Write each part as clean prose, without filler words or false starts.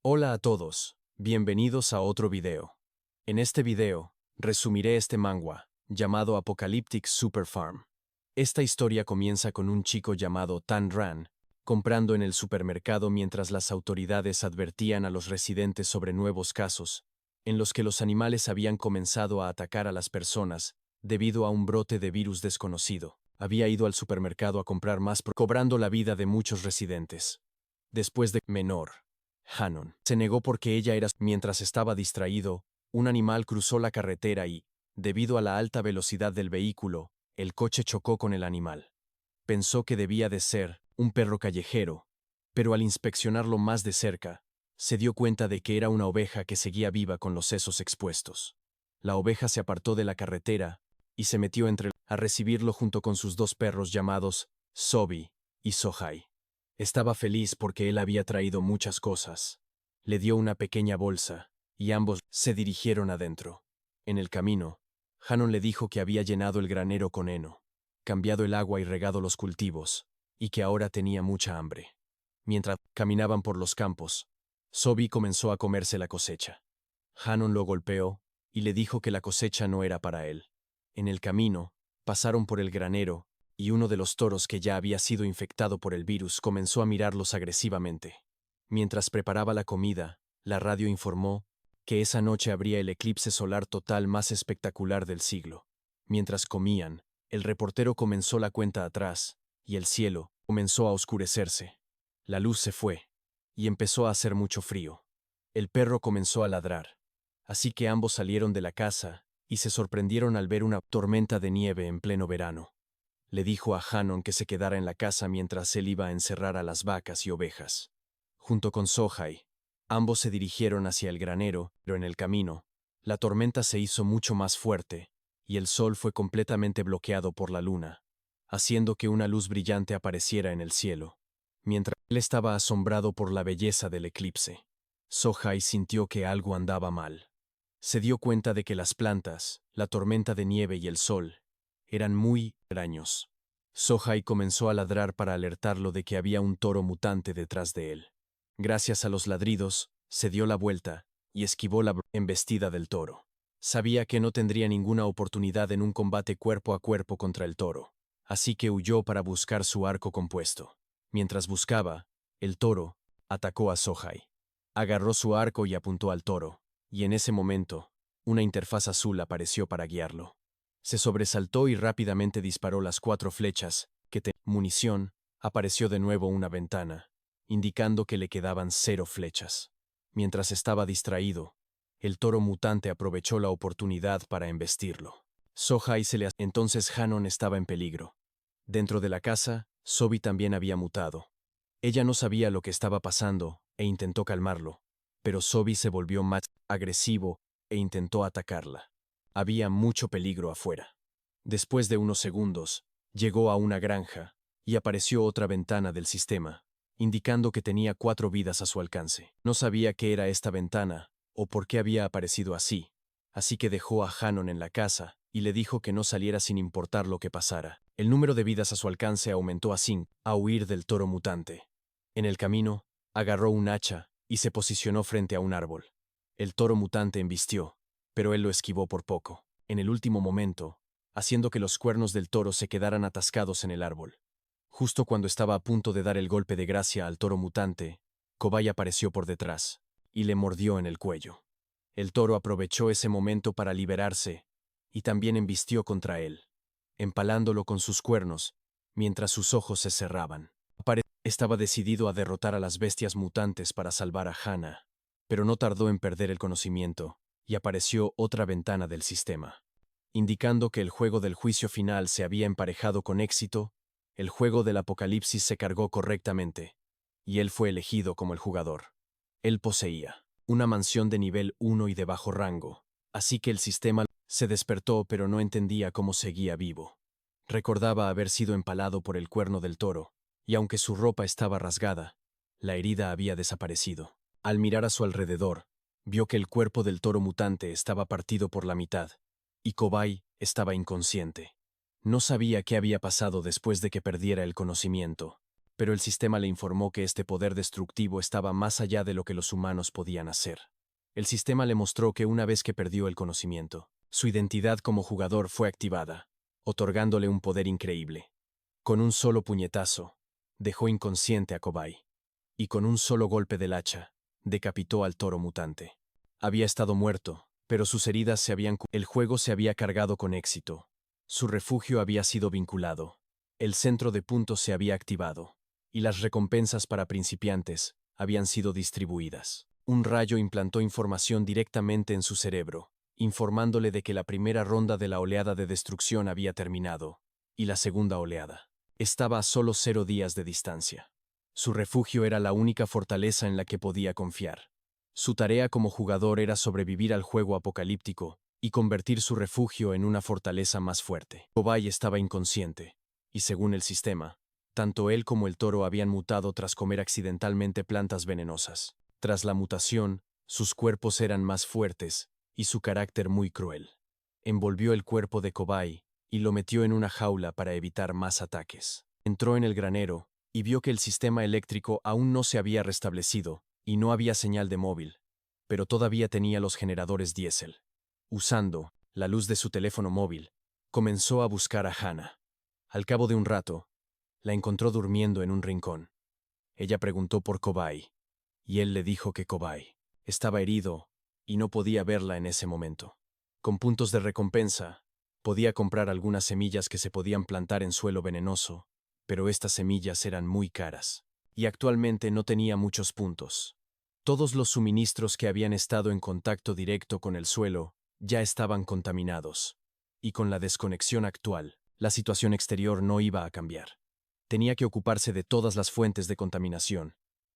Hola a todos, bienvenidos a otro video. En este video, resumiré este manga, llamado Apocalyptic Super Farm. Esta historia comienza con un chico llamado Tan Ran, comprando en el supermercado mientras las autoridades advertían a los residentes sobre nuevos casos, en los que los animales habían comenzado a atacar a las personas, debido a un brote de virus desconocido. Había ido al supermercado a comprar más, cobrando la vida de muchos residentes. Después de menor, Hannon se negó porque ella era. Mientras estaba distraído, un animal cruzó la carretera y, debido a la alta velocidad del vehículo, el coche chocó con el animal. Pensó que debía de ser un perro callejero, pero al inspeccionarlo más de cerca, se dio cuenta de que era una oveja que seguía viva con los sesos expuestos. La oveja se apartó de la carretera y se metió a recibirlo junto con sus dos perros llamados Sobi y Sohai. Estaba feliz porque él había traído muchas cosas. Le dio una pequeña bolsa, y ambos se dirigieron adentro. En el camino, Hannon le dijo que había llenado el granero con heno, cambiado el agua y regado los cultivos, y que ahora tenía mucha hambre. Mientras caminaban por los campos, Sobi comenzó a comerse la cosecha. Hannon lo golpeó y le dijo que la cosecha no era para él. En el camino, pasaron por el granero, y uno de los toros que ya había sido infectado por el virus comenzó a mirarlos agresivamente. Mientras preparaba la comida, la radio informó que esa noche habría el eclipse solar total más espectacular del siglo. Mientras comían, el reportero comenzó la cuenta atrás, y el cielo comenzó a oscurecerse. La luz se fue, y empezó a hacer mucho frío. El perro comenzó a ladrar, así que ambos salieron de la casa y se sorprendieron al ver una tormenta de nieve en pleno verano. Le dijo a Hannon que se quedara en la casa mientras él iba a encerrar a las vacas y ovejas. Junto con Sohai, ambos se dirigieron hacia el granero, pero en el camino, la tormenta se hizo mucho más fuerte, y el sol fue completamente bloqueado por la luna, haciendo que una luz brillante apareciera en el cielo. Mientras él estaba asombrado por la belleza del eclipse, Sohai sintió que algo andaba mal. Se dio cuenta de que las plantas, la tormenta de nieve y el sol eran muy extraños. Sohai comenzó a ladrar para alertarlo de que había un toro mutante detrás de él. Gracias a los ladridos, se dio la vuelta y esquivó la embestida del toro. Sabía que no tendría ninguna oportunidad en un combate cuerpo a cuerpo contra el toro, así que huyó para buscar su arco compuesto. Mientras buscaba, el toro atacó a Sohai. Agarró su arco y apuntó al toro, y en ese momento, una interfaz azul apareció para guiarlo. Se sobresaltó y rápidamente disparó las 4 flechas, munición, apareció de nuevo una ventana, indicando que le quedaban 0 flechas. Mientras estaba distraído, el toro mutante aprovechó la oportunidad para embestirlo. Sohai Entonces Hannon estaba en peligro. Dentro de la casa, Sobi también había mutado. Ella no sabía lo que estaba pasando e intentó calmarlo, pero Sobi se volvió más agresivo e intentó atacarla. Había mucho peligro afuera. Después de unos segundos, llegó a una granja y apareció otra ventana del sistema, indicando que tenía 4 vidas a su alcance. No sabía qué era esta ventana o por qué había aparecido así que dejó a Hannon en la casa y le dijo que no saliera sin importar lo que pasara. El número de vidas a su alcance aumentó a 5, a huir del toro mutante. En el camino, agarró un hacha y se posicionó frente a un árbol. El toro mutante embistió, pero él lo esquivó por poco, en el último momento, haciendo que los cuernos del toro se quedaran atascados en el árbol. Justo cuando estaba a punto de dar el golpe de gracia al toro mutante, Cobai apareció por detrás y le mordió en el cuello. El toro aprovechó ese momento para liberarse y también embistió contra él, empalándolo con sus cuernos, mientras sus ojos se cerraban. Estaba decidido a derrotar a las bestias mutantes para salvar a Hannah, pero no tardó en perder el conocimiento, y apareció otra ventana del sistema, indicando que el juego del juicio final se había emparejado con éxito. El juego del apocalipsis se cargó correctamente, y él fue elegido como el jugador. Él poseía una mansión de nivel 1 y de bajo rango, así que el sistema se despertó pero no entendía cómo seguía vivo. Recordaba haber sido empalado por el cuerno del toro, y aunque su ropa estaba rasgada, la herida había desaparecido. Al mirar a su alrededor, vio que el cuerpo del toro mutante estaba partido por la mitad, y Cobai estaba inconsciente. No sabía qué había pasado después de que perdiera el conocimiento, pero el sistema le informó que este poder destructivo estaba más allá de lo que los humanos podían hacer. El sistema le mostró que una vez que perdió el conocimiento, su identidad como jugador fue activada, otorgándole un poder increíble. Con un solo puñetazo, dejó inconsciente a Kobay, y con un solo golpe del hacha, decapitó al toro mutante. Había estado muerto, pero sus heridas se habían curado. El juego se había cargado con éxito. Su refugio había sido vinculado. El centro de puntos se había activado, y las recompensas para principiantes habían sido distribuidas. Un rayo implantó información directamente en su cerebro, informándole de que la primera ronda de la oleada de destrucción había terminado, y la segunda oleada estaba a solo 0 días de distancia. Su refugio era la única fortaleza en la que podía confiar. Su tarea como jugador era sobrevivir al juego apocalíptico y convertir su refugio en una fortaleza más fuerte. Kobay estaba inconsciente, y según el sistema, tanto él como el toro habían mutado tras comer accidentalmente plantas venenosas. Tras la mutación, sus cuerpos eran más fuertes y su carácter muy cruel. Envolvió el cuerpo de Kobay y lo metió en una jaula para evitar más ataques. Entró en el granero y vio que el sistema eléctrico aún no se había restablecido y no había señal de móvil, pero todavía tenía los generadores diésel. Usando la luz de su teléfono móvil, comenzó a buscar a Hannah. Al cabo de un rato, la encontró durmiendo en un rincón. Ella preguntó por Kobay, y él le dijo que Kobay estaba herido y no podía verla en ese momento. Con puntos de recompensa, podía comprar algunas semillas que se podían plantar en suelo venenoso, pero estas semillas eran muy caras, y actualmente no tenía muchos puntos. Todos los suministros que habían estado en contacto directo con el suelo ya estaban contaminados, y con la desconexión actual, la situación exterior no iba a cambiar. Tenía que ocuparse de todas las fuentes de contaminación.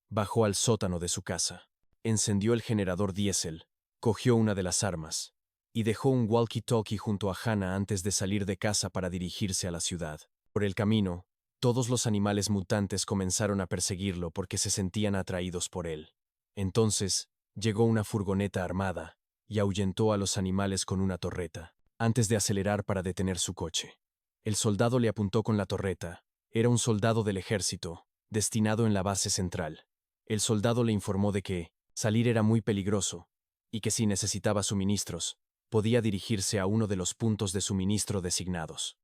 Bajó al sótano de su casa, encendió el generador diésel, cogió una de las armas, y dejó un walkie-talkie junto a Hannah antes de salir de casa para dirigirse a la ciudad. Por el camino, todos los animales mutantes comenzaron a perseguirlo porque se sentían atraídos por él. Entonces, llegó una furgoneta armada y ahuyentó a los animales con una torreta, antes de acelerar para detener su coche. El soldado le apuntó con la torreta. Era un soldado del ejército, destinado en la base central. El soldado le informó de que salir era muy peligroso y que si necesitaba suministros, podía dirigirse a uno de los puntos de suministro designados.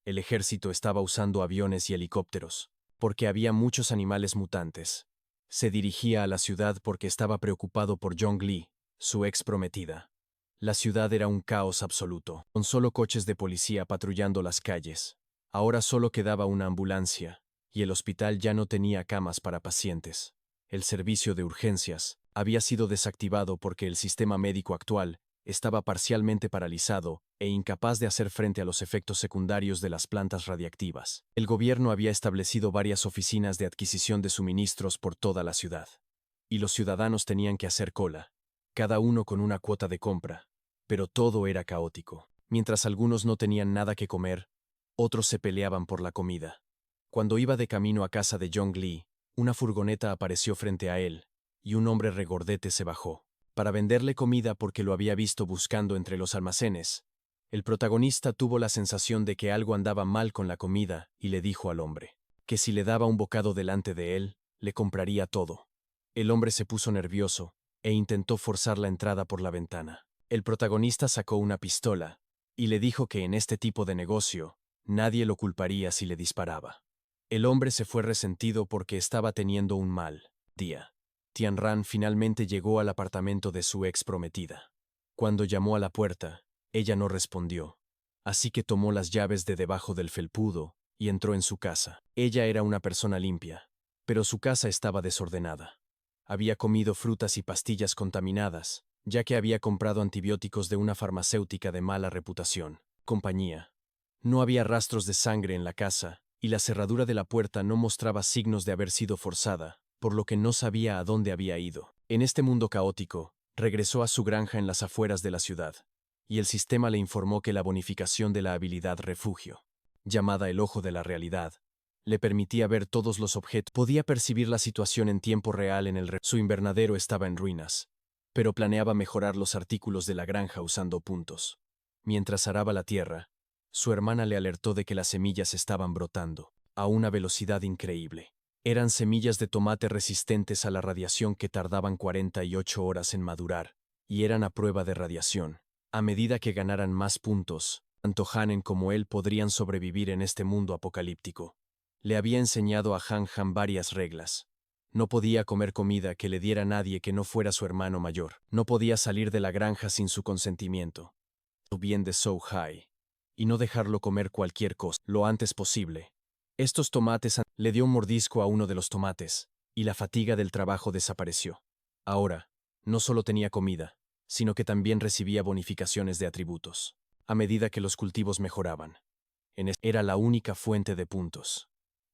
El ejército estaba usando aviones y helicópteros, porque había muchos animales mutantes. Se dirigía a la ciudad porque estaba preocupado por Jong Lee, su ex prometida. La ciudad era un caos absoluto, con solo coches de policía patrullando las calles. Ahora solo quedaba una ambulancia, y el hospital ya no tenía camas para pacientes. El servicio de urgencias había sido desactivado porque el sistema médico actual estaba parcialmente paralizado e incapaz de hacer frente a los efectos secundarios de las plantas radiactivas. El gobierno había establecido varias oficinas de adquisición de suministros por toda la ciudad, y los ciudadanos tenían que hacer cola, cada uno con una cuota de compra, pero todo era caótico. Mientras algunos no tenían nada que comer, otros se peleaban por la comida. Cuando iba de camino a casa de Jong Lee, una furgoneta apareció frente a él, y un hombre regordete se bajó para venderle comida porque lo había visto buscando entre los almacenes. El protagonista tuvo la sensación de que algo andaba mal con la comida y le dijo al hombre que si le daba un bocado delante de él, le compraría todo. El hombre se puso nervioso e intentó forzar la entrada por la ventana. El protagonista sacó una pistola y le dijo que en este tipo de negocio, nadie lo culparía si le disparaba. El hombre se fue resentido porque estaba teniendo un mal día. Tianran finalmente llegó al apartamento de su ex prometida. Cuando llamó a la puerta, ella no respondió, así que tomó las llaves de debajo del felpudo y entró en su casa. Ella era una persona limpia, pero su casa estaba desordenada. Había comido frutas y pastillas contaminadas, ya que había comprado antibióticos de una farmacéutica de mala reputación. Compañía. No había rastros de sangre en la casa, y la cerradura de la puerta no mostraba signos de haber sido forzada, por lo que no sabía a dónde había ido. En este mundo caótico, regresó a su granja en las afueras de la ciudad, y el sistema le informó que la bonificación de la habilidad refugio, llamada el ojo de la realidad, le permitía ver todos los objetos. Podía percibir la situación en tiempo real en el Su invernadero estaba en ruinas, pero planeaba mejorar los artículos de la granja usando puntos. Mientras araba la tierra, su hermana le alertó de que las semillas estaban brotando a una velocidad increíble. Eran semillas de tomate resistentes a la radiación que tardaban 48 horas en madurar, y eran a prueba de radiación. A medida que ganaran más puntos, tanto Hanen como él podrían sobrevivir en este mundo apocalíptico. Le había enseñado a Han varias reglas. No podía comer comida que le diera nadie que no fuera su hermano mayor. No podía salir de la granja sin su consentimiento. Bien de So-Hai. Y no dejarlo comer cualquier cosa, lo antes posible. Estos tomates le dio un mordisco a uno de los tomates, y la fatiga del trabajo desapareció. Ahora, no solo tenía comida, sino que también recibía bonificaciones de atributos, a medida que los cultivos mejoraban. Era la única fuente de puntos.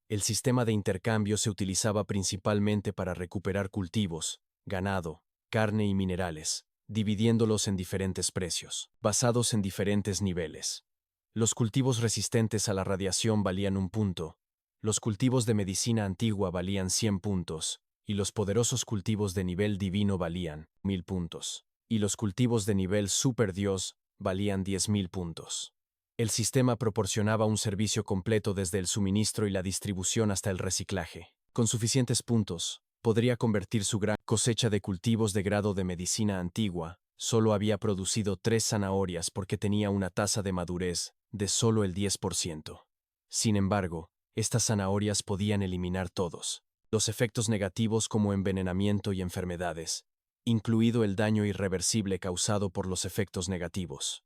El sistema de intercambio se utilizaba principalmente para recuperar cultivos, ganado, carne y minerales, dividiéndolos en diferentes precios, basados en diferentes niveles. Los cultivos resistentes a la radiación valían 1 punto, los cultivos de medicina antigua valían 100 puntos, y los poderosos cultivos de nivel divino valían 1000 puntos, y los cultivos de nivel superdios valían 10.000 puntos. El sistema proporcionaba un servicio completo desde el suministro y la distribución hasta el reciclaje. Con suficientes puntos, podría convertir su gran cosecha de cultivos de grado de medicina antigua. Solo había producido 3 zanahorias porque tenía una tasa de madurez de solo el 10%. Sin embargo, estas zanahorias podían eliminar todos los efectos negativos como envenenamiento y enfermedades, incluido el daño irreversible causado por los efectos negativos.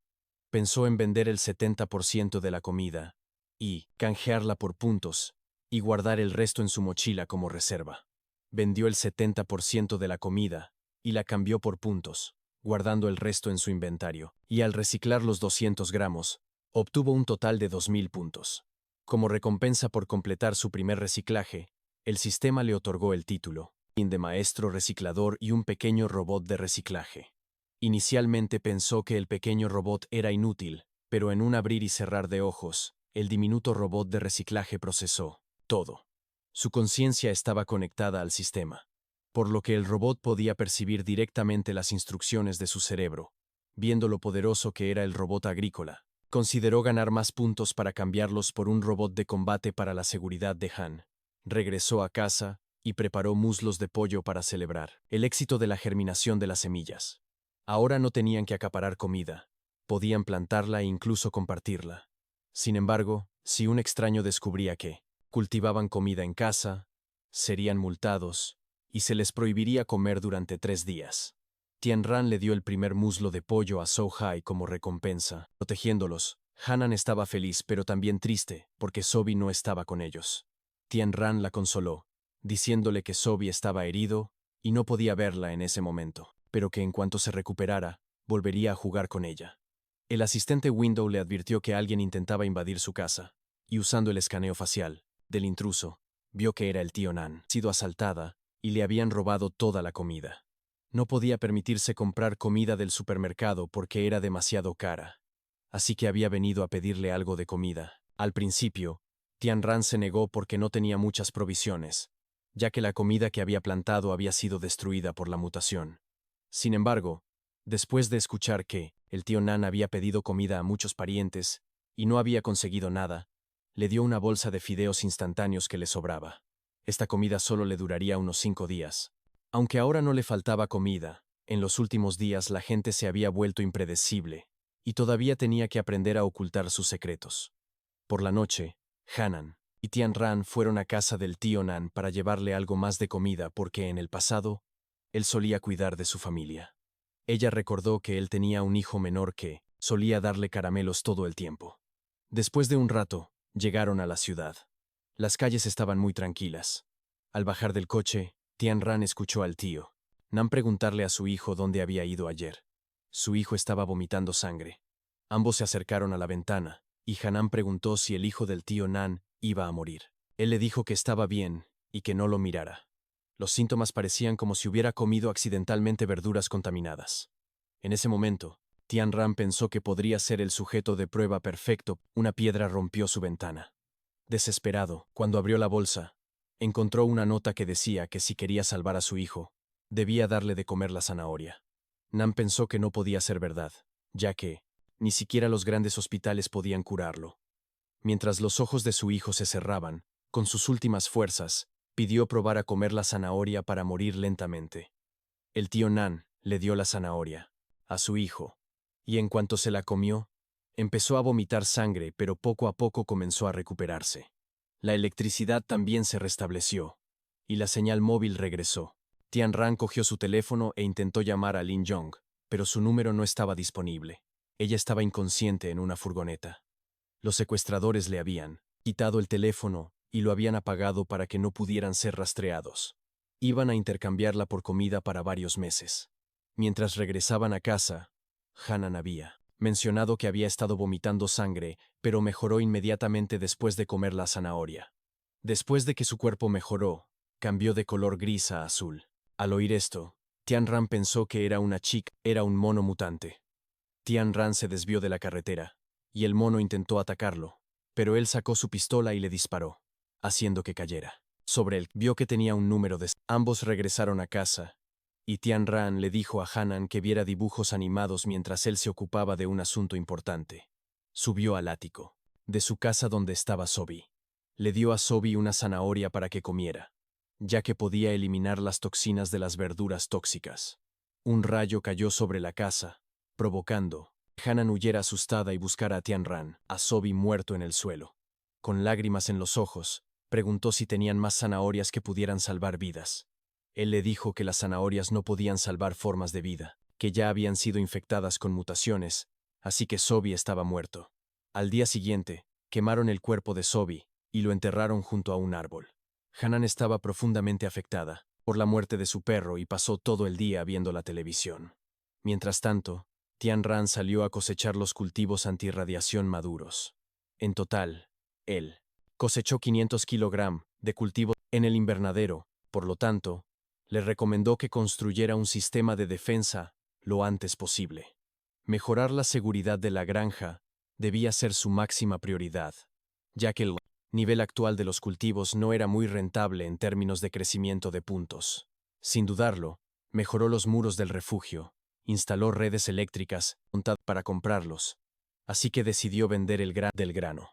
Pensó en vender el 70% de la comida y canjearla por puntos y guardar el resto en su mochila como reserva. Vendió el 70% de la comida y la cambió por puntos, guardando el resto en su inventario, y al reciclar los 200 gramos, obtuvo un total de 2.000 puntos. Como recompensa por completar su primer reciclaje, el sistema le otorgó el título de maestro reciclador y un pequeño robot de reciclaje. Inicialmente pensó que el pequeño robot era inútil, pero en un abrir y cerrar de ojos, el diminuto robot de reciclaje procesó todo. Su conciencia estaba conectada al sistema, por lo que el robot podía percibir directamente las instrucciones de su cerebro. Viendo lo poderoso que era el robot agrícola, consideró ganar más puntos para cambiarlos por un robot de combate para la seguridad de Han. Regresó a casa y preparó muslos de pollo para celebrar el éxito de la germinación de las semillas. Ahora no tenían que acaparar comida, podían plantarla e incluso compartirla. Sin embargo, si un extraño descubría que cultivaban comida en casa, serían multados y se les prohibiría comer durante 3 días. Tianran le dio el primer muslo de pollo a So-Hai como recompensa. Protegiéndolos, Hanan estaba feliz pero también triste porque Sobi no estaba con ellos. Tianran la consoló, diciéndole que Sobi estaba herido y no podía verla en ese momento, pero que en cuanto se recuperara, volvería a jugar con ella. El asistente Window le advirtió que alguien intentaba invadir su casa, y usando el escaneo facial del intruso, vio que era el tío Nan, sido asaltada, y le habían robado toda la comida. No podía permitirse comprar comida del supermercado porque era demasiado cara, así que había venido a pedirle algo de comida. Al principio, Tianran se negó porque no tenía muchas provisiones, ya que la comida que había plantado había sido destruida por la mutación. Sin embargo, después de escuchar que el tío Nan había pedido comida a muchos parientes y no había conseguido nada, le dio una bolsa de fideos instantáneos que le sobraba. Esta comida solo le duraría unos 5 días. Aunque ahora no le faltaba comida, en los últimos días la gente se había vuelto impredecible, y todavía tenía que aprender a ocultar sus secretos. Por la noche, Hanan y Tianran fueron a casa del tío Nan para llevarle algo más de comida porque en el pasado, él solía cuidar de su familia. Ella recordó que él tenía un hijo menor que solía darle caramelos todo el tiempo. Después de un rato, llegaron a la ciudad. Las calles estaban muy tranquilas. Al bajar del coche, Tianran escuchó al tío Nan preguntarle a su hijo dónde había ido ayer. Su hijo estaba vomitando sangre. Ambos se acercaron a la ventana, y Hanan preguntó si el hijo del tío Nan iba a morir. Él le dijo que estaba bien y que no lo mirara. Los síntomas parecían como si hubiera comido accidentalmente verduras contaminadas. En ese momento, Tianran pensó que podría ser el sujeto de prueba perfecto. Una piedra rompió su ventana. Desesperado, cuando abrió la bolsa, encontró una nota que decía que si quería salvar a su hijo, debía darle de comer la zanahoria. Nan pensó que no podía ser verdad, ya que ni siquiera los grandes hospitales podían curarlo. Mientras los ojos de su hijo se cerraban, con sus últimas fuerzas, pidió probar a comer la zanahoria para morir lentamente. El tío Nan le dio la zanahoria a su hijo, y en cuanto se la comió, empezó a vomitar sangre, pero poco a poco comenzó a recuperarse. La electricidad también se restableció, y la señal móvil regresó. Tian Ran cogió su teléfono e intentó llamar a Lin Yong, pero su número no estaba disponible. Ella estaba inconsciente en una furgoneta. Los secuestradores le habían quitado el teléfono y lo habían apagado para que no pudieran ser rastreados. Iban a intercambiarla por comida para varios meses. Mientras regresaban a casa, Hanan había mencionado que había estado vomitando sangre, pero mejoró inmediatamente después de comer la zanahoria. Después de que su cuerpo mejoró, cambió de color gris a azul. Al oír esto, Tian Ran pensó que era una chica, era un mono mutante. Tian Ran se desvió de la carretera, y el mono intentó atacarlo, pero él sacó su pistola y le disparó, haciendo que cayera. Sobre él, vio que tenía un número de... Ambos regresaron a casa, y Tian Ran le dijo a Hanan que viera dibujos animados mientras él se ocupaba de un asunto importante. Subió al ático de su casa donde estaba Sobi. Le dio a Sobi una zanahoria para que comiera, ya que podía eliminar las toxinas de las verduras tóxicas. Un rayo cayó sobre la casa, provocando que Hanan huyera asustada y buscara a Tian Ran, a Sobi muerto en el suelo. Con lágrimas en los ojos, preguntó si tenían más zanahorias que pudieran salvar vidas. Él le dijo que las zanahorias no podían salvar formas de vida, que ya habían sido infectadas con mutaciones, así que Sobi estaba muerto. Al día siguiente, quemaron el cuerpo de Sobi y lo enterraron junto a un árbol. Hanan estaba profundamente afectada por la muerte de su perro y pasó todo el día viendo la televisión. Mientras tanto, Tian Ran salió a cosechar los cultivos antirradiación maduros. En total, él cosechó 500 kilogramos de cultivo en el invernadero, por lo tanto, le recomendó que construyera un sistema de defensa lo antes posible. Mejorar la seguridad de la granja debía ser su máxima prioridad, ya que el nivel actual de los cultivos no era muy rentable en términos de crecimiento de puntos. Sin dudarlo, mejoró los muros del refugio, instaló redes eléctricas para comprarlos, así que decidió vender el del grano.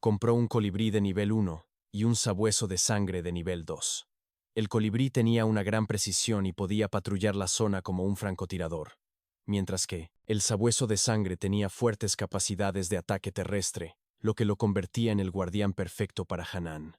Compró un colibrí de nivel 1 y un sabueso de sangre de nivel 2. El colibrí tenía una gran precisión y podía patrullar la zona como un francotirador, mientras que el sabueso de sangre tenía fuertes capacidades de ataque terrestre, lo que lo convertía en el guardián perfecto para Hanan.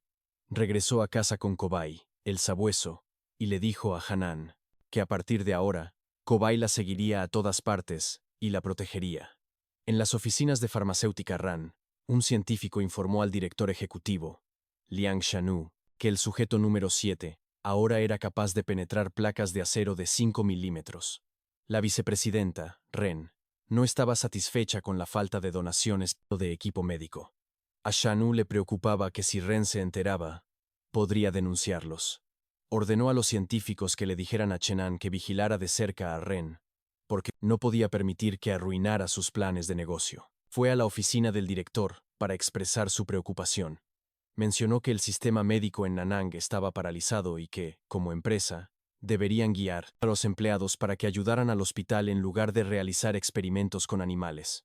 Regresó a casa con Cobai, el sabueso, y le dijo a Hanan que a partir de ahora, Cobai la seguiría a todas partes y la protegería. En las oficinas de farmacéutica Ran, un científico informó al director ejecutivo, Liang Shanu, que el sujeto número 7 ahora era capaz de penetrar placas de acero de 5 milímetros. La vicepresidenta, Ren, no estaba satisfecha con la falta de donaciones de equipo médico. A Shanu le preocupaba que si Ren se enteraba, podría denunciarlos. Ordenó a los científicos que le dijeran a Chenan que vigilara de cerca a Ren, porque no podía permitir que arruinara sus planes de negocio. Fue a la oficina del director para expresar su preocupación. Mencionó que el sistema médico en Nanang estaba paralizado y que, como empresa, deberían guiar a los empleados para que ayudaran al hospital en lugar de realizar experimentos con animales.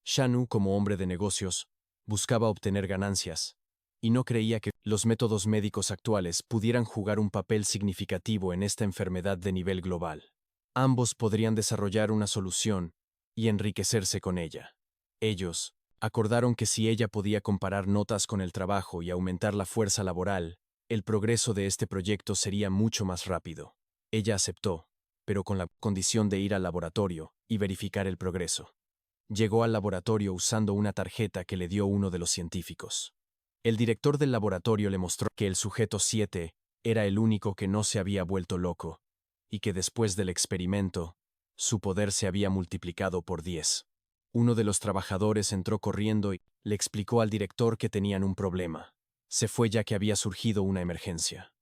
Shanu, como hombre de negocios, buscaba obtener ganancias, y no creía que los métodos médicos actuales pudieran jugar un papel significativo en esta enfermedad de nivel global. Ambos podrían desarrollar una solución y enriquecerse con ella. Ellos acordaron que si ella podía comparar notas con el trabajo y aumentar la fuerza laboral, el progreso de este proyecto sería mucho más rápido. Ella aceptó, pero con la condición de ir al laboratorio y verificar el progreso. Llegó al laboratorio usando una tarjeta que le dio uno de los científicos. El director del laboratorio le mostró que el sujeto 7 era el único que no se había vuelto loco, y que después del experimento, su poder se había multiplicado por 10. Uno de los trabajadores entró corriendo y le explicó al director que tenían un problema. Se fue ya que había surgido una emergencia.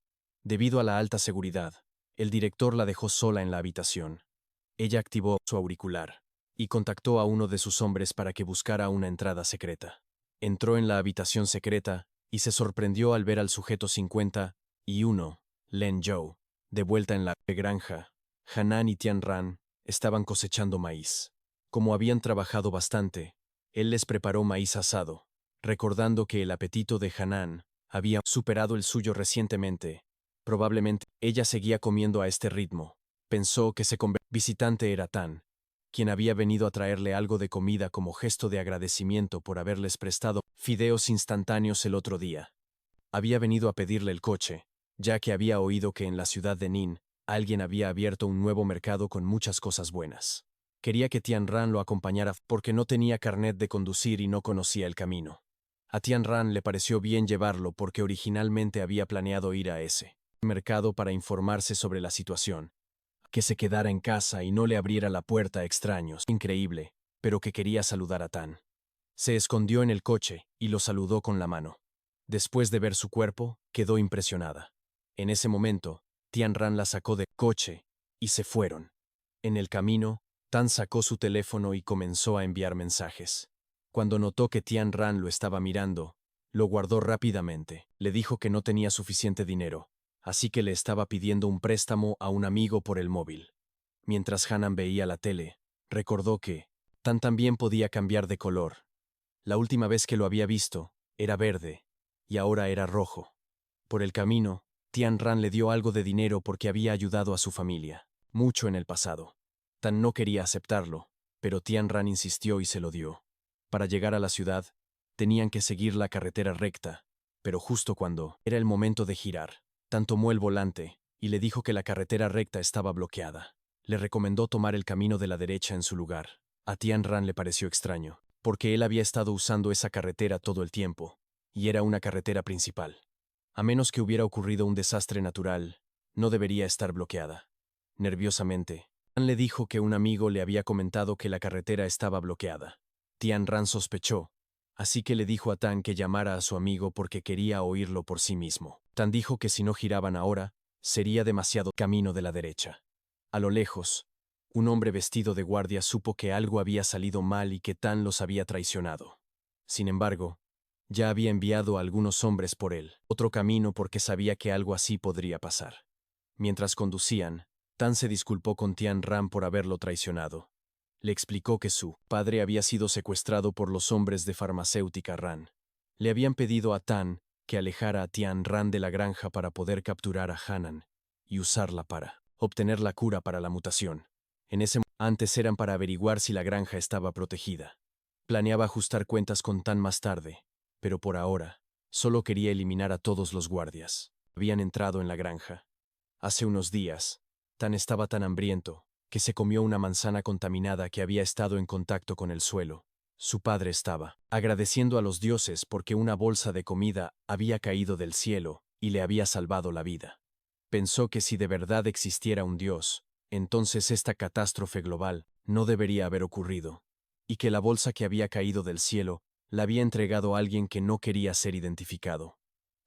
Debido a la alta seguridad, el director la dejó sola en la habitación. Ella activó su auricular y contactó a uno de sus hombres para que buscara una entrada secreta. Entró en la habitación secreta y se sorprendió al ver al sujeto 51, Len Zhou, de vuelta en la granja. Hanan y Tian Ran estaban cosechando maíz. Como habían trabajado bastante, él les preparó maíz asado, recordando que el apetito de Hanan había superado el suyo recientemente, Probablemente ella seguía comiendo a este ritmo. Pensó que visitante era Tan, quien había venido a traerle algo de comida como gesto de agradecimiento por haberles prestado fideos instantáneos el otro día. Había venido a pedirle el coche, ya que había oído que en la ciudad de Nin, alguien había abierto un nuevo mercado con muchas cosas buenas. Quería que Tian Ran lo acompañara porque no tenía carnet de conducir y no conocía el camino. A Tian Ran le pareció bien llevarlo porque originalmente había planeado ir a ese mercado para informarse sobre la situación. Que se quedara en casa y no le abriera la puerta a extraños. Increíble, pero que quería saludar a Tan. Se escondió en el coche y lo saludó con la mano. Después de ver su cuerpo, quedó impresionada. En ese momento, Tian Ran la sacó del coche y se fueron. En el camino, Tan sacó su teléfono y comenzó a enviar mensajes. Cuando notó que Tian Ran lo estaba mirando, lo guardó rápidamente. Le dijo que no tenía suficiente dinero, así que le estaba pidiendo un préstamo a un amigo por el móvil. Mientras Hanan veía la tele, recordó que Tan también podía cambiar de color. La última vez que lo había visto, era verde, y ahora era rojo. Por el camino, Tian Ran le dio algo de dinero porque había ayudado a su familia, mucho en el pasado. Tan no quería aceptarlo, pero Tian Ran insistió y se lo dio. Para llegar a la ciudad, tenían que seguir la carretera recta, pero justo cuando era el momento de girar, Tan tomó el volante y le dijo que la carretera recta estaba bloqueada. Le recomendó tomar el camino de la derecha en su lugar. A Tian Ran le pareció extraño, porque él había estado usando esa carretera todo el tiempo, y era una carretera principal. A menos que hubiera ocurrido un desastre natural, no debería estar bloqueada. Nerviosamente, Tan le dijo que un amigo le había comentado que la carretera estaba bloqueada. Tian Ran sospechó, así que le dijo a Tan que llamara a su amigo porque quería oírlo por sí mismo. Tan dijo que si no giraban ahora, sería demasiado camino de la derecha. A lo lejos, un hombre vestido de guardia supo que algo había salido mal y que Tan los había traicionado. Sin embargo, ya había enviado a algunos hombres por él, otro camino porque sabía que algo así podría pasar. Mientras conducían, Tan se disculpó con Tian Ran por haberlo traicionado. Le explicó que su padre había sido secuestrado por los hombres de farmacéutica Ran. Le habían pedido a Tan que alejara a Tian Ran de la granja para poder capturar a Hanan y usarla para obtener la cura para la mutación. Antes eran para averiguar si la granja estaba protegida. Planeaba ajustar cuentas con Tan más tarde, pero por ahora, solo quería eliminar a todos los guardias. Habían entrado en la granja. Hace unos días, Tan estaba tan hambriento, que se comió una manzana contaminada que había estado en contacto con el suelo. Su padre estaba agradeciendo a los dioses porque una bolsa de comida había caído del cielo y le había salvado la vida. Pensó que si de verdad existiera un dios, entonces esta catástrofe global no debería haber ocurrido, y que la bolsa que había caído del cielo la había entregado a alguien que no quería ser identificado.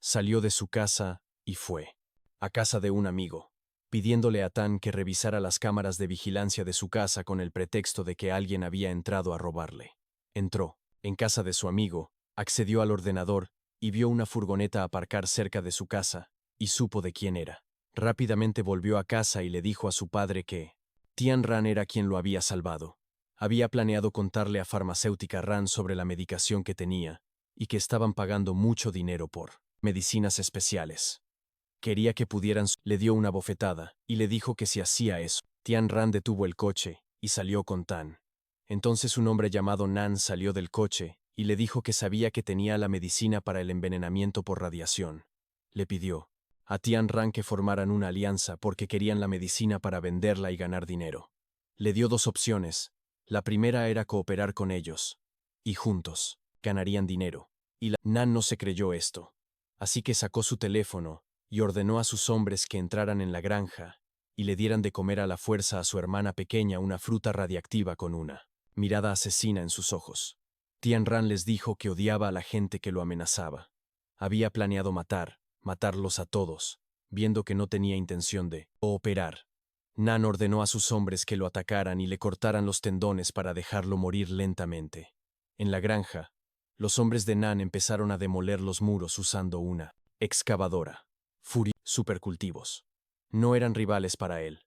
Salió de su casa y fue a casa de un amigo, pidiéndole a Tan que revisara las cámaras de vigilancia de su casa con el pretexto de que alguien había entrado a robarle. Entró en casa de su amigo, accedió al ordenador y vio una furgoneta aparcar cerca de su casa, y supo de quién era. Rápidamente volvió a casa y le dijo a su padre que Tian Ran era quien lo había salvado. Había planeado contarle a Farmacéutica Ran sobre la medicación que tenía, y que estaban pagando mucho dinero por medicinas especiales. Quería que pudieran. Le dio una bofetada, y le dijo que si hacía eso, Tian Ran detuvo el coche, y salió con Tan. Entonces un hombre llamado Nan salió del coche, y le dijo que sabía que tenía la medicina para el envenenamiento por radiación. Le pidió a Tian Ran que formaran una alianza porque querían la medicina para venderla y ganar dinero. Le dio dos opciones. La primera era cooperar con ellos, y juntos ganarían dinero. Nan no se creyó esto. Así que sacó su teléfono y ordenó a sus hombres que entraran en la granja y le dieran de comer a la fuerza a su hermana pequeña una fruta radiactiva con una mirada asesina en sus ojos. Tian Ran les dijo que odiaba a la gente que lo amenazaba. Había planeado matarlos a todos, viendo que no tenía intención de operar. Nan ordenó a sus hombres que lo atacaran y le cortaran los tendones para dejarlo morir lentamente. En la granja, los hombres de Nan empezaron a demoler los muros usando una excavadora. Supercultivos. No eran rivales para él.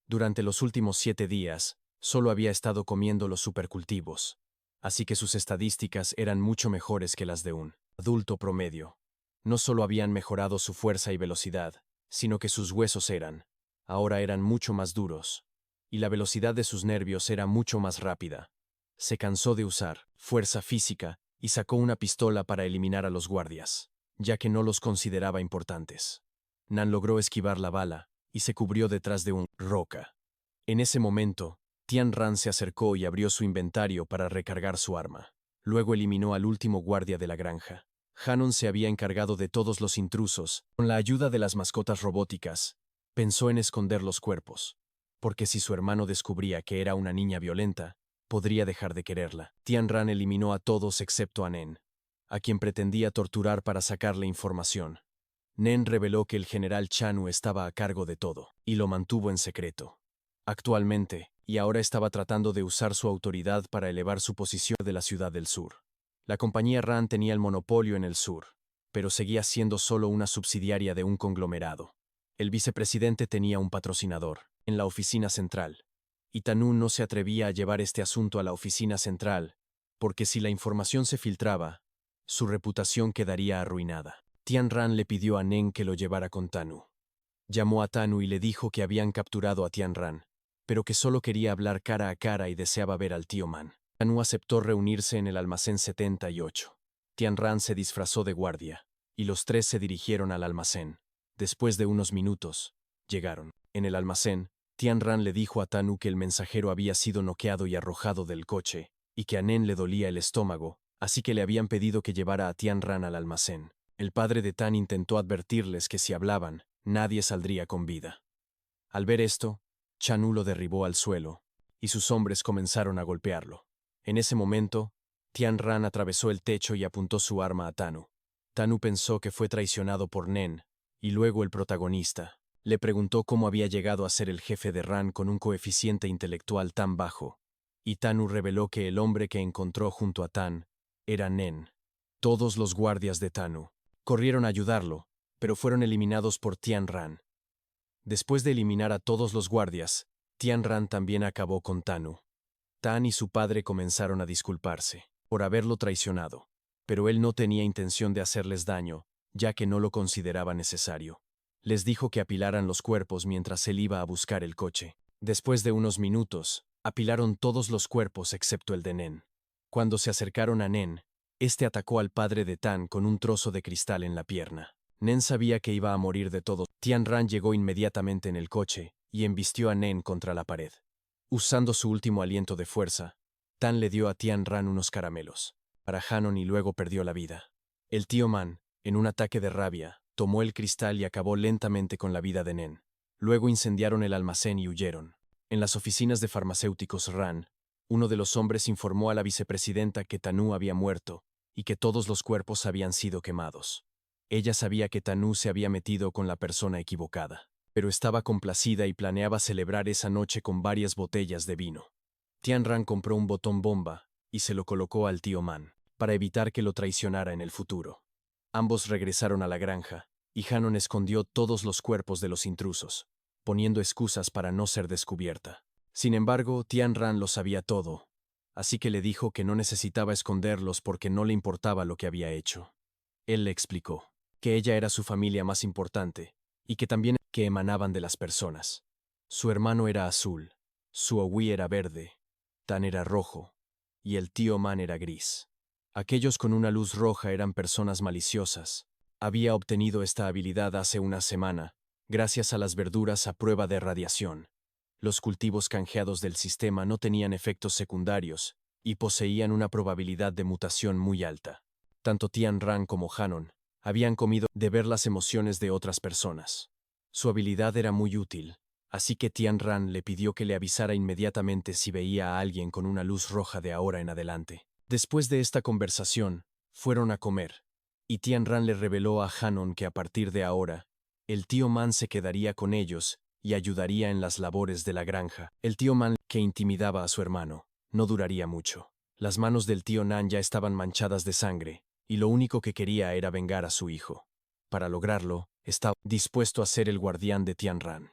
Durante los últimos 7 días, solo había estado comiendo los supercultivos, así que sus estadísticas eran mucho mejores que las de un adulto promedio. No solo habían mejorado su fuerza y velocidad, sino que sus huesos ahora eran mucho más duros, y la velocidad de sus nervios era mucho más rápida. Se cansó de usar fuerza física y sacó una pistola para eliminar a los guardias, ya que no los consideraba importantes. Nan logró esquivar la bala y se cubrió detrás de una roca. En ese momento, Tian Ran se acercó y abrió su inventario para recargar su arma. Luego eliminó al último guardia de la granja. Hannon se había encargado de todos los intrusos. Con la ayuda de las mascotas robóticas, pensó en esconder los cuerpos, porque si su hermano descubría que era una niña violenta, podría dejar de quererla. Tian Ran eliminó a todos excepto a Nen, a quien pretendía torturar para sacarle información. Nen reveló que el general Chanu estaba a cargo de todo, y lo mantuvo en secreto. Actualmente, y ahora estaba tratando de usar su autoridad para elevar su posición de la ciudad del sur. La compañía Ran tenía el monopolio en el sur, pero seguía siendo solo una subsidiaria de un conglomerado. El vicepresidente tenía un patrocinador, en la oficina central, y Tanu no se atrevía a llevar este asunto a la oficina central, porque si la información se filtraba, su reputación quedaría arruinada. Tian Ran le pidió a Nen que lo llevara con Tanu. Llamó a Tanu y le dijo que habían capturado a Tian Ran, pero que solo quería hablar cara a cara y deseaba ver al tío Man. Tanu aceptó reunirse en el almacén 78. Tian Ran se disfrazó de guardia, y los tres se dirigieron al almacén. Después de unos minutos, llegaron. En el almacén, Tian Ran le dijo a Tanu que el mensajero había sido noqueado y arrojado del coche, y que a Nen le dolía el estómago, así que le habían pedido que llevara a Tian Ran al almacén. El padre de Tan intentó advertirles que si hablaban, nadie saldría con vida. Al ver esto, Chanu lo derribó al suelo, y sus hombres comenzaron a golpearlo. En ese momento, Tian Ran atravesó el techo y apuntó su arma a Tanu. Tanu pensó que fue traicionado por Nen, y luego el protagonista le preguntó cómo había llegado a ser el jefe de Ran con un coeficiente intelectual tan bajo, y Tanu reveló que el hombre que encontró junto a Tan era Nen. Todos los guardias de Tanu corrieron a ayudarlo, pero fueron eliminados por Tian Ran. Después de eliminar a todos los guardias, Tian Ran también acabó con Tanu. Tan y su padre comenzaron a disculparse por haberlo traicionado, pero él no tenía intención de hacerles daño, ya que no lo consideraba necesario. Les dijo que apilaran los cuerpos mientras él iba a buscar el coche. Después de unos minutos, apilaron todos los cuerpos excepto el de Nen. Cuando se acercaron a Nen, este atacó al padre de Tan con un trozo de cristal en la pierna. Nen sabía que iba a morir de todo. Tian Ran llegó inmediatamente en el coche y embistió a Nen contra la pared. Usando su último aliento de fuerza, Tan le dio a Tian Ran unos caramelos para Hannon y luego perdió la vida. El tío Man, en un ataque de rabia, tomó el cristal y acabó lentamente con la vida de Nen. Luego incendiaron el almacén y huyeron. En las oficinas de farmacéuticos Ran, uno de los hombres informó a la vicepresidenta que Tanu había muerto y que todos los cuerpos habían sido quemados. Ella sabía que Tanu se había metido con la persona equivocada, pero estaba complacida y planeaba celebrar esa noche con varias botellas de vino. Tian Ran compró un botón bomba y se lo colocó al tío Man, para evitar que lo traicionara en el futuro. Ambos regresaron a la granja, y Hannon escondió todos los cuerpos de los intrusos, poniendo excusas para no ser descubierta. Sin embargo, Tian Ran lo sabía todo, así que le dijo que no necesitaba esconderlos porque no le importaba lo que había hecho. Él le explicó que ella era su familia más importante, y que también que emanaban de las personas. Su hermano era azul, su Owi era verde, Tan era rojo, y el tío Man era gris. Aquellos con una luz roja eran personas maliciosas. Había obtenido esta habilidad hace una semana, gracias a las verduras a prueba de radiación. Los cultivos canjeados del sistema no tenían efectos secundarios, y poseían una probabilidad de mutación muy alta. Tanto Tian Ran como Hannon habían comido de ver las emociones de otras personas. Su habilidad era muy útil, así que Tian Ran le pidió que le avisara inmediatamente si veía a alguien con una luz roja de ahora en adelante. Después de esta conversación, fueron a comer, y Tian Ran le reveló a Hannon que a partir de ahora, el tío Man se quedaría con ellos y ayudaría en las labores de la granja. El tío Man, que intimidaba a su hermano, no duraría mucho. Las manos del tío Nan ya estaban manchadas de sangre, y lo único que quería era vengar a su hijo. Para lograrlo, estaba dispuesto a ser el guardián de Tian Ran.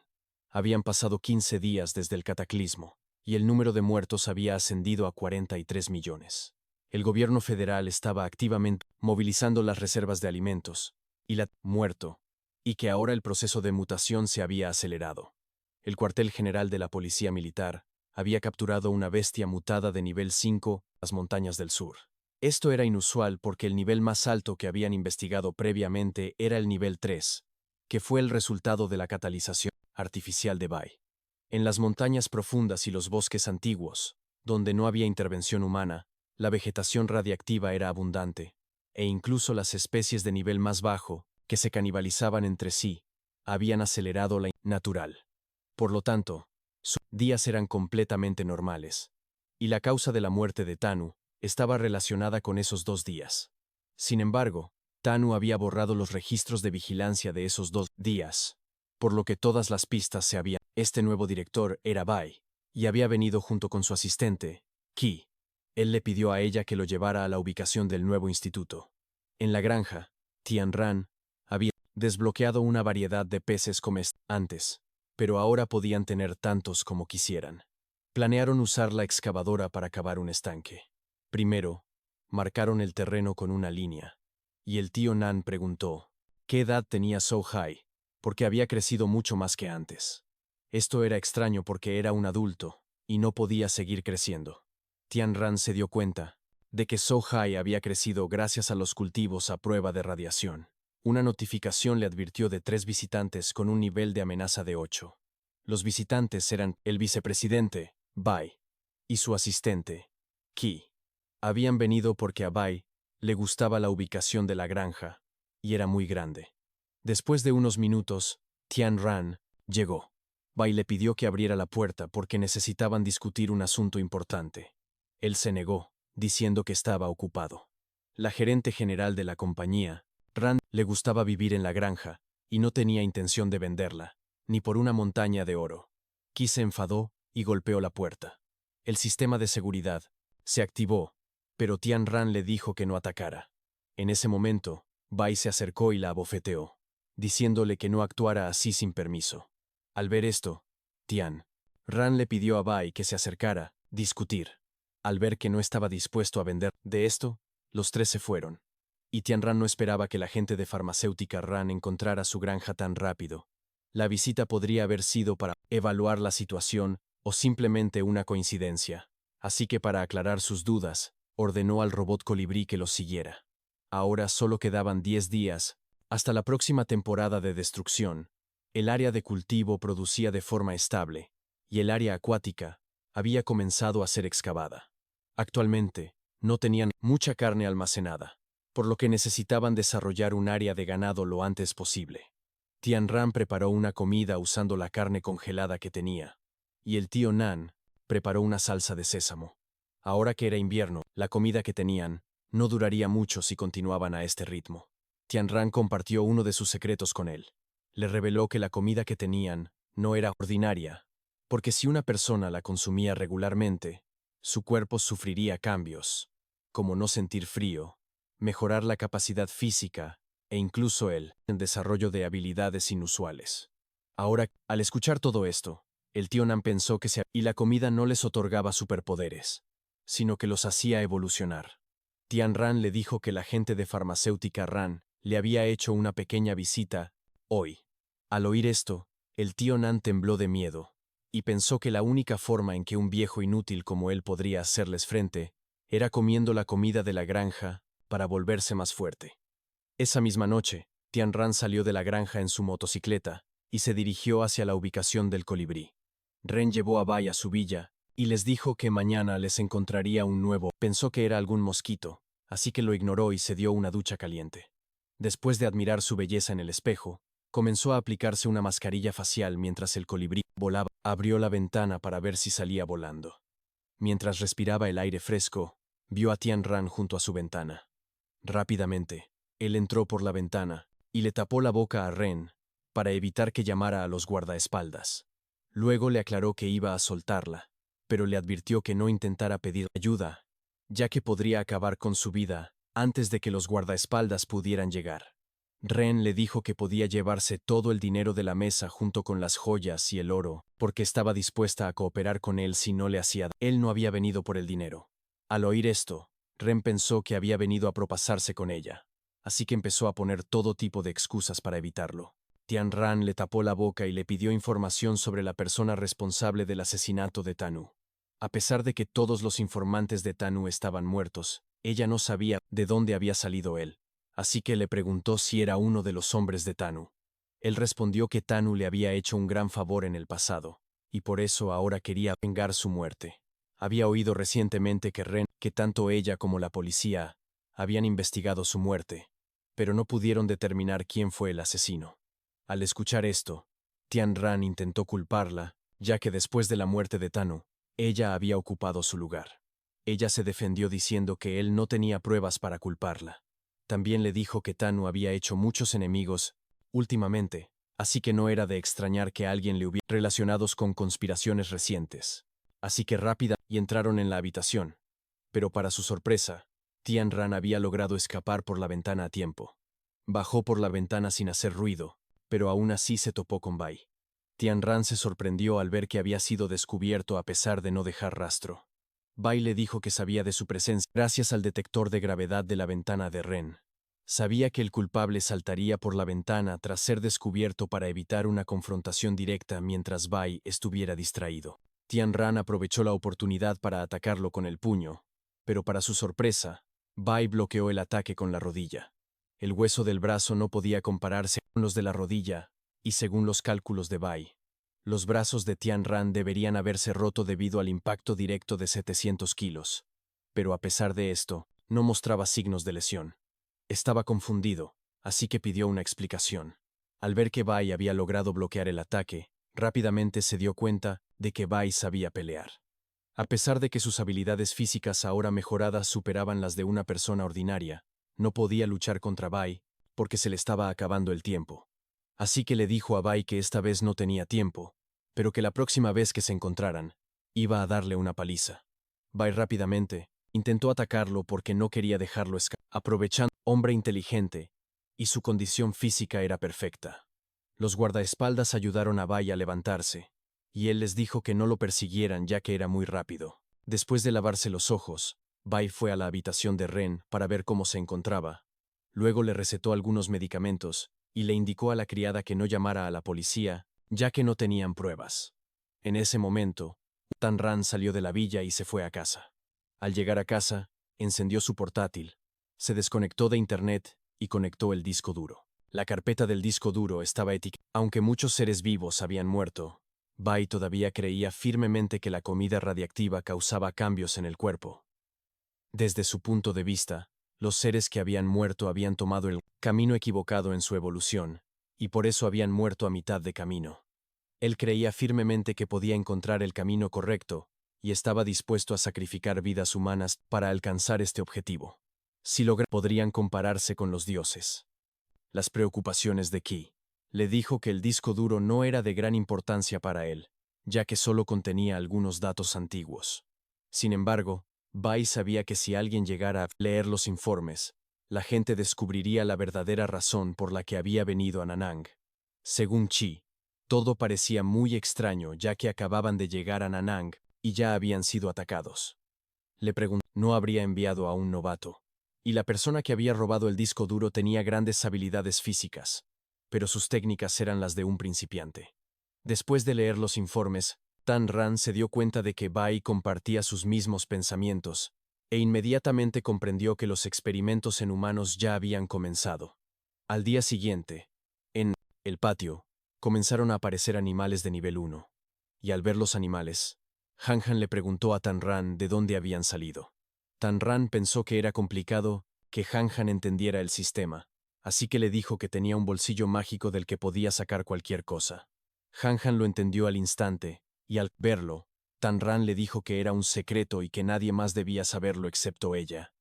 Habían pasado 15 días desde el cataclismo, y el número de muertos había ascendido a 43 millones. El gobierno federal estaba activamente movilizando las reservas de alimentos, y muerto y que ahora el proceso de mutación se había acelerado. El cuartel general de la Policía Militar había capturado una bestia mutada de nivel 5 en las montañas del sur. Esto era inusual porque el nivel más alto que habían investigado previamente era el nivel 3, que fue el resultado de la catalización artificial de Bai. En las montañas profundas y los bosques antiguos, donde no había intervención humana, la vegetación radiactiva era abundante, e incluso las especies de nivel más bajo, que se canibalizaban entre sí, habían acelerado la natural. Por lo tanto, sus días eran completamente normales, y la causa de la muerte de Tanu estaba relacionada con esos 2 días. Sin embargo, Tanu había borrado los registros de vigilancia de esos 2 días, por lo que todas las pistas se habían. Este nuevo director era Bai, y había venido junto con su asistente, Qi. Él le pidió a ella que lo llevara a la ubicación del nuevo instituto. En la granja, Tian Ran había desbloqueado una variedad de peces comestibles antes, pero ahora podían tener tantos como quisieran. Planearon usar la excavadora para cavar un estanque. Primero, marcaron el terreno con una línea, y el tío Nan preguntó, ¿qué edad tenía Zhou Hai? Porque había crecido mucho más que antes. Esto era extraño porque era un adulto, y no podía seguir creciendo. Tian Ran se dio cuenta de que Zhou Hai había crecido gracias a los cultivos a prueba de radiación. Una notificación le advirtió de 3 visitantes con un nivel de amenaza de 8. Los visitantes eran el vicepresidente, Bai, y su asistente, Qi. Habían venido porque a Bai le gustaba la ubicación de la granja, y era muy grande. Después de unos minutos, Tian Ran llegó. Bai le pidió que abriera la puerta porque necesitaban discutir un asunto importante. Él se negó, diciendo que estaba ocupado. La gerente general de la compañía, Ran, le gustaba vivir en la granja, y no tenía intención de venderla, ni por una montaña de oro. Qi se enfadó y golpeó la puerta. El sistema de seguridad se activó, pero Tian Ran le dijo que no atacara. En ese momento, Bai se acercó y la abofeteó, diciéndole que no actuara así sin permiso. Al ver esto, Tian Ran le pidió a Bai que se acercara, discutir. Al ver que no estaba dispuesto a vender de esto, los 3 se fueron. Y Tian Ran no esperaba que la gente de farmacéutica Ran encontrara su granja tan rápido. La visita podría haber sido para evaluar la situación o simplemente una coincidencia. Así que para aclarar sus dudas, ordenó al robot colibrí que los siguiera. Ahora solo quedaban 10 días, hasta la próxima temporada de destrucción. El área de cultivo producía de forma estable, y el área acuática había comenzado a ser excavada. Actualmente, no tenían mucha carne almacenada, por lo que necesitaban desarrollar un área de ganado lo antes posible. Tian Ran preparó una comida usando la carne congelada que tenía, y el tío Nan preparó una salsa de sésamo. Ahora que era invierno, la comida que tenían no duraría mucho si continuaban a este ritmo. Tian Ran compartió uno de sus secretos con él. Le reveló que la comida que tenían no era ordinaria, porque si una persona la consumía regularmente, su cuerpo sufriría cambios, como no sentir frío, mejorar la capacidad física e incluso el desarrollo de habilidades inusuales. Ahora, al escuchar todo esto, el tío Nan pensó que y la comida no les otorgaba superpoderes, sino que los hacía evolucionar. Tian Ran le dijo que la gente de farmacéutica Ran le había hecho una pequeña visita hoy. Al oír esto, el tío Nan tembló de miedo, y pensó que la única forma en que un viejo inútil como él podría hacerles frente era comiendo la comida de la granja para volverse más fuerte. Esa misma noche, Tian Ran salió de la granja en su motocicleta y se dirigió hacia la ubicación del colibrí. Ren llevó a Bai a su villa y les dijo que mañana les encontraría un nuevo. Pensó que era algún mosquito, así que lo ignoró y se dio una ducha caliente. Después de admirar su belleza en el espejo, comenzó a aplicarse una mascarilla facial mientras el colibrí volaba. Abrió la ventana para ver si salía volando. Mientras respiraba el aire fresco, vio a Tian Ran junto a su ventana. Rápidamente, él entró por la ventana y le tapó la boca a Ren para evitar que llamara a los guardaespaldas. Luego le aclaró que iba a soltarla, pero le advirtió que no intentara pedir ayuda, ya que podría acabar con su vida antes de que los guardaespaldas pudieran llegar. Ren le dijo que podía llevarse todo el dinero de la mesa junto con las joyas y el oro, porque estaba dispuesta a cooperar con él si no le hacía daño. Él no había venido por el dinero. Al oír esto, Ren pensó que había venido a propasarse con ella, así que empezó a poner todo tipo de excusas para evitarlo. Tian Ran le tapó la boca y le pidió información sobre la persona responsable del asesinato de Tanu. A pesar de que todos los informantes de Tanu estaban muertos, ella no sabía de dónde había salido él, así que le preguntó si era uno de los hombres de Tanu. Él respondió que Tanu le había hecho un gran favor en el pasado, y por eso ahora quería vengar su muerte. Había oído recientemente que tanto ella como la policía habían investigado su muerte, pero no pudieron determinar quién fue el asesino. Al escuchar esto, Tian Ran intentó culparla, ya que después de la muerte de Tanu, ella había ocupado su lugar. Ella se defendió diciendo que él no tenía pruebas para culparla. También le dijo que Tanu había hecho muchos enemigos últimamente, así que no era de extrañar que alguien le hubiera relacionados con conspiraciones recientes. Así que rápida y entraron en la habitación. Pero para su sorpresa, Tian Ran había logrado escapar por la ventana a tiempo. Bajó por la ventana sin hacer ruido, pero aún así se topó con Bai. Tian Ran se sorprendió al ver que había sido descubierto a pesar de no dejar rastro. Bai le dijo que sabía de su presencia gracias al detector de gravedad de la ventana de Ren. Sabía que el culpable saltaría por la ventana tras ser descubierto para evitar una confrontación directa mientras Bai estuviera distraído. Tian Ran aprovechó la oportunidad para atacarlo con el puño, pero para su sorpresa, Bai bloqueó el ataque con la rodilla. El hueso del brazo no podía compararse con los de la rodilla, y según los cálculos de Bai, los brazos de Tian Ran deberían haberse roto debido al impacto directo de 700 kilos. Pero a pesar de esto, no mostraba signos de lesión. Estaba confundido, así que pidió una explicación. Al ver que Bai había logrado bloquear el ataque, rápidamente se dio cuenta de que Bai sabía pelear. A pesar de que sus habilidades físicas ahora mejoradas superaban las de una persona ordinaria, no podía luchar contra Bai, porque se le estaba acabando el tiempo. Así que le dijo a Bai que esta vez no tenía tiempo, pero que la próxima vez que se encontraran, iba a darle una paliza. Bai rápidamente intentó atacarlo porque no quería dejarlo escapar, aprovechando hombre inteligente, y su condición física era perfecta. Los guardaespaldas ayudaron a Bai a levantarse, y él les dijo que no lo persiguieran ya que era muy rápido. Después de lavarse los ojos, Bai fue a la habitación de Ren para ver cómo se encontraba. Luego le recetó algunos medicamentos y le indicó a la criada que no llamara a la policía, ya que no tenían pruebas. En ese momento, Tan Ran salió de la villa y se fue a casa. Al llegar a casa, encendió su portátil, se desconectó de internet y conectó el disco duro. La carpeta del disco duro estaba etiquetada. Aunque muchos seres vivos habían muerto, Bai todavía creía firmemente que la comida radiactiva causaba cambios en el cuerpo. Desde su punto de vista, los seres que habían muerto habían tomado el camino equivocado en su evolución, y por eso habían muerto a mitad de camino. Él creía firmemente que podía encontrar el camino correcto, y estaba dispuesto a sacrificar vidas humanas para alcanzar este objetivo. Si logra, podrían compararse con los dioses. Las preocupaciones de Qi. Le dijo que el disco duro no era de gran importancia para él, ya que solo contenía algunos datos antiguos. Sin embargo, Bai sabía que si alguien llegara a leer los informes, la gente descubriría la verdadera razón por la que había venido a Nanang. Según Qi, todo parecía muy extraño ya que acababan de llegar a Nanang y ya habían sido atacados. Le preguntó, ¿no habría enviado a un novato? Y la persona que había robado el disco duro tenía grandes habilidades físicas, pero sus técnicas eran las de un principiante. Después de leer los informes, Tan Ran se dio cuenta de que Bai compartía sus mismos pensamientos, e inmediatamente comprendió que los experimentos en humanos ya habían comenzado. Al día siguiente, en el patio, comenzaron a aparecer animales de nivel 1. Y al ver los animales, Han Han le preguntó a Tan Ran de dónde habían salido. Tan Ran pensó que era complicado que Han Han entendiera el sistema, así que le dijo que tenía un bolsillo mágico del que podía sacar cualquier cosa. Han Han lo entendió al instante, y al verlo, Tan Ran le dijo que era un secreto y que nadie más debía saberlo excepto ella.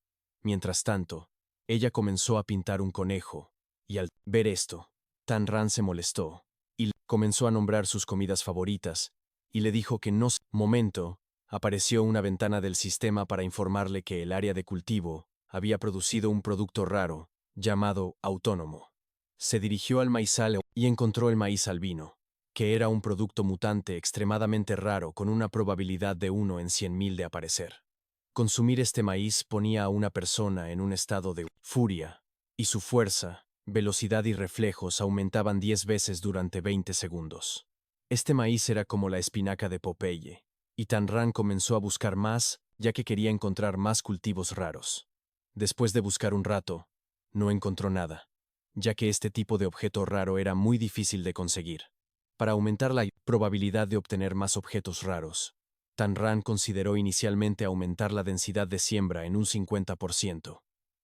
Mientras tanto, ella comenzó a pintar un conejo, y al ver esto, Tan Ran se molestó, y comenzó a nombrar sus comidas favoritas, y le dijo que no. Momento, apareció una ventana del sistema para informarle que el área de cultivo había producido un producto raro, llamado autónomo. Se dirigió al maizal y encontró el maíz albino, que era un producto mutante extremadamente raro con una probabilidad de 1 en 100.000 de aparecer. Consumir este maíz ponía a una persona en un estado de furia, y su fuerza velocidad y reflejos aumentaban 10 veces durante 20 segundos. Este maíz era como la espinaca de Popeye, y Tanran comenzó a buscar más, ya que quería encontrar más cultivos raros. Después de buscar un rato, no encontró nada, ya que este tipo de objeto raro era muy difícil de conseguir. Para aumentar la probabilidad de obtener más objetos raros, Tanran consideró inicialmente aumentar la densidad de siembra en un 50%,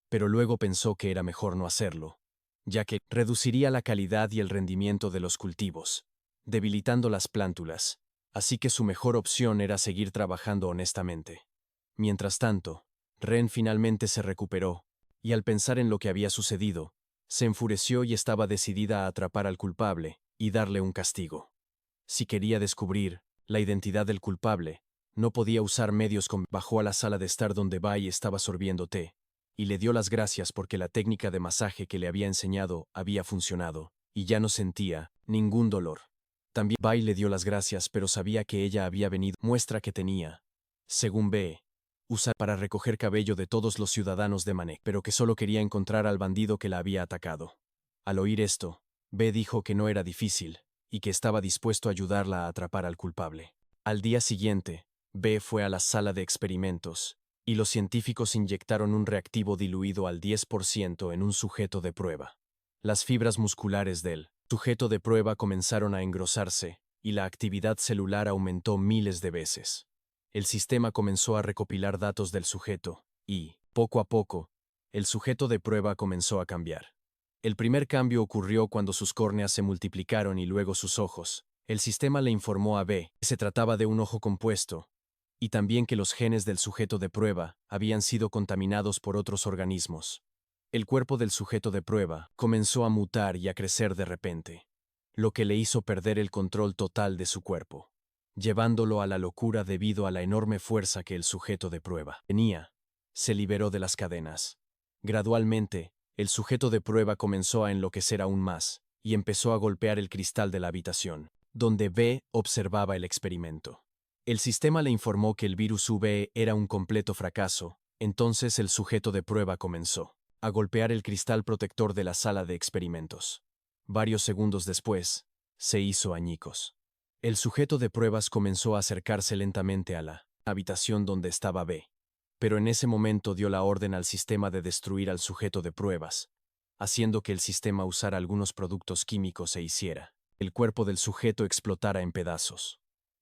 pero luego pensó que era mejor no hacerlo, ya que reduciría la calidad y el rendimiento de los cultivos, debilitando las plántulas, así que su mejor opción era seguir trabajando honestamente. Mientras tanto, Ren finalmente se recuperó, y al pensar en lo que había sucedido, se enfureció y estaba decidida a atrapar al culpable y darle un castigo. Si quería descubrir la identidad del culpable, no podía usar medios con... Bajó a la sala de estar donde Bai estaba sorbiendo té, y le dio las gracias porque la técnica de masaje que le había enseñado había funcionado, y ya no sentía ningún dolor. También Bai le dio las gracias, pero sabía que ella había venido, muestra que tenía, según B, usar para recoger cabello de todos los ciudadanos de Manek, pero que solo quería encontrar al bandido que la había atacado. Al oír esto, B dijo que no era difícil, y que estaba dispuesto a ayudarla a atrapar al culpable. Al día siguiente, B fue a la sala de experimentos, y los científicos inyectaron un reactivo diluido al 10% en un sujeto de prueba. Las fibras musculares del sujeto de prueba comenzaron a engrosarse, y la actividad celular aumentó miles de veces. El sistema comenzó a recopilar datos del sujeto, y, poco a poco, el sujeto de prueba comenzó a cambiar. El primer cambio ocurrió cuando sus córneas se multiplicaron y luego sus ojos. El sistema le informó a B que se trataba de un ojo compuesto, y también que los genes del sujeto de prueba habían sido contaminados por otros organismos. El cuerpo del sujeto de prueba comenzó a mutar y a crecer de repente, lo que le hizo perder el control total de su cuerpo, llevándolo a la locura debido a la enorme fuerza que el sujeto de prueba tenía. Se liberó de las cadenas. Gradualmente, el sujeto de prueba comenzó a enloquecer aún más, y empezó a golpear el cristal de la habitación, donde B observaba el experimento. El sistema le informó que el virus V era un completo fracaso, entonces el sujeto de prueba comenzó a golpear el cristal protector de la sala de experimentos. Varios segundos después, se hizo añicos. El sujeto de pruebas comenzó a acercarse lentamente a la habitación donde estaba B, pero en ese momento dio la orden al sistema de destruir al sujeto de pruebas, haciendo que el sistema usara algunos productos químicos e hiciera el cuerpo del sujeto explotara en pedazos.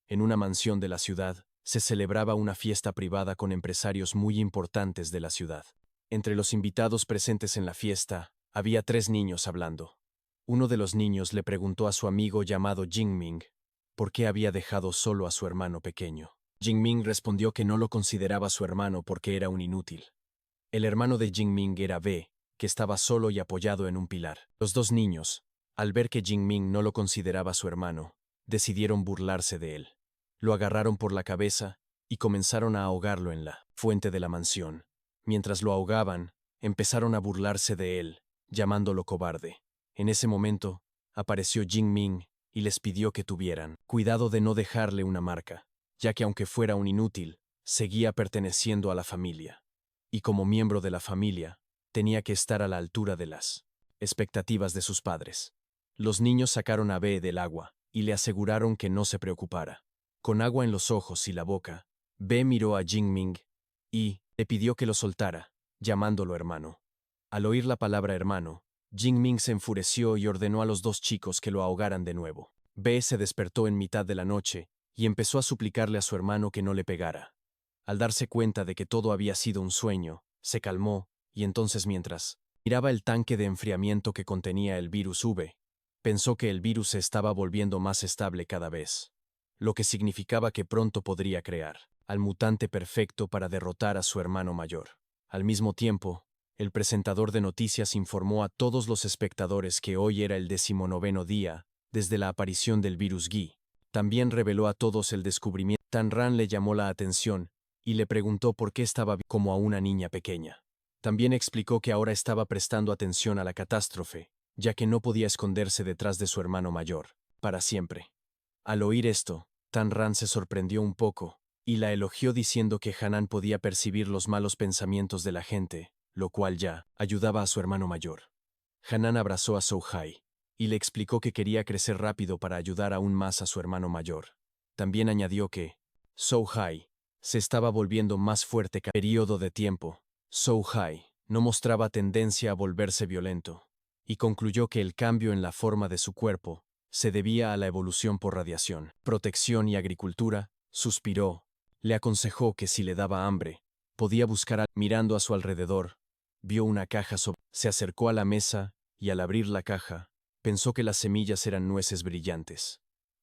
En una mansión de la ciudad, se celebraba una fiesta privada con empresarios muy importantes de la ciudad. Entre los invitados presentes en la fiesta, había 3 niños hablando. Uno de los niños le preguntó a su amigo llamado Jingming por qué había dejado solo a su hermano pequeño. Jingming respondió que no lo consideraba su hermano porque era un inútil. El hermano de Jingming era B, que estaba solo y apoyado en un pilar. Los 2 niños, al ver que Jingming no lo consideraba su hermano, decidieron burlarse de él. Lo agarraron por la cabeza y comenzaron a ahogarlo en la fuente de la mansión. Mientras lo ahogaban, empezaron a burlarse de él, llamándolo cobarde. En ese momento, apareció Jingming y les pidió que tuvieran cuidado de no dejarle una marca, ya que aunque fuera un inútil, seguía perteneciendo a la familia. Y como miembro de la familia, tenía que estar a la altura de las expectativas de sus padres. Los niños sacaron a B del agua y le aseguraron que no se preocupara. Con agua en los ojos y la boca, B miró a Jingming y le pidió que lo soltara, llamándolo hermano. Al oír la palabra hermano, Jingming se enfureció y ordenó a los 2 chicos que lo ahogaran de nuevo. B se despertó en mitad de la noche y empezó a suplicarle a su hermano que no le pegara. Al darse cuenta de que todo había sido un sueño, se calmó y entonces mientras miraba el tanque de enfriamiento que contenía el virus V, pensó que el virus se estaba volviendo más estable cada vez, lo que significaba que pronto podría crear al mutante perfecto para derrotar a su hermano mayor. Al mismo tiempo, el presentador de noticias informó a todos los espectadores que hoy era el 19º día desde la aparición del virus Gui. También reveló a todos el descubrimiento. Tanran le llamó la atención y le preguntó por qué estaba como a una niña pequeña. También explicó que ahora estaba prestando atención a la catástrofe, ya que no podía esconderse detrás de su hermano mayor, para siempre. Al oír esto, Tanran se sorprendió un poco, y la elogió diciendo que Hanan podía percibir los malos pensamientos de la gente, lo cual ya ayudaba a su hermano mayor. Hanan abrazó a Sohai y le explicó que quería crecer rápido para ayudar aún más a su hermano mayor. También añadió que Sohai se estaba volviendo más fuerte cada periodo de tiempo. Sohai no mostraba tendencia a volverse violento, y concluyó que el cambio en la forma de su cuerpo se debía a la evolución por radiación, protección y agricultura. Suspiró. Le aconsejó que si le daba hambre, podía buscar mirando a su alrededor. Vio una caja se acercó a la mesa y al abrir la caja, pensó que las semillas eran nueces brillantes.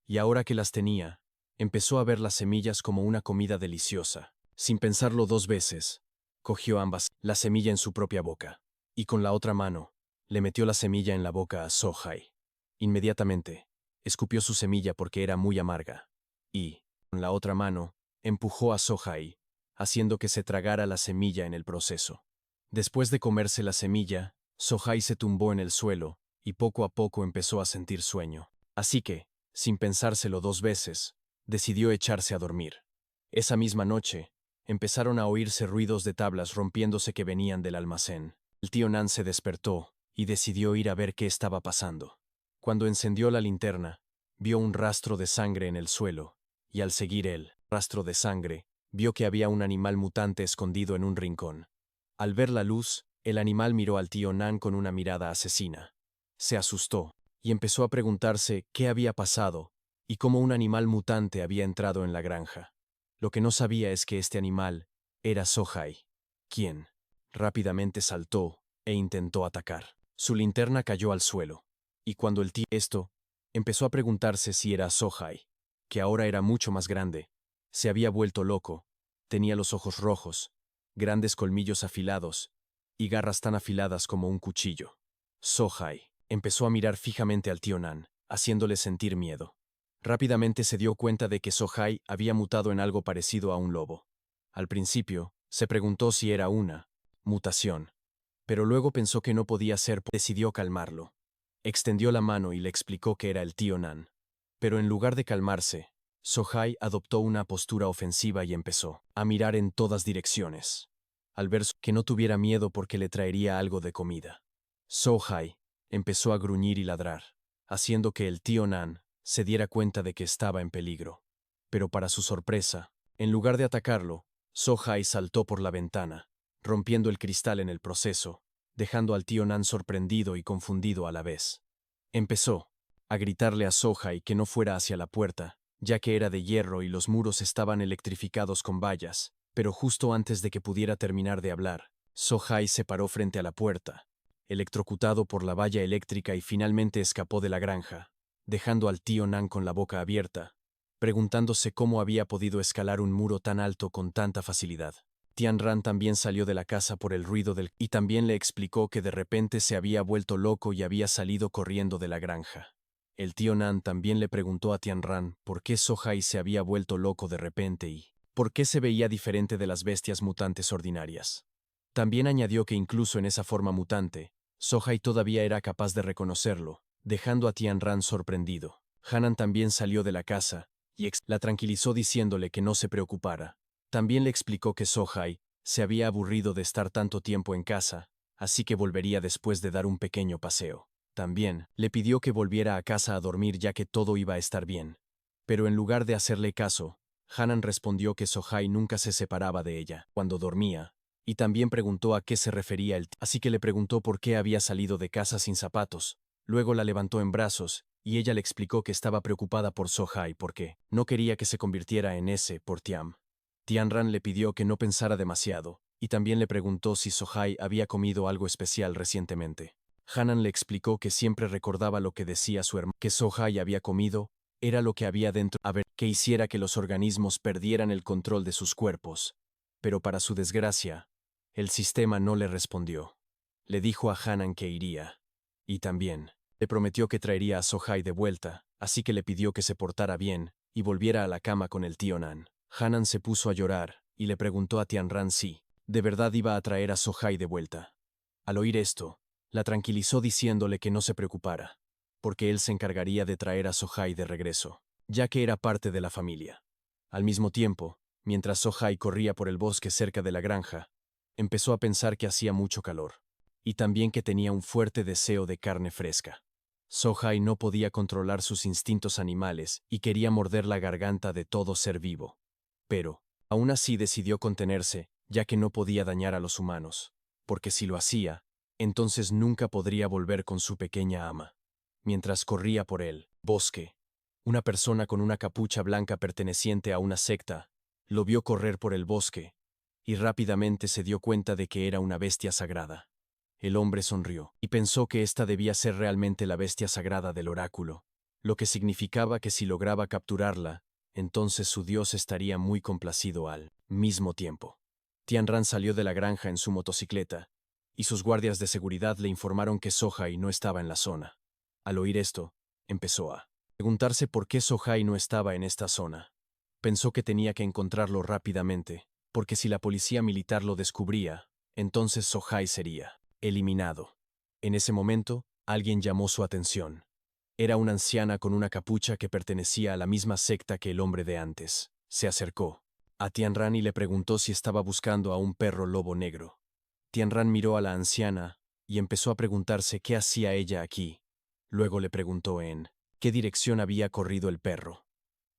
Y ahora que las tenía, empezó a ver las semillas como una comida deliciosa. Sin pensarlo dos veces, cogió la semilla en su propia boca, y con la otra mano, le metió la semilla en la boca a Sohai. Inmediatamente, escupió su semilla porque era muy amarga, y, con la otra mano, empujó a Sohai, haciendo que se tragara la semilla en el proceso. Después de comerse la semilla, Sohai se tumbó en el suelo, y poco a poco empezó a sentir sueño. Así que, sin pensárselo dos veces, decidió echarse a dormir. Esa misma noche, empezaron a oírse ruidos de tablas rompiéndose que venían del almacén. El tío Nan se despertó y decidió ir a ver qué estaba pasando. Cuando encendió la linterna, vio un rastro de sangre en el suelo, y al seguir el rastro de sangre, vio que había un animal mutante escondido en un rincón. Al ver la luz, el animal miró al tío Nan con una mirada asesina. Se asustó y empezó a preguntarse qué había pasado y cómo un animal mutante había entrado en la granja. Lo que no sabía es que este animal era Sohai, quien rápidamente saltó e intentó atacar. Su linterna cayó al suelo, y cuando el tío empezó a preguntarse si era Sohai, que ahora era mucho más grande. Se había vuelto loco, tenía los ojos rojos, grandes colmillos afilados y garras tan afiladas como un cuchillo. Sohai empezó a mirar fijamente al tío Nan, haciéndole sentir miedo. Rápidamente se dio cuenta de que Sohai había mutado en algo parecido a un lobo. Al principio, se preguntó si era una mutación, pero luego pensó que no podía ser, decidió calmarlo. Extendió la mano y le explicó que era el tío Nan. Pero en lugar de calmarse, Sohai adoptó una postura ofensiva y empezó a mirar en todas direcciones. Al ver que no tuviera miedo porque le traería algo de comida, Sohai empezó a gruñir y ladrar, haciendo que el tío Nan se diera cuenta de que estaba en peligro. Pero para su sorpresa, en lugar de atacarlo, Sohai saltó por la ventana, rompiendo el cristal en el proceso, dejando al tío Nan sorprendido y confundido a la vez. Empezó a gritarle a Sohai que no fuera hacia la puerta, ya que era de hierro y los muros estaban electrificados con vallas, pero justo antes de que pudiera terminar de hablar, Sohai se paró frente a la puerta, electrocutado por la valla eléctrica y finalmente escapó de la granja, dejando al tío Nan con la boca abierta, preguntándose cómo había podido escalar un muro tan alto con tanta facilidad. Tian Ran también salió de la casa por el ruido y también le explicó que de repente se había vuelto loco y había salido corriendo de la granja. El tío Nan también le preguntó a Tian Ran por qué Sohai se había vuelto loco de repente y por qué se veía diferente de las bestias mutantes ordinarias. También añadió que incluso en esa forma mutante, Sohai todavía era capaz de reconocerlo, dejando a Tian Ran sorprendido. Hanan también salió de la casa y la tranquilizó diciéndole que no se preocupara. También le explicó que Sohai se había aburrido de estar tanto tiempo en casa, así que volvería después de dar un pequeño paseo. También le pidió que volviera a casa a dormir ya que todo iba a estar bien. Pero en lugar de hacerle caso, Hanan respondió que Sohai nunca se separaba de ella cuando dormía, y también preguntó a qué se refería así que le preguntó por qué había salido de casa sin zapatos. Luego la levantó en brazos, y ella le explicó que estaba preocupada por Sohai porque no quería que se convirtiera en ese por Tiam. Tian Ran le pidió que no pensara demasiado, y también le preguntó si Sohai había comido algo especial recientemente. Hanan le explicó que siempre recordaba lo que decía su hermano, que Sohai había comido, era lo que había dentro, a ver, que hiciera que los organismos perdieran el control de sus cuerpos. Pero para su desgracia, el sistema no le respondió. Le dijo a Hanan que iría. Y también, le prometió que traería a Sohai de vuelta, así que le pidió que se portara bien, y volviera a la cama con el tío Nan. Hanan se puso a llorar, y le preguntó a Tian Ran si, de verdad iba a traer a Sohai de vuelta. Al oír esto, la tranquilizó diciéndole que no se preocupara, porque él se encargaría de traer a Sohai de regreso, ya que era parte de la familia. Al mismo tiempo, mientras Sohai corría por el bosque cerca de la granja, empezó a pensar que hacía mucho calor. y también que tenía un fuerte deseo de carne fresca. Sohai no podía controlar sus instintos animales y quería morder la garganta de todo ser vivo. Pero, aún así decidió contenerse, ya que no podía dañar a los humanos, porque si lo hacía, entonces nunca podría volver con su pequeña ama. Mientras corría por el bosque, una persona con una capucha blanca perteneciente a una secta lo vio correr por el bosque, y rápidamente se dio cuenta de que era una bestia sagrada. El hombre sonrió y pensó que esta debía ser realmente la bestia sagrada del oráculo, lo que significaba que si lograba capturarla, entonces su dios estaría muy complacido al mismo tiempo. Tianran salió de la granja en su motocicleta, y sus guardias de seguridad le informaron que Sohai no estaba en la zona. Al oír esto, empezó a preguntarse por qué Sohai no estaba en esta zona. Pensó que tenía que encontrarlo rápidamente, porque si la policía militar lo descubría, entonces Sohai sería eliminado. En ese momento, alguien llamó su atención. Era una anciana con una capucha que pertenecía a la misma secta que el hombre de antes. Se acercó a Tianran y le preguntó si estaba buscando a un perro lobo negro. Tianran miró a la anciana y empezó a preguntarse qué hacía ella aquí. Luego le preguntó en qué dirección había corrido el perro.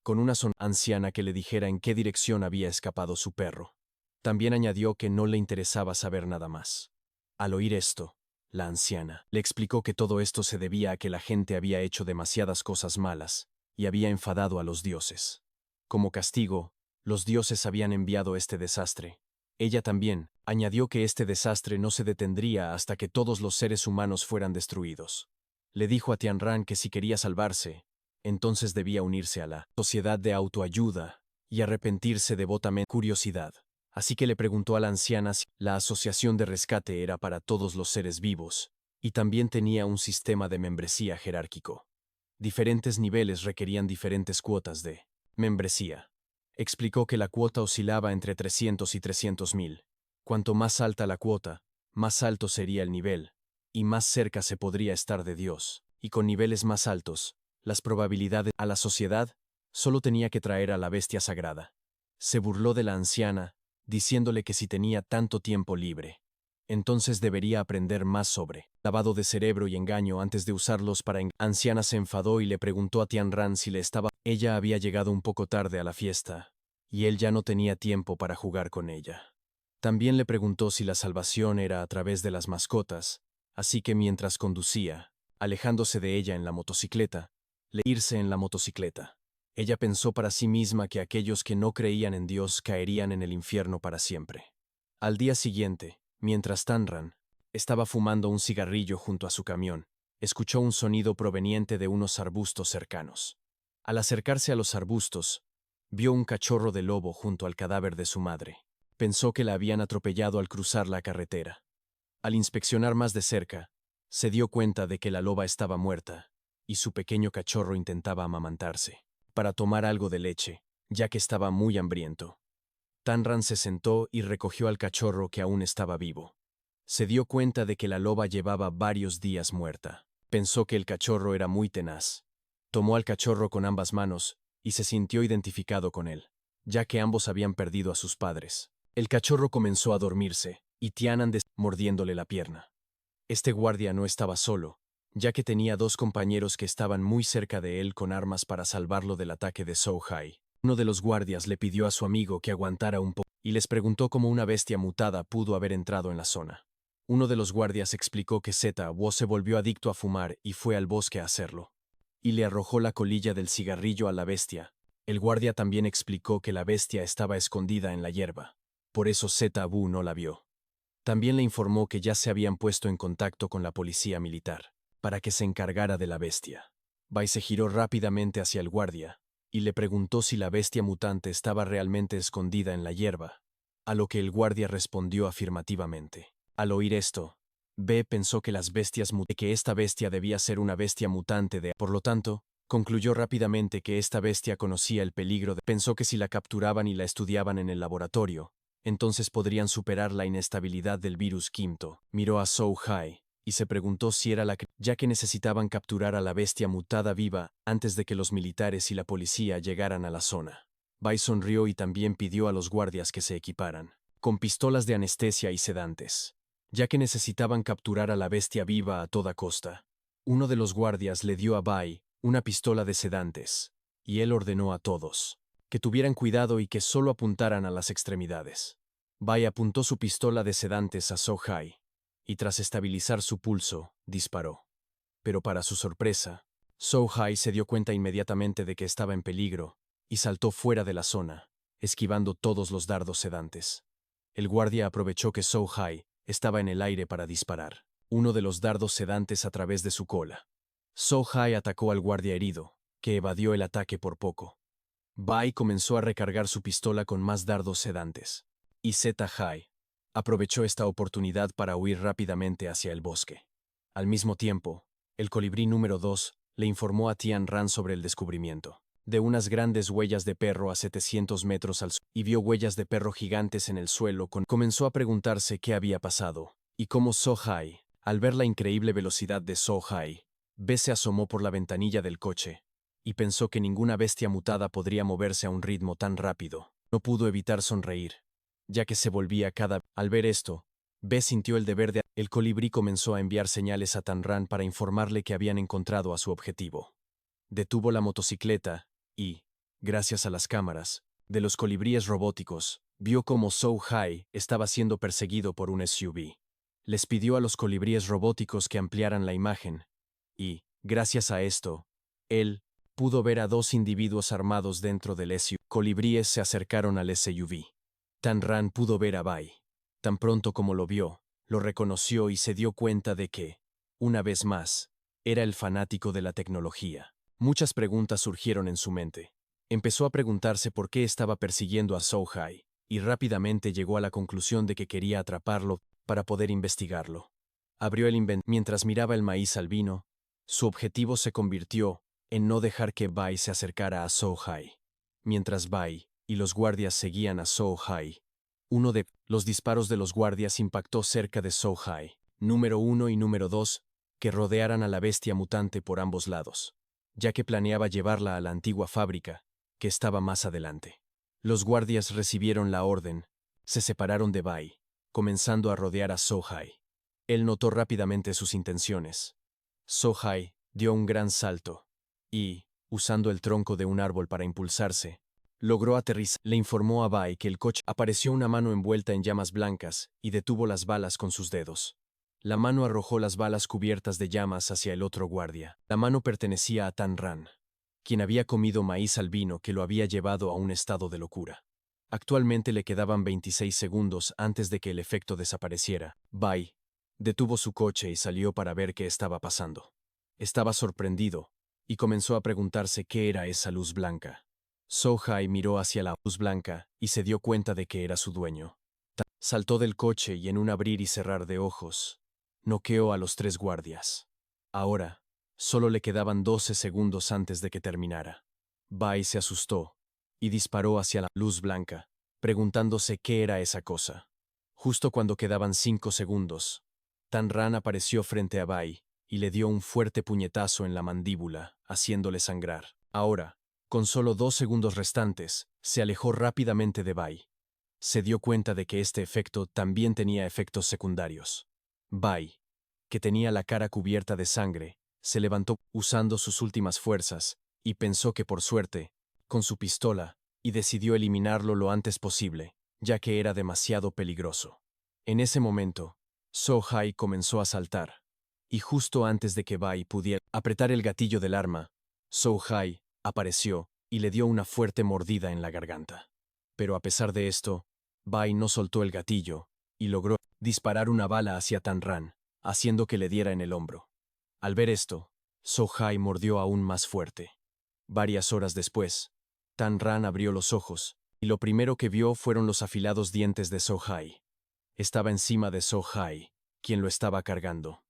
Con una anciana que le dijera en qué dirección había escapado su perro. También añadió que no le interesaba saber nada más. Al oír esto, la anciana le explicó que todo esto se debía a que la gente había hecho demasiadas cosas malas y había enfadado a los dioses. Como castigo, los dioses habían enviado este desastre. Ella también añadió que este desastre no se detendría hasta que todos los seres humanos fueran destruidos. Le dijo a Tianran que si quería salvarse, entonces debía unirse a la sociedad de autoayuda y arrepentirse devotamente. Curiosidad. Así que le preguntó a la anciana si la asociación de rescate era para todos los seres vivos, y también tenía un sistema de membresía jerárquico. Diferentes niveles requerían diferentes cuotas de membresía. Explicó que la cuota oscilaba entre 300 y 300.000. Cuanto más alta la cuota, más alto sería el nivel, y más cerca se podría estar de Dios, y con niveles más altos, las probabilidades a la sociedad solo tenía que traer a la bestia sagrada. Se burló de la anciana, diciéndole que si tenía tanto tiempo libre, entonces debería aprender más sobre lavado de cerebro y engaño antes de usarlos para anciana se enfadó y le preguntó a Tianran si le estaba. Ella había llegado un poco tarde a la fiesta, y él ya no tenía tiempo para jugar con ella. También le preguntó si la salvación era a través de las mascotas, así que mientras conducía, alejándose de ella en la motocicleta, le irse en la motocicleta. Ella pensó para sí misma que aquellos que no creían en Dios caerían en el infierno para siempre. Al día siguiente, mientras Tianran estaba fumando un cigarrillo junto a su camión, escuchó un sonido proveniente de unos arbustos cercanos. Al acercarse a los arbustos, vio un cachorro de lobo junto al cadáver de su madre. Pensó que la habían atropellado al cruzar la carretera. Al inspeccionar más de cerca, se dio cuenta de que la loba estaba muerta, y su pequeño cachorro intentaba amamantarse para tomar algo de leche, ya que estaba muy hambriento. Tianran se sentó y recogió al cachorro que aún estaba vivo. Se dio cuenta de que la loba llevaba varios días muerta. Pensó que el cachorro era muy tenaz. Tomó al cachorro con ambas manos y se sintió identificado con él, ya que ambos habían perdido a sus padres. El cachorro comenzó a dormirse, y Tianran mordiéndole la pierna. Este guardia no estaba solo, ya que tenía dos compañeros que estaban muy cerca de él con armas para salvarlo del ataque de Sohai. Uno de los guardias le pidió a su amigo que aguantara un poco y les preguntó cómo una bestia mutada pudo haber entrado en la zona. Uno de los guardias explicó que Zeta Wo se volvió adicto a fumar y fue al bosque a hacerlo, y le arrojó la colilla del cigarrillo a la bestia. El guardia también explicó que la bestia estaba escondida en la hierba. Por eso Zeta Wo no la vio. También le informó que ya se habían puesto en contacto con la policía militar, para que se encargara de la bestia. Bai se giró rápidamente hacia el guardia, y le preguntó si la bestia mutante estaba realmente escondida en la hierba, a lo que el guardia respondió afirmativamente. Al oír esto, B pensó que que esta bestia debía ser una bestia mutante por lo tanto, concluyó rápidamente que esta bestia conocía el peligro pensó que si la capturaban y la estudiaban en el laboratorio, entonces podrían superar la inestabilidad del virus quinto. Miró a Sohai y se preguntó si era ya que necesitaban capturar a la bestia mutada viva antes de que los militares y la policía llegaran a la zona. Bai sonrió y también pidió a los guardias que se equiparan con pistolas de anestesia y sedantes. ya que necesitaban capturar a la bestia viva a toda costa. Uno de los guardias le dio a Bai una pistola de sedantes, y él ordenó a todos que tuvieran cuidado y que solo apuntaran a las extremidades. Bai apuntó su pistola de sedantes a So Hai, y tras estabilizar su pulso, disparó. Pero para su sorpresa, So Hai se dio cuenta inmediatamente de que estaba en peligro, y saltó fuera de la zona, esquivando todos los dardos sedantes. El guardia aprovechó que So Hai estaba en el aire para disparar uno de los dardos sedantes a través de su cola. So Hai atacó al guardia herido, que evadió el ataque por poco. Bai comenzó a recargar su pistola con más dardos sedantes, y Zeta Hai aprovechó esta oportunidad para huir rápidamente hacia el bosque. Al mismo tiempo, el colibrí número 2 le informó a Tian Ran sobre el descubrimiento de unas grandes huellas de perro a 700 metros al sur, y vio huellas de perro gigantes en el suelo. Comenzó a preguntarse qué había pasado, y cómo So Hai, al ver la increíble velocidad de So Hai, B se asomó por la ventanilla del coche, y pensó que ninguna bestia mutada podría moverse a un ritmo tan rápido. No pudo evitar sonreír, ya que se volvía cada vez. Al ver esto, B sintió el deber de... El colibrí comenzó a enviar señales a Tanran para informarle que habían encontrado a su objetivo. Detuvo la motocicleta y, gracias a las cámaras de los colibríes robóticos, vio cómo So Hai estaba siendo perseguido por un SUV. Les pidió a los colibríes robóticos que ampliaran la imagen, y, gracias a esto, él pudo ver a dos individuos armados dentro del SUV. Colibríes se acercaron al SUV. Tanran pudo ver a Bai. Tan pronto como lo vio, lo reconoció y se dio cuenta de que, una vez más, era el fanático de la tecnología. Muchas preguntas surgieron en su mente. Empezó a preguntarse por qué estaba persiguiendo a So Hai, y rápidamente llegó a la conclusión de que quería atraparlo para poder investigarlo. Abrió el inventario. Mientras miraba el maíz albino, su objetivo se convirtió en no dejar que Bai se acercara a So Hai. Mientras Bai y los guardias seguían a So Hai, uno de los disparos de los guardias impactó cerca de So Hai, número 1 y número 2, que rodearan a la bestia mutante por ambos lados, ya que planeaba llevarla a la antigua fábrica, que estaba más adelante. Los guardias recibieron la orden, se separaron de Bai, comenzando a rodear a So Hai. Él notó rápidamente sus intenciones. So Hai dio un gran salto y, usando el tronco de un árbol para impulsarse, logró aterrizar. Le informó a Bai que el coche apareció una mano envuelta en llamas blancas y detuvo las balas con sus dedos. La mano arrojó las balas cubiertas de llamas hacia el otro guardia. La mano pertenecía a Tanran, quien había comido maíz albino que lo había llevado a un estado de locura. Actualmente le quedaban 26 segundos antes de que el efecto desapareciera. Bai detuvo su coche y salió para ver qué estaba pasando. Estaba sorprendido y comenzó a preguntarse qué era esa luz blanca. So Hai miró hacia la luz blanca y se dio cuenta de que era su dueño. Saltó del coche y en un abrir y cerrar de ojos, noqueó a los 3 guardias. Ahora, solo le quedaban 12 segundos antes de que terminara. Bai se asustó y disparó hacia la luz blanca, preguntándose qué era esa cosa. Justo cuando quedaban 5 segundos, Tanran apareció frente a Bai y le dio un fuerte puñetazo en la mandíbula, haciéndole sangrar. Ahora, con solo 2 segundos restantes, se alejó rápidamente de Bai. Se dio cuenta de que este efecto también tenía efectos secundarios. Bai, que tenía la cara cubierta de sangre, se levantó usando sus últimas fuerzas y pensó que por suerte, con su pistola, y decidió eliminarlo lo antes posible, ya que era demasiado peligroso. En ese momento, So Hai comenzó a saltar, y justo antes de que Bai pudiera apretar el gatillo del arma, So Hai apareció y le dio una fuerte mordida en la garganta. Pero a pesar de esto, Bai no soltó el gatillo y logró disparar una bala hacia Tanran, haciendo que le diera en el hombro. Al ver esto, So Hai mordió aún más fuerte. Varias horas después, Tanran abrió los ojos, y lo primero que vio fueron los afilados dientes de So Hai. Estaba encima de So Hai, quien lo estaba cargando.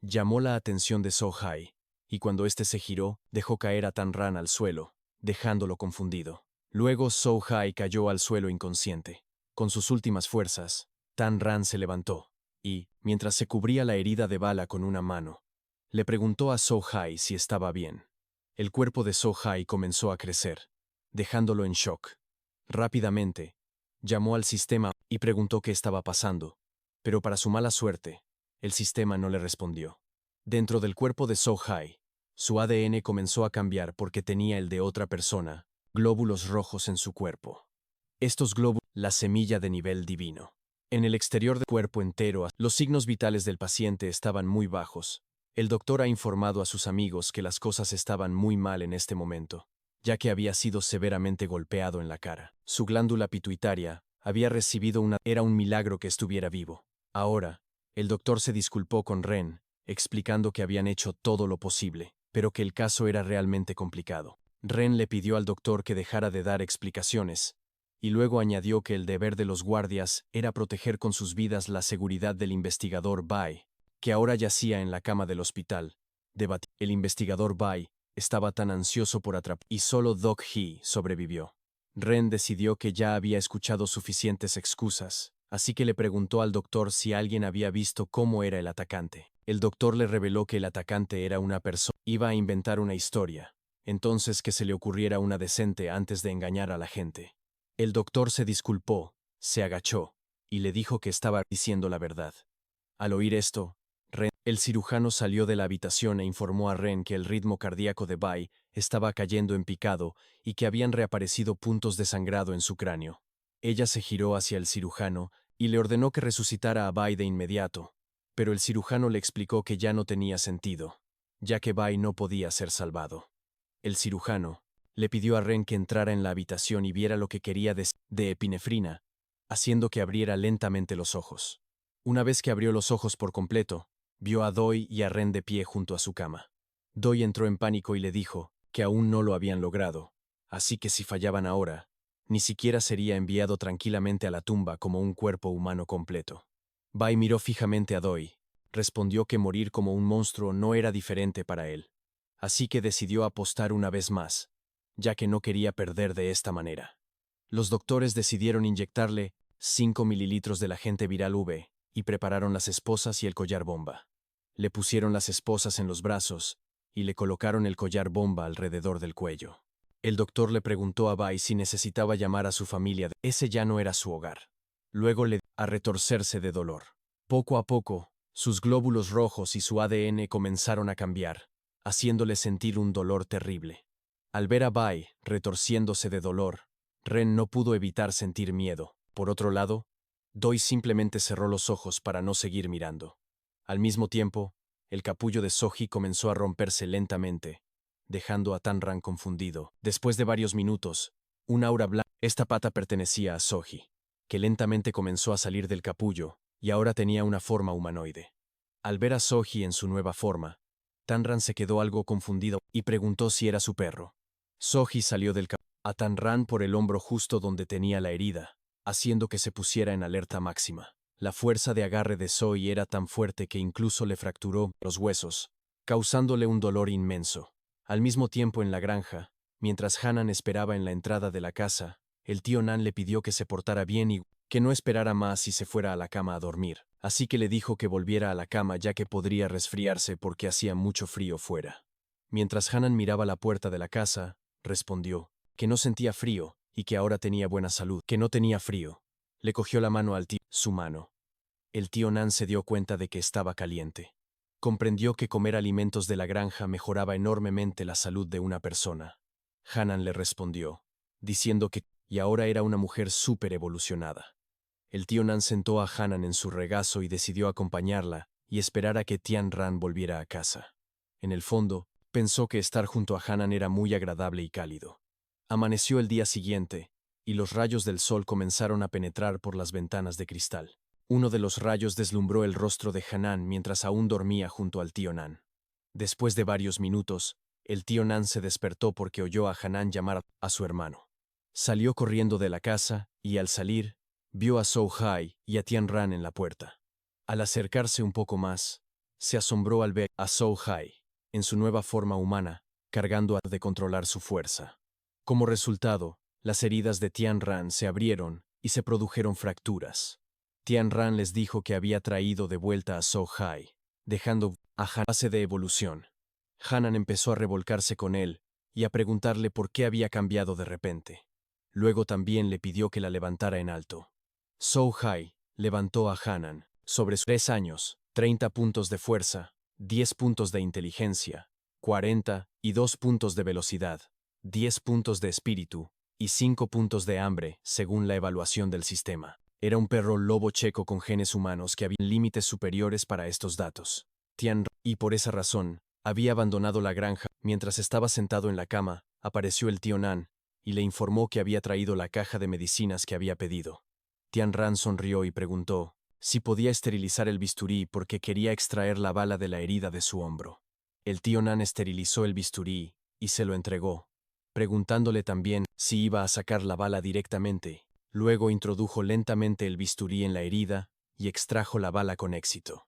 Llamó la atención de So Hai, y cuando éste se giró, dejó caer a Tanran al suelo, dejándolo confundido. Luego So Hai cayó al suelo inconsciente. Con sus últimas fuerzas, Tanran se levantó, y, mientras se cubría la herida de bala con una mano, le preguntó a So Hai si estaba bien. El cuerpo de So Hai comenzó a crecer, dejándolo en shock. Rápidamente, llamó al sistema y preguntó qué estaba pasando, pero para su mala suerte, el sistema no le respondió. Dentro del cuerpo de So-Hai, su ADN comenzó a cambiar porque tenía el de otra persona, glóbulos rojos en su cuerpo. Estos glóbulos, la semilla de nivel divino. En el exterior del cuerpo entero, los signos vitales del paciente estaban muy bajos. El doctor ha informado a sus amigos que las cosas estaban muy mal en este momento, ya que había sido severamente golpeado en la cara. Su glándula pituitaria había recibido Era un milagro que estuviera vivo. Ahora, el doctor se disculpó con Ren, explicando que habían hecho todo lo posible, pero que el caso era realmente complicado. Ren le pidió al doctor que dejara de dar explicaciones, y luego añadió que el deber de los guardias era proteger con sus vidas la seguridad del investigador Bai, que ahora yacía en la cama del hospital. El investigador Bai estaba tan ansioso por atrapar, y solo Doc Hee sobrevivió. Ren decidió que ya había escuchado suficientes excusas, así que le preguntó al doctor si alguien había visto cómo era el atacante. El doctor le reveló que el atacante era una persona. Iba a inventar una historia, entonces que se le ocurriera una decente antes de engañar a la gente. El doctor se disculpó, se agachó, y le dijo que estaba diciendo la verdad. Al oír esto, el cirujano salió de la habitación e informó a Ren que el ritmo cardíaco de Bai estaba cayendo en picado y que habían reaparecido puntos de sangrado en su cráneo. Ella se giró hacia el cirujano y le ordenó que resucitara a Bai de inmediato, pero el cirujano le explicó que ya no tenía sentido, ya que Bai no podía ser salvado. El cirujano le pidió a Ren que entrara en la habitación y viera lo que quería de epinefrina, haciendo que abriera lentamente los ojos. Una vez que abrió los ojos por completo, vio a Doi y a Ren de pie junto a su cama. Doi entró en pánico y le dijo que aún no lo habían logrado, así que si fallaban ahora, ni siquiera sería enviado tranquilamente a la tumba como un cuerpo humano completo. Bai miró fijamente a Doi, respondió que morir como un monstruo no era diferente para él, así que decidió apostar una vez más, ya que no quería perder de esta manera. Los doctores decidieron inyectarle 5 mililitros del agente viral V y prepararon las esposas y el collar bomba. Le pusieron las esposas en los brazos y le colocaron el collar bomba alrededor del cuello. El doctor le preguntó a Bai si necesitaba llamar a su familia. Ese ya no era su hogar. Luego le dio a retorcerse de dolor. Poco a poco, sus glóbulos rojos y su ADN comenzaron a cambiar, haciéndole sentir un dolor terrible. Al ver a Bai retorciéndose de dolor, Ren no pudo evitar sentir miedo. Por otro lado, Doi simplemente cerró los ojos para no seguir mirando. Al mismo tiempo, el capullo de Soji comenzó a romperse lentamente, dejando a Tanran confundido. Después de varios minutos, un aura blanca. Esta pata pertenecía a Soji, que lentamente comenzó a salir del capullo y ahora tenía una forma humanoide. Al ver a Soji en su nueva forma, Tanran se quedó algo confundido y preguntó si era su perro. Soji salió del capullo a Tanran por el hombro justo donde tenía la herida, haciendo que se pusiera en alerta máxima. La fuerza de agarre de Zoe era tan fuerte que incluso le fracturó los huesos, causándole un dolor inmenso. Al mismo tiempo en la granja, mientras Hanan esperaba en la entrada de la casa, el tío Nan le pidió que se portara bien y que no esperara más y se fuera a la cama a dormir, así que le dijo que volviera a la cama ya que podría resfriarse porque hacía mucho frío fuera. Mientras Hanan miraba la puerta de la casa, respondió que no sentía frío y que ahora tenía buena salud, que no tenía frío. Le cogió la mano al tío, su mano. El tío Nan se dio cuenta de que estaba caliente. Comprendió que comer alimentos de la granja mejoraba enormemente la salud de una persona. Hanan le respondió, diciendo que y ahora era una mujer súper evolucionada. El tío Nan sentó a Hanan en su regazo y decidió acompañarla y esperar a que Tian Ran volviera a casa. En el fondo, pensó que estar junto a Hanan era muy agradable y cálido. Amaneció el día siguiente, y los rayos del sol comenzaron a penetrar por las ventanas de cristal. Uno de los rayos deslumbró el rostro de Hanan mientras aún dormía junto al tío Nan. Después de varios minutos, el tío Nan se despertó porque oyó a Hanan llamar a su hermano. Salió corriendo de la casa, y al salir, vio a So-Hai y a Tian Ran en la puerta. Al acercarse un poco más, se asombró al ver a So-Hai, en su nueva forma humana, cargando de controlar su fuerza. Como resultado, las heridas de Tian Ran se abrieron y se produjeron fracturas. Tian Ran les dijo que había traído de vuelta a So-Hai, dejando a Hanan fase de evolución. Hanan empezó a revolcarse con él y a preguntarle por qué había cambiado de repente. Luego también le pidió que la levantara en alto. So-Hai levantó a Hanan, Sobre sus 3 años, 30 puntos de fuerza, 10 puntos de inteligencia, 42 puntos de velocidad, 10 puntos de espíritu y 5 puntos de hambre, según la evaluación del sistema. Era un perro lobo checo con genes humanos que había límites superiores para estos datos. Y por esa razón, había abandonado la granja. Mientras estaba sentado en la cama, apareció el tío Nan y le informó que había traído la caja de medicinas que había pedido. Tian Ran sonrió y preguntó si podía esterilizar el bisturí porque quería extraer la bala de la herida de su hombro. El tío Nan esterilizó el bisturí y se lo entregó, preguntándole también si iba a sacar la bala directamente. Luego introdujo lentamente el bisturí en la herida y extrajo la bala con éxito.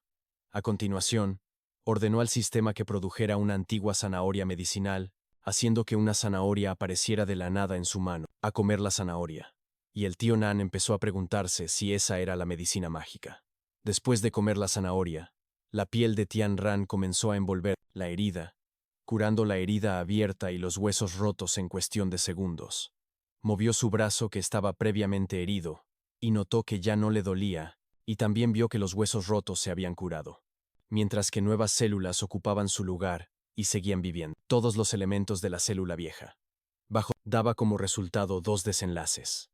A continuación, ordenó al sistema que produjera una antigua zanahoria medicinal, haciendo que una zanahoria apareciera de la nada en su mano, a comer la zanahoria. Y el tío Nan empezó a preguntarse si esa era la medicina mágica. Después de comer la zanahoria, la piel de Tian Ran comenzó a envolver la herida, curando la herida abierta y los huesos rotos en cuestión de segundos. Movió su brazo que estaba previamente herido, y notó que ya no le dolía, y también vio que los huesos rotos se habían curado, mientras que nuevas células ocupaban su lugar y seguían viviendo. Todos los elementos de la célula vieja. Daba como resultado 2 desenlaces.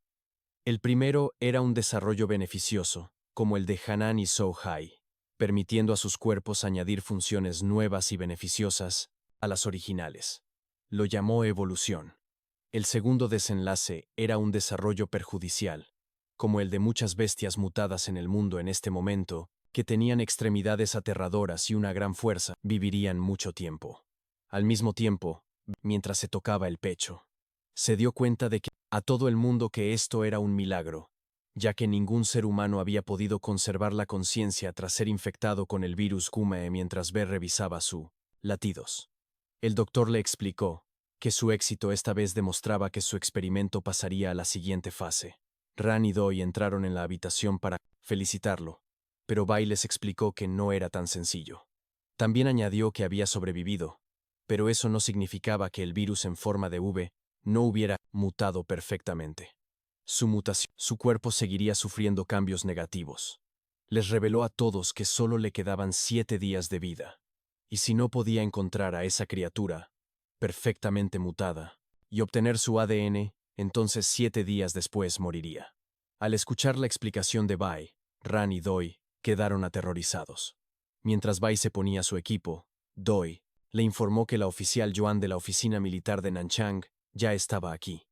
El primero era un desarrollo beneficioso, como el de Hanan y Zhou Hai, permitiendo a sus cuerpos añadir funciones nuevas y beneficiosas a las originales. Lo llamó evolución. El segundo desenlace era un desarrollo perjudicial, como el de muchas bestias mutadas en el mundo en este momento, que tenían extremidades aterradoras y una gran fuerza, vivirían mucho tiempo. Al mismo tiempo, mientras se tocaba el pecho, se dio cuenta de que a todo el mundo que esto era un milagro, ya que ningún ser humano había podido conservar la conciencia tras ser infectado con el virus Kume mientras B revisaba su latidos. El doctor le explicó que su éxito esta vez demostraba que su experimento pasaría a la siguiente fase. Ran y Doi entraron en la habitación para felicitarlo, pero Bai les explicó que no era tan sencillo. También añadió que había sobrevivido, pero eso no significaba que el virus en forma de V no hubiera mutado perfectamente. Su cuerpo seguiría sufriendo cambios negativos. Les reveló a todos que solo le quedaban 7 días de vida. Y si no podía encontrar a esa criatura, perfectamente mutada, y obtener su ADN, entonces 7 días después moriría. Al escuchar la explicación de Bai, Ran y Doi quedaron aterrorizados. Mientras Bai se ponía su equipo, Doi le informó que la oficial Yuan de la oficina militar de Nanchang ya estaba aquí.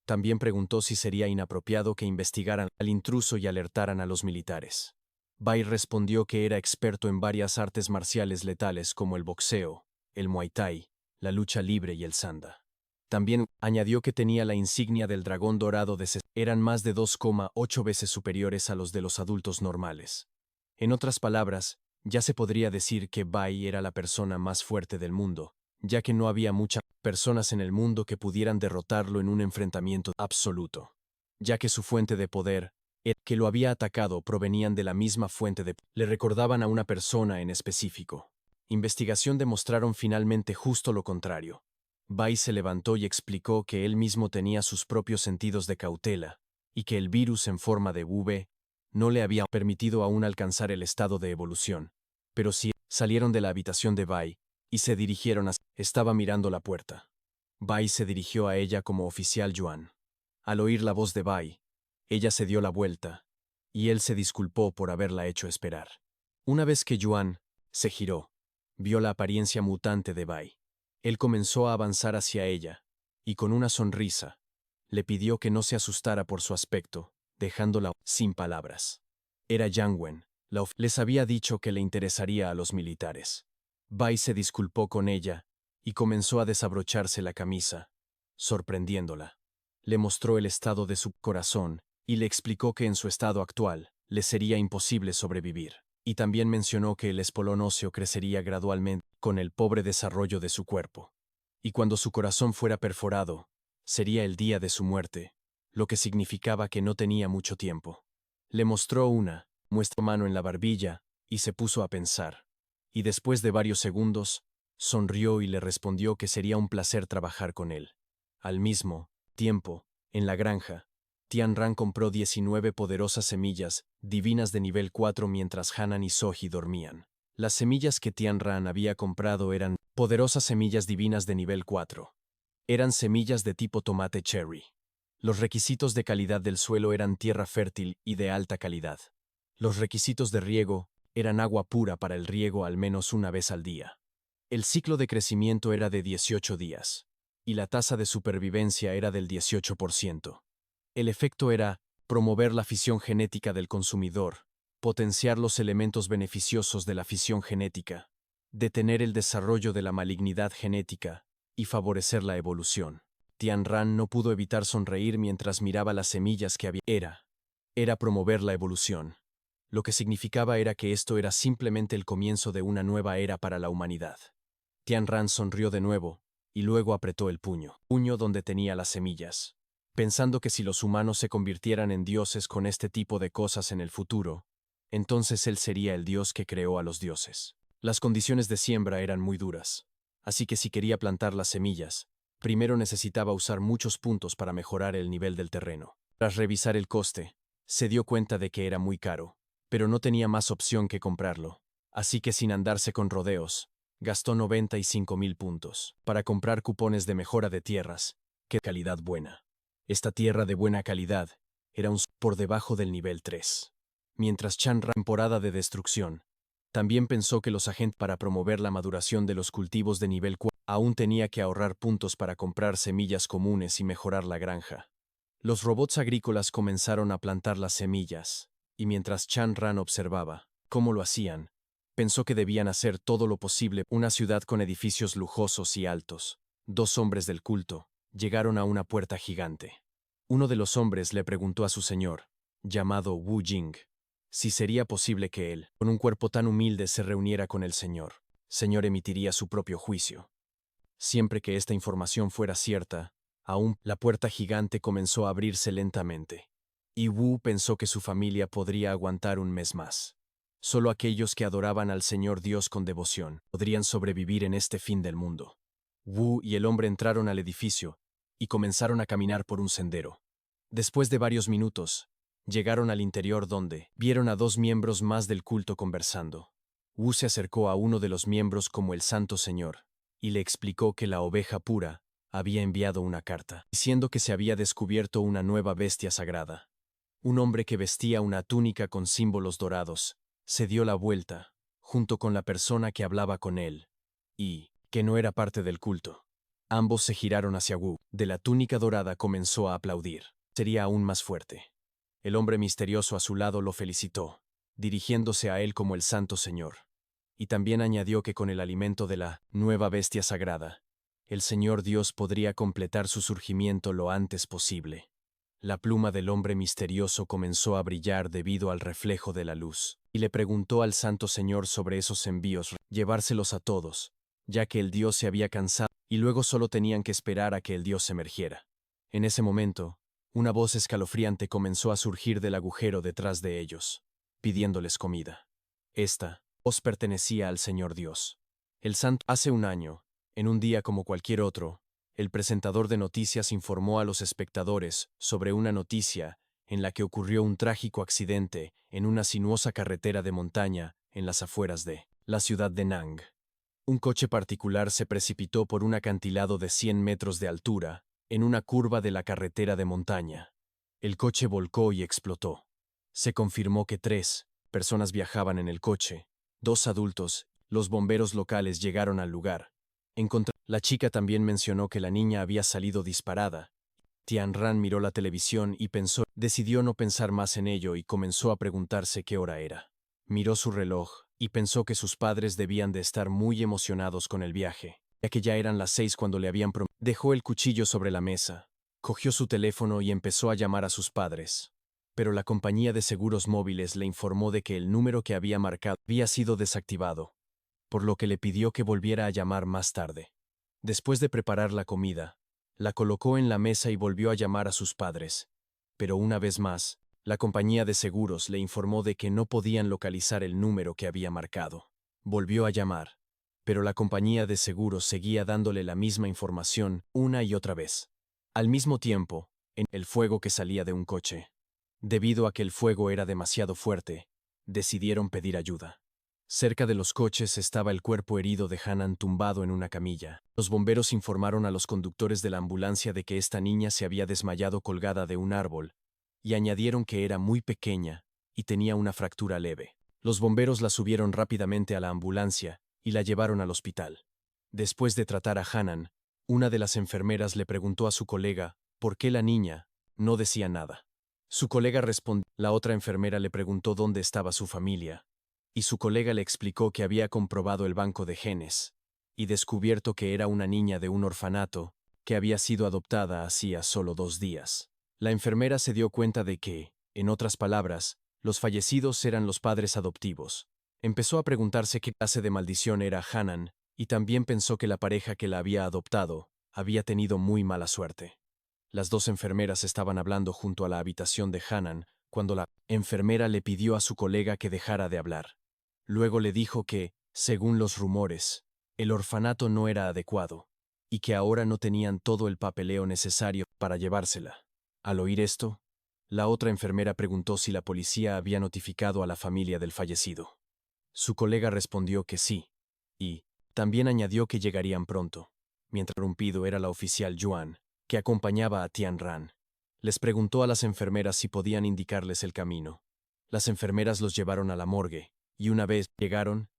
También preguntó si sería inapropiado que investigaran al intruso y alertaran a los militares. Bai respondió que era experto en varias artes marciales letales como el boxeo, el muay thai, la lucha libre y el sanda. También añadió que tenía la insignia del dragón dorado de eran más de 2,8 veces superiores a los de los adultos normales. En otras palabras, ya se podría decir que Bai era la persona más fuerte del mundo, ya que no había muchas personas en el mundo que pudieran derrotarlo en un enfrentamiento absoluto, ya que su fuente de poder, el que lo había atacado, provenían de la misma fuente de le recordaban a una persona en específico. Investigación demostraron finalmente justo lo contrario. Bai se levantó y explicó que él mismo tenía sus propios sentidos de cautela, y que el virus en forma de V no le había permitido aún alcanzar el estado de evolución. Pero sí, salieron de la habitación de Bai y se dirigieron a... Estaba mirando la puerta. Bai se dirigió a ella como oficial Yuan. Al oír la voz de Bai, ella se dio la vuelta, y él se disculpó por haberla hecho esperar. Una vez que Yuan se giró, vio la apariencia mutante de Bai. Él comenzó a avanzar hacia ella, y con una sonrisa, le pidió que no se asustara por su aspecto, dejándola sin palabras. Era Yang Wen. Les había dicho que le interesaría a los militares. Bai se disculpó con ella y comenzó a desabrocharse la camisa, sorprendiéndola. Le mostró el estado de su corazón y le explicó que en su estado actual le sería imposible sobrevivir. Y también mencionó que el espolón óseo crecería gradualmente con el pobre desarrollo de su cuerpo. Y cuando su corazón fuera perforado, sería el día de su muerte, lo que significaba que no tenía mucho tiempo. Le mostró una mano en la barbilla y se puso a pensar. Y después de varios segundos, sonrió y le respondió que sería un placer trabajar con él. Al mismo tiempo, en la granja, Tian-Ran compró 19 poderosas semillas, divinas de nivel 4 mientras Hanan y Soji dormían. Las semillas que Tian-Ran había comprado eran poderosas semillas divinas de nivel 4. Eran semillas de tipo tomate cherry. Los requisitos de calidad del suelo eran tierra fértil y de alta calidad. Los requisitos de riego eran agua pura para el riego al menos una vez al día. El ciclo de crecimiento era de 18 días, y la tasa de supervivencia era del 18%. El efecto era promover la fisión genética del consumidor, potenciar los elementos beneficiosos de la fisión genética, detener el desarrollo de la malignidad genética y favorecer la evolución. Tian-Ran no pudo evitar sonreír mientras miraba las semillas que había. Era promover la evolución. Lo que significaba era que esto era simplemente el comienzo de una nueva era para la humanidad. Tian-Ran sonrió de nuevo, y luego apretó el puño donde tenía las semillas, pensando que si los humanos se convirtieran en dioses con este tipo de cosas en el futuro, entonces él sería el dios que creó a los dioses. Las condiciones de siembra eran muy duras, así que si quería plantar las semillas, primero necesitaba usar muchos puntos para mejorar el nivel del terreno. Tras revisar el coste, se dio cuenta de que era muy caro, pero no tenía más opción que comprarlo, así que sin andarse con rodeos, gastó 95,000 puntos para comprar cupones de mejora de tierras, que calidad buena. Esta tierra de buena calidad era por debajo del nivel 3. Mientras Chan-Ran temporada de destrucción, también pensó que los agentes para promover la maduración de los cultivos de nivel 4 aún tenía que ahorrar puntos para comprar semillas comunes y mejorar la granja. Los robots agrícolas comenzaron a plantar las semillas, y mientras Chan-Ran observaba cómo lo hacían, pensó que debían hacer todo lo posible. Una ciudad con edificios lujosos y altos. 2 hombres del culto llegaron a una puerta gigante. Uno de los hombres le preguntó a su señor, llamado Wu Jing, si sería posible que él, con un cuerpo tan humilde, se reuniera con el señor. Señor emitiría su propio juicio. Siempre que esta información fuera cierta, aún la puerta gigante comenzó a abrirse lentamente. Y Wu pensó que su familia podría aguantar un mes más. Solo aquellos que adoraban al Señor Dios con devoción podrían sobrevivir en este fin del mundo. Wu y el hombre entraron al edificio y comenzaron a caminar por un sendero. Después de varios minutos, llegaron al interior donde vieron a 2 miembros más del culto conversando. Wu se acercó a uno de los miembros como el Santo Señor y le explicó que la oveja pura había enviado una carta, diciendo que se había descubierto una nueva bestia sagrada. Un hombre que vestía una túnica con símbolos dorados se dio la vuelta, junto con la persona que hablaba con él, y que no era parte del culto. Ambos se giraron hacia Wu. De la túnica dorada comenzó a aplaudir. Sería aún más fuerte. El hombre misterioso a su lado lo felicitó, dirigiéndose a él como el Santo Señor. Y también añadió que con el alimento de la nueva bestia sagrada, el Señor Dios podría completar su surgimiento lo antes posible. La pluma del hombre misterioso comenzó a brillar debido al reflejo de la luz, y le preguntó al Santo Señor sobre esos envíos, llevárselos a todos, ya que el Dios se había cansado, y luego solo tenían que esperar a que el Dios emergiera. En ese momento, una voz escalofriante comenzó a surgir del agujero detrás de ellos, pidiéndoles comida. Esta voz pertenecía al Señor Dios. El Santo, hace un año, en un día como cualquier otro, el presentador de noticias informó a los espectadores sobre una noticia en la que ocurrió un trágico accidente en una sinuosa carretera de montaña en las afueras de la ciudad de Nang. Un coche particular se precipitó por un acantilado de 100 metros de altura en una curva de la carretera de montaña. El coche volcó y explotó. Se confirmó que 3 personas viajaban en el coche, 2 adultos. Los bomberos locales llegaron al lugar. La chica también mencionó que la niña había salido disparada. Tian-Ran miró la televisión y decidió no pensar más en ello y comenzó a preguntarse qué hora era. Miró su reloj y pensó que sus padres debían de estar muy emocionados con el viaje, ya que ya eran las 6 cuando le habían prometido. Dejó el cuchillo sobre la mesa, cogió su teléfono y empezó a llamar a sus padres. Pero la compañía de seguros móviles le informó de que el número que había marcado había sido desactivado, por lo que le pidió que volviera a llamar más tarde. Después de preparar la comida, la colocó en la mesa y volvió a llamar a sus padres. Pero una vez más, la compañía de seguros le informó de que no podían localizar el número que había marcado. Volvió a llamar, pero la compañía de seguros seguía dándole la misma información una y otra vez. Al mismo tiempo, en el fuego que salía de un coche. Debido a que el fuego era demasiado fuerte, decidieron pedir ayuda. Cerca de los coches estaba el cuerpo herido de Hanan tumbado en una camilla. Los bomberos informaron a los conductores de la ambulancia de que esta niña se había desmayado colgada de un árbol, y añadieron que era muy pequeña y tenía una fractura leve. Los bomberos la subieron rápidamente a la ambulancia y la llevaron al hospital. Después de tratar a Hanan, una de las enfermeras le preguntó a su colega por qué la niña no decía nada. Su colega respondió. La otra enfermera le preguntó dónde estaba su familia, y su colega le explicó que había comprobado el banco de genes y descubierto que era una niña de un orfanato que había sido adoptada hacía solo 2 días. La enfermera se dio cuenta de que, en otras palabras, los fallecidos eran los padres adoptivos. Empezó a preguntarse qué clase de maldición era Hanan, y también pensó que la pareja que la había adoptado había tenido muy mala suerte. Las dos enfermeras estaban hablando junto a la habitación de Hanan cuando la enfermera le pidió a su colega que dejara de hablar. Luego le dijo que, según los rumores, el orfanato no era adecuado y que ahora no tenían todo el papeleo necesario para llevársela. Al oír esto, la otra enfermera preguntó si la policía había notificado a la familia del fallecido. Su colega respondió que sí, y también añadió que llegarían pronto. Mientras interrumpido era la oficial Yuan, que acompañaba a Tian Ran. Les preguntó a las enfermeras si podían indicarles el camino. Las enfermeras los llevaron a la morgue, y una vez llegaron,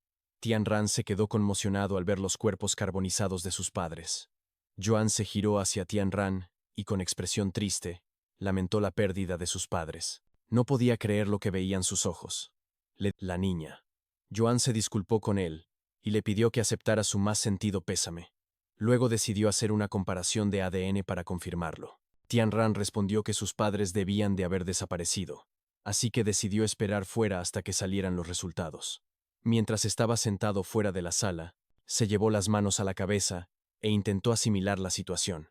Tian Ran se quedó conmocionado al ver los cuerpos carbonizados de sus padres. Yuan se giró hacia Tian Ran y, con expresión triste, lamentó la pérdida de sus padres. No podía creer lo que veían sus ojos. La niña. Yuan se disculpó con él y le pidió que aceptara su más sentido pésame. Luego decidió hacer una comparación de ADN para confirmarlo. Tian Ran respondió que sus padres debían de haber desaparecido, así que decidió esperar fuera hasta que salieran los resultados. Mientras estaba sentado fuera de la sala, se llevó las manos a la cabeza e intentó asimilar la situación.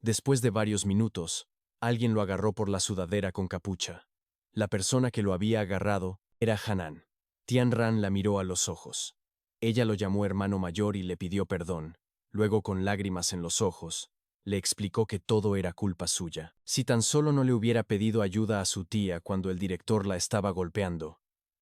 Después de varios minutos, alguien lo agarró por la sudadera con capucha. La persona que lo había agarrado era Hanan. Tian Ran la miró a los ojos. Ella lo llamó hermano mayor y le pidió perdón. Luego, con lágrimas en los ojos, le explicó que todo era culpa suya. Si tan solo no le hubiera pedido ayuda a su tía cuando el director la estaba golpeando,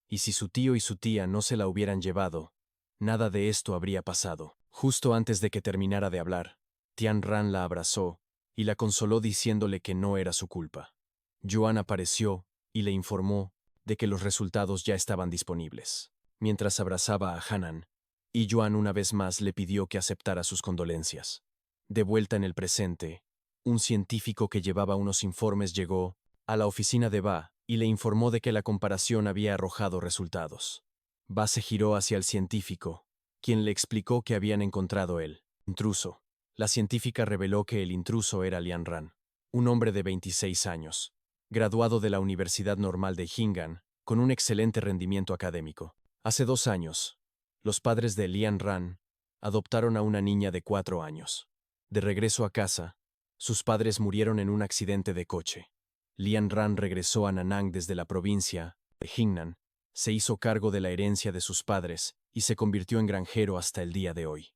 y si su tío y su tía no se la hubieran llevado, nada de esto habría pasado. Justo antes de que terminara de hablar, Tian Ran la abrazó y la consoló diciéndole que no era su culpa. Yuan apareció y le informó de que los resultados ya estaban disponibles. Mientras abrazaba a Hanan, y Yuan una vez más le pidió que aceptara sus condolencias. De vuelta en el presente, un científico que llevaba unos informes llegó a la oficina de Ba y le informó de que la comparación había arrojado resultados. Ba se giró hacia el científico, quien le explicó que habían encontrado el intruso. La científica reveló que el intruso era Lian Ran, un hombre de 26 años, graduado de la Universidad Normal de Hingan, con un excelente rendimiento académico. Hace 2 años, los padres de Lian Ran adoptaron a una niña de 4 años. De regreso a casa, sus padres murieron en un accidente de coche. Lian Ran regresó a Nanang desde la provincia de Hingnan, se hizo cargo de la herencia de sus padres y se convirtió en granjero hasta el día de hoy.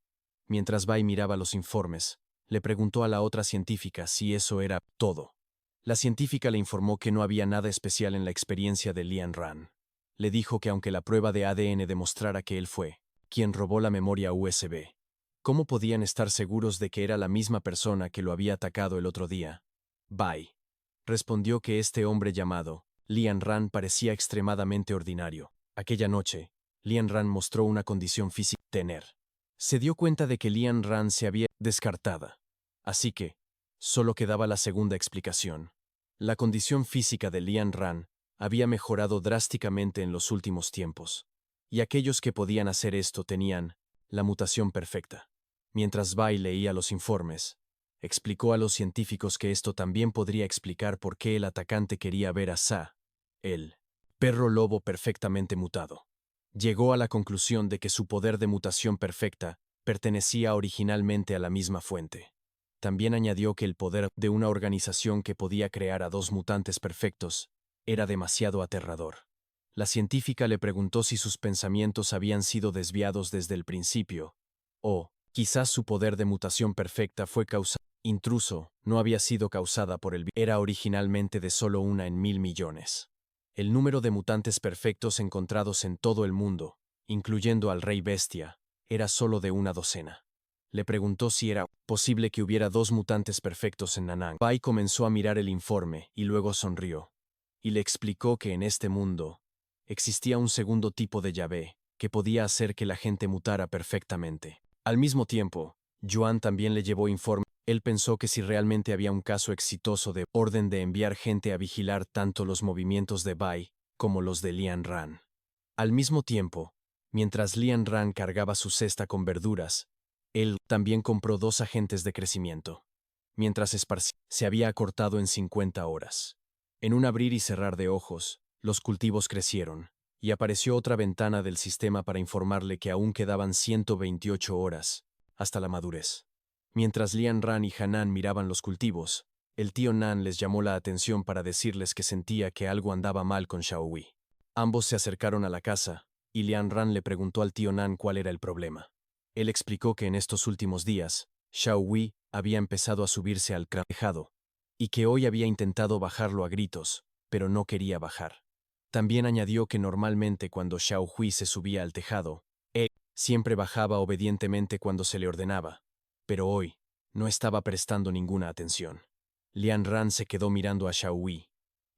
Mientras Bai miraba los informes, le preguntó a la otra científica si eso era todo. La científica le informó que no había nada especial en la experiencia de Lian Ran. Le dijo que aunque la prueba de ADN demostrara que él fue quien robó la memoria USB, ¿cómo podían estar seguros de que era la misma persona que lo había atacado el otro día? Bai respondió que este hombre llamado Lian Ran parecía extremadamente ordinario. Aquella noche, Lian Ran mostró una condición física tener. Se dio cuenta de que Lian Ran se había descartada. Así que, solo quedaba la segunda explicación. La condición física de Lian Ran había mejorado drásticamente en los últimos tiempos, y aquellos que podían hacer esto tenían la mutación perfecta. Mientras Bai leía los informes, explicó a los científicos que esto también podría explicar por qué el atacante quería ver a Sa, el perro lobo perfectamente mutado. Llegó a la conclusión de que su poder de mutación perfecta pertenecía originalmente a la misma fuente. También añadió que el poder de una organización que podía crear a 2 mutantes perfectos era demasiado aterrador. La científica le preguntó si sus pensamientos habían sido desviados desde el principio, o quizás su poder de mutación perfecta fue causado intruso no había sido causada por el virus, era originalmente de solo 1 en 1000 millones. El número de mutantes perfectos encontrados en todo el mundo, incluyendo al Rey Bestia, era solo de 1 docena. Le preguntó si era posible que hubiera 2 mutantes perfectos en Nanang. Bai comenzó a mirar el informe y luego sonrió. Y le explicó que en este mundo existía un segundo tipo de llave que podía hacer que la gente mutara perfectamente. Al mismo tiempo, Yuan también le llevó informe. Él pensó que si realmente había un caso exitoso de orden de enviar gente a vigilar tanto los movimientos de Bai como los de Lian Ran. Al mismo tiempo, mientras Lian Ran cargaba su cesta con verduras, él también compró 2 agentes de crecimiento. Mientras se había acortado en 50 horas. En un abrir y cerrar de ojos, los cultivos crecieron, y apareció otra ventana del sistema para informarle que aún quedaban 128 horas hasta la madurez. Mientras Lian Ran y Hanan miraban los cultivos, el tío Nan les llamó la atención para decirles que sentía que algo andaba mal con Xiaowei. Ambos se acercaron a la casa, y Lian Ran le preguntó al tío Nan cuál era el problema. Él explicó que en estos últimos días, Xiaowei había empezado a subirse al tejado, y que hoy había intentado bajarlo a gritos, pero no quería bajar. También añadió que normalmente cuando Xiaowei se subía al tejado, él siempre bajaba obedientemente cuando se le ordenaba, pero hoy no estaba prestando ninguna atención. Lian Ran se quedó mirando a Xiaowei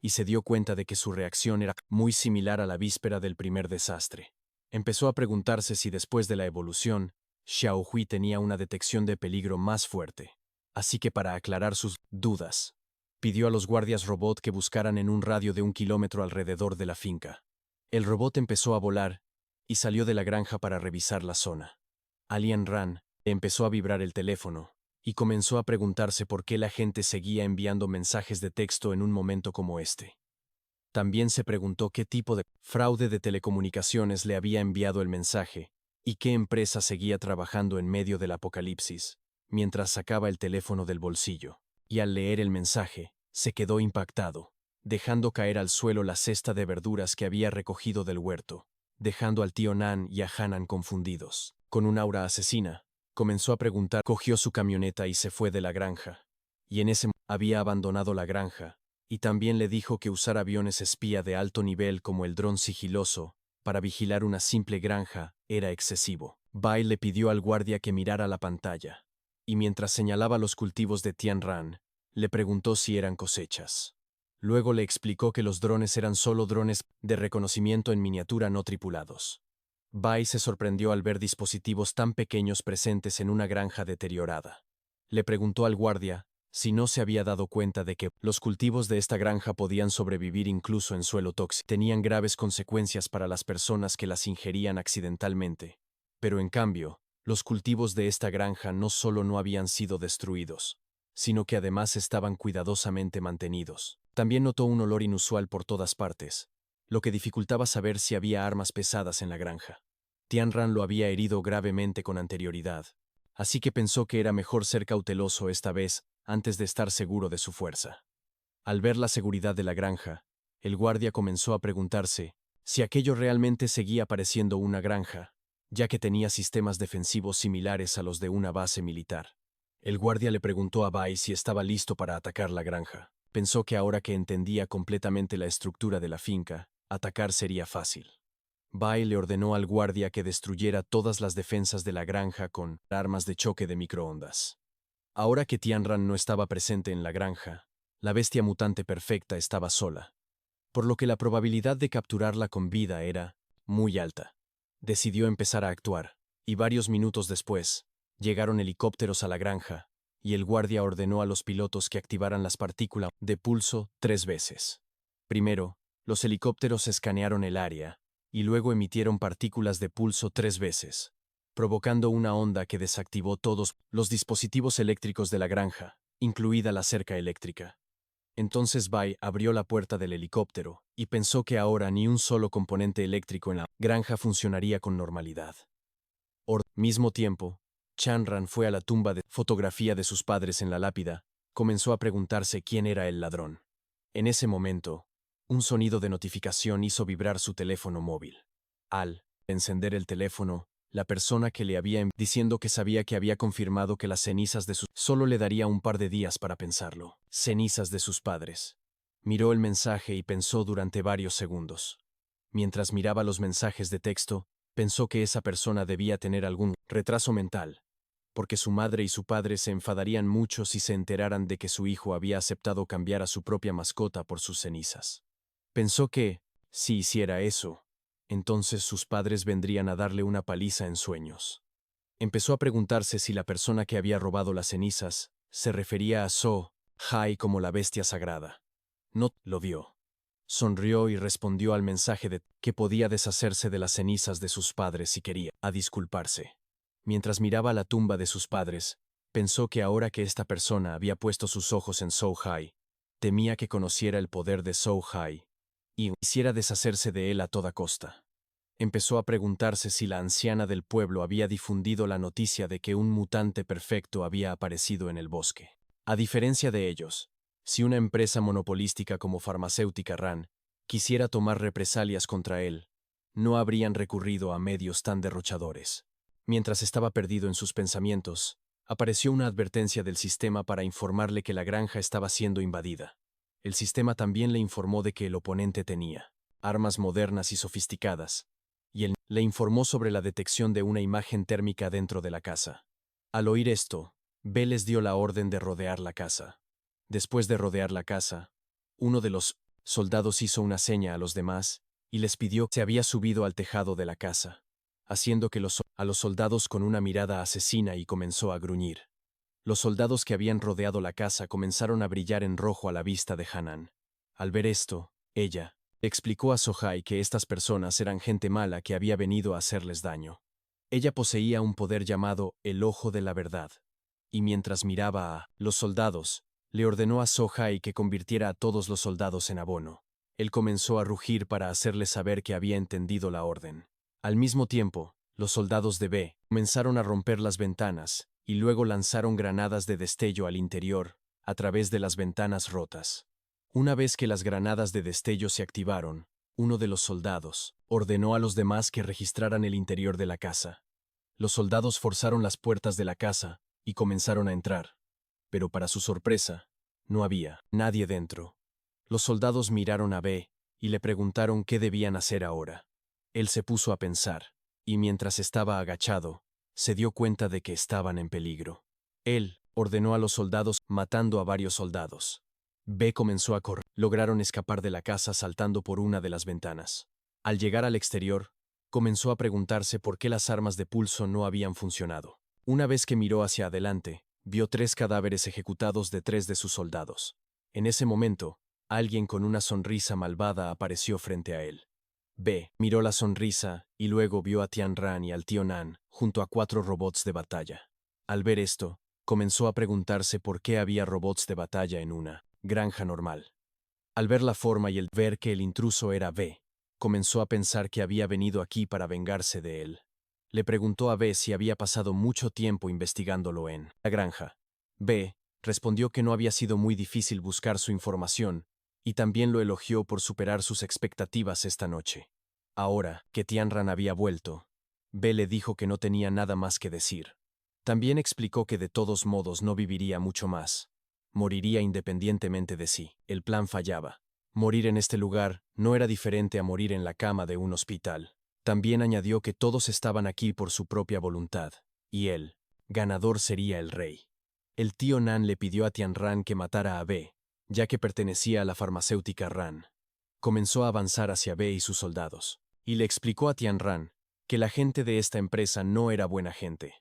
y se dio cuenta de que su reacción era muy similar a la víspera del primer desastre. Empezó a preguntarse si después de la evolución, Xiaowei tenía una detección de peligro más fuerte. Así que para aclarar sus dudas, pidió a los guardias robot que buscaran en un radio de 1 kilómetro alrededor de la finca. El robot empezó a volar y salió de la granja para revisar la zona. A Lian Ran empezó a vibrar el teléfono y comenzó a preguntarse por qué la gente seguía enviando mensajes de texto en un momento como este. También se preguntó qué tipo de fraude de telecomunicaciones le había enviado el mensaje y qué empresa seguía trabajando en medio del apocalipsis, mientras sacaba el teléfono del bolsillo. Y al leer el mensaje, se quedó impactado, dejando caer al suelo la cesta de verduras que había recogido del huerto, dejando al tío Nan y a Hanan confundidos. Con un aura asesina, comenzó a preguntar, cogió su camioneta y se fue de la granja. Y en ese momento había abandonado la granja, y también le dijo que usar aviones espía de alto nivel como el dron sigiloso para vigilar una simple granja era excesivo. Bai le pidió al guardia que mirara la pantalla, y mientras señalaba los cultivos de Tianran, le preguntó si eran cosechas. Luego le explicó que los drones eran solo drones de reconocimiento en miniatura no tripulados. Bai se sorprendió al ver dispositivos tan pequeños presentes en una granja deteriorada. Le preguntó al guardia si no se había dado cuenta de que los cultivos de esta granja podían sobrevivir incluso en suelo tóxico. Tenían graves consecuencias para las personas que las ingerían accidentalmente. Pero en cambio, los cultivos de esta granja no solo no habían sido destruidos, sino que además estaban cuidadosamente mantenidos. También notó un olor inusual por todas partes, lo que dificultaba saber si había armas pesadas en la granja. Tianran lo había herido gravemente con anterioridad, así que pensó que era mejor ser cauteloso esta vez antes de estar seguro de su fuerza. Al ver la seguridad de la granja, el guardia comenzó a preguntarse si aquello realmente seguía pareciendo una granja, ya que tenía sistemas defensivos similares a los de una base militar. El guardia le preguntó a Bai si estaba listo para atacar la granja. Pensó que ahora que entendía completamente la estructura de la finca, atacar sería fácil. Bai le ordenó al guardia que destruyera todas las defensas de la granja con armas de choque de microondas. Ahora que Tianran no estaba presente en la granja, la bestia mutante perfecta estaba sola, por lo que la probabilidad de capturarla con vida era muy alta. Decidió empezar a actuar, y varios minutos después, llegaron helicópteros a la granja, y el guardia ordenó a los pilotos que activaran las partículas de pulso 3 veces. Primero, los helicópteros escanearon el área, y luego emitieron partículas de pulso 3 veces, provocando una onda que desactivó todos los dispositivos eléctricos de la granja, incluida la cerca eléctrica. Entonces Bai abrió la puerta del helicóptero y pensó que ahora ni un solo componente eléctrico en la granja funcionaría con normalidad. Al mismo tiempo, Chanran fue a la tumba de fotografía de sus padres en la lápida, comenzó a preguntarse quién era el ladrón. En ese momento, un sonido de notificación hizo vibrar su teléfono móvil. Al encender el teléfono, la persona que le había diciendo que sabía que había confirmado que las cenizas de sus solo le daría un par de días para pensarlo. Cenizas de sus padres. Miró el mensaje y pensó durante varios segundos. Mientras miraba los mensajes de texto, pensó que esa persona debía tener algún retraso mental, porque su madre y su padre se enfadarían mucho si se enteraran de que su hijo había aceptado cambiar a su propia mascota por sus cenizas. Pensó que, si hiciera eso, entonces sus padres vendrían a darle una paliza en sueños. Empezó a preguntarse si la persona que había robado las cenizas se refería a So-Hai como la bestia sagrada. No lo vio. Sonrió y respondió al mensaje de que podía deshacerse de las cenizas de sus padres si quería, a disculparse. Mientras miraba la tumba de sus padres, pensó que ahora que esta persona había puesto sus ojos en So-Hai, temía que conociera el poder de So-Hai y quisiera deshacerse de él a toda costa. Empezó a preguntarse si la anciana del pueblo había difundido la noticia de que un mutante perfecto había aparecido en el bosque. A diferencia de ellos, si una empresa monopolística como Farmacéutica RAN quisiera tomar represalias contra él, no habrían recurrido a medios tan derrochadores. Mientras estaba perdido en sus pensamientos, apareció una advertencia del sistema para informarle que la granja estaba siendo invadida. El sistema también le informó de que el oponente tenía armas modernas y sofisticadas, y él le informó sobre la detección de una imagen térmica dentro de la casa. Al oír esto, B les dio la orden de rodear la casa. Después de rodear la casa, uno de los soldados hizo una seña a los demás y les pidió que se había subido al tejado de la casa, haciendo que a los soldados con una mirada asesina y comenzó a gruñir. Los soldados que habían rodeado la casa comenzaron a brillar en rojo a la vista de Hanan. Al ver esto, ella explicó a So-Hai que estas personas eran gente mala que había venido a hacerles daño. Ella poseía un poder llamado el Ojo de la Verdad, y mientras miraba a los soldados, le ordenó a So-Hai que convirtiera a todos los soldados en abono. Él comenzó a rugir para hacerles saber que había entendido la orden. Al mismo tiempo, los soldados de B comenzaron a romper las ventanas, y luego lanzaron granadas de destello al interior, a través de las ventanas rotas. Una vez que las granadas de destello se activaron, uno de los soldados ordenó a los demás que registraran el interior de la casa. Los soldados forzaron las puertas de la casa y comenzaron a entrar, pero para su sorpresa, no había nadie dentro. Los soldados miraron a B y le preguntaron qué debían hacer ahora. Él se puso a pensar, y mientras estaba agachado, se dio cuenta de que estaban en peligro. Él ordenó a los soldados, matando a varios soldados. B comenzó a correr. Lograron escapar de la casa saltando por una de las ventanas. Al llegar al exterior, comenzó a preguntarse por qué las armas de pulso no habían funcionado. Una vez que miró hacia adelante, vio 3 cadáveres ejecutados de 3 de sus soldados. En ese momento, alguien con una sonrisa malvada apareció frente a él. B miró la sonrisa y luego vio a Tian Ran y al tío Nan junto a 4 robots de batalla. Al ver esto, comenzó a preguntarse por qué había robots de batalla en una granja normal. Al ver la forma y el ver que el intruso era B, comenzó a pensar que había venido aquí para vengarse de él. Le preguntó a B si había pasado mucho tiempo investigándolo en la granja. B respondió que no había sido muy difícil buscar su información, y también lo elogió por superar sus expectativas esta noche. Ahora que Tianran había vuelto, B le dijo que no tenía nada más que decir. También explicó que de todos modos no viviría mucho más. Moriría independientemente de sí. El plan fallaba. Morir en este lugar no era diferente a morir en la cama de un hospital. También añadió que todos estaban aquí por su propia voluntad, y él, ganador, sería el rey. El tío Nan le pidió a Tianran que matara a B, ya que pertenecía a la farmacéutica RAN. Comenzó a avanzar hacia B y sus soldados, y le explicó a Tianran que la gente de esta empresa no era buena gente.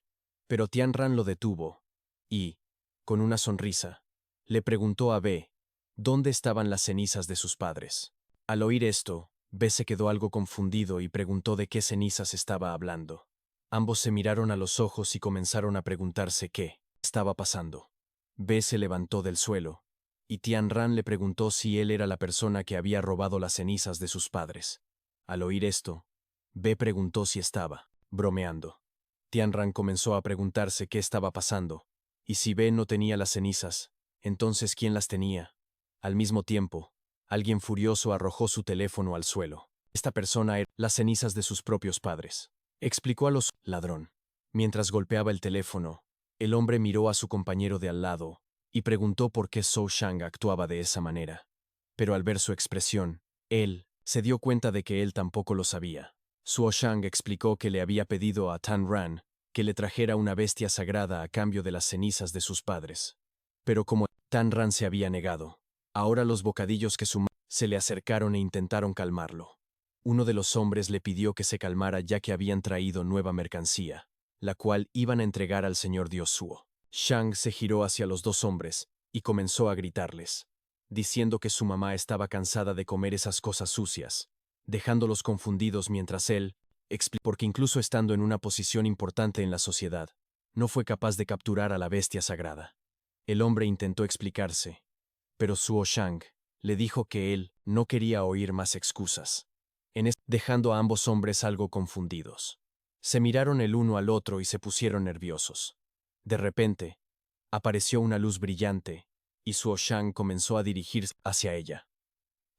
Pero Tianran lo detuvo, y, con una sonrisa, le preguntó a B dónde estaban las cenizas de sus padres. Al oír esto, B se quedó algo confundido y preguntó de qué cenizas estaba hablando. Ambos se miraron a los ojos y comenzaron a preguntarse qué estaba pasando. B se levantó del suelo, y Tianran le preguntó si él era la persona que había robado las cenizas de sus padres. Al oír esto, B preguntó si estaba bromeando. Tianran comenzó a preguntarse qué estaba pasando, y si B no tenía las cenizas, entonces ¿quién las tenía? Al mismo tiempo, alguien furioso arrojó su teléfono al suelo. Esta persona era las cenizas de sus propios padres. explicó a los ladrón. Mientras golpeaba el teléfono, el hombre miró a su compañero de al lado y preguntó por qué Zhou Shang actuaba de esa manera. Pero al ver su expresión, él se dio cuenta de que él tampoco lo sabía. Zhou Shang explicó que le había pedido a Tan Ran que le trajera una bestia sagrada a cambio de las cenizas de sus padres. Pero como Tan Ran se había negado, ahora los bocadillos que se le acercaron e intentaron calmarlo. Uno de los hombres le pidió que se calmara ya que habían traído nueva mercancía, la cual iban a entregar al señor Dios Suo. Shang se giró hacia los dos hombres y comenzó a gritarles, diciendo que su mamá estaba cansada de comer esas cosas sucias, dejándolos confundidos mientras él, porque incluso estando en una posición importante en la sociedad, no fue capaz de capturar a la bestia sagrada. El hombre intentó explicarse, pero Suo Shang le dijo que él no quería oír más excusas, dejando a ambos hombres algo confundidos. Se miraron el uno al otro y se pusieron nerviosos. De repente, apareció una luz brillante, y Suo Shang comenzó a dirigirse hacia ella.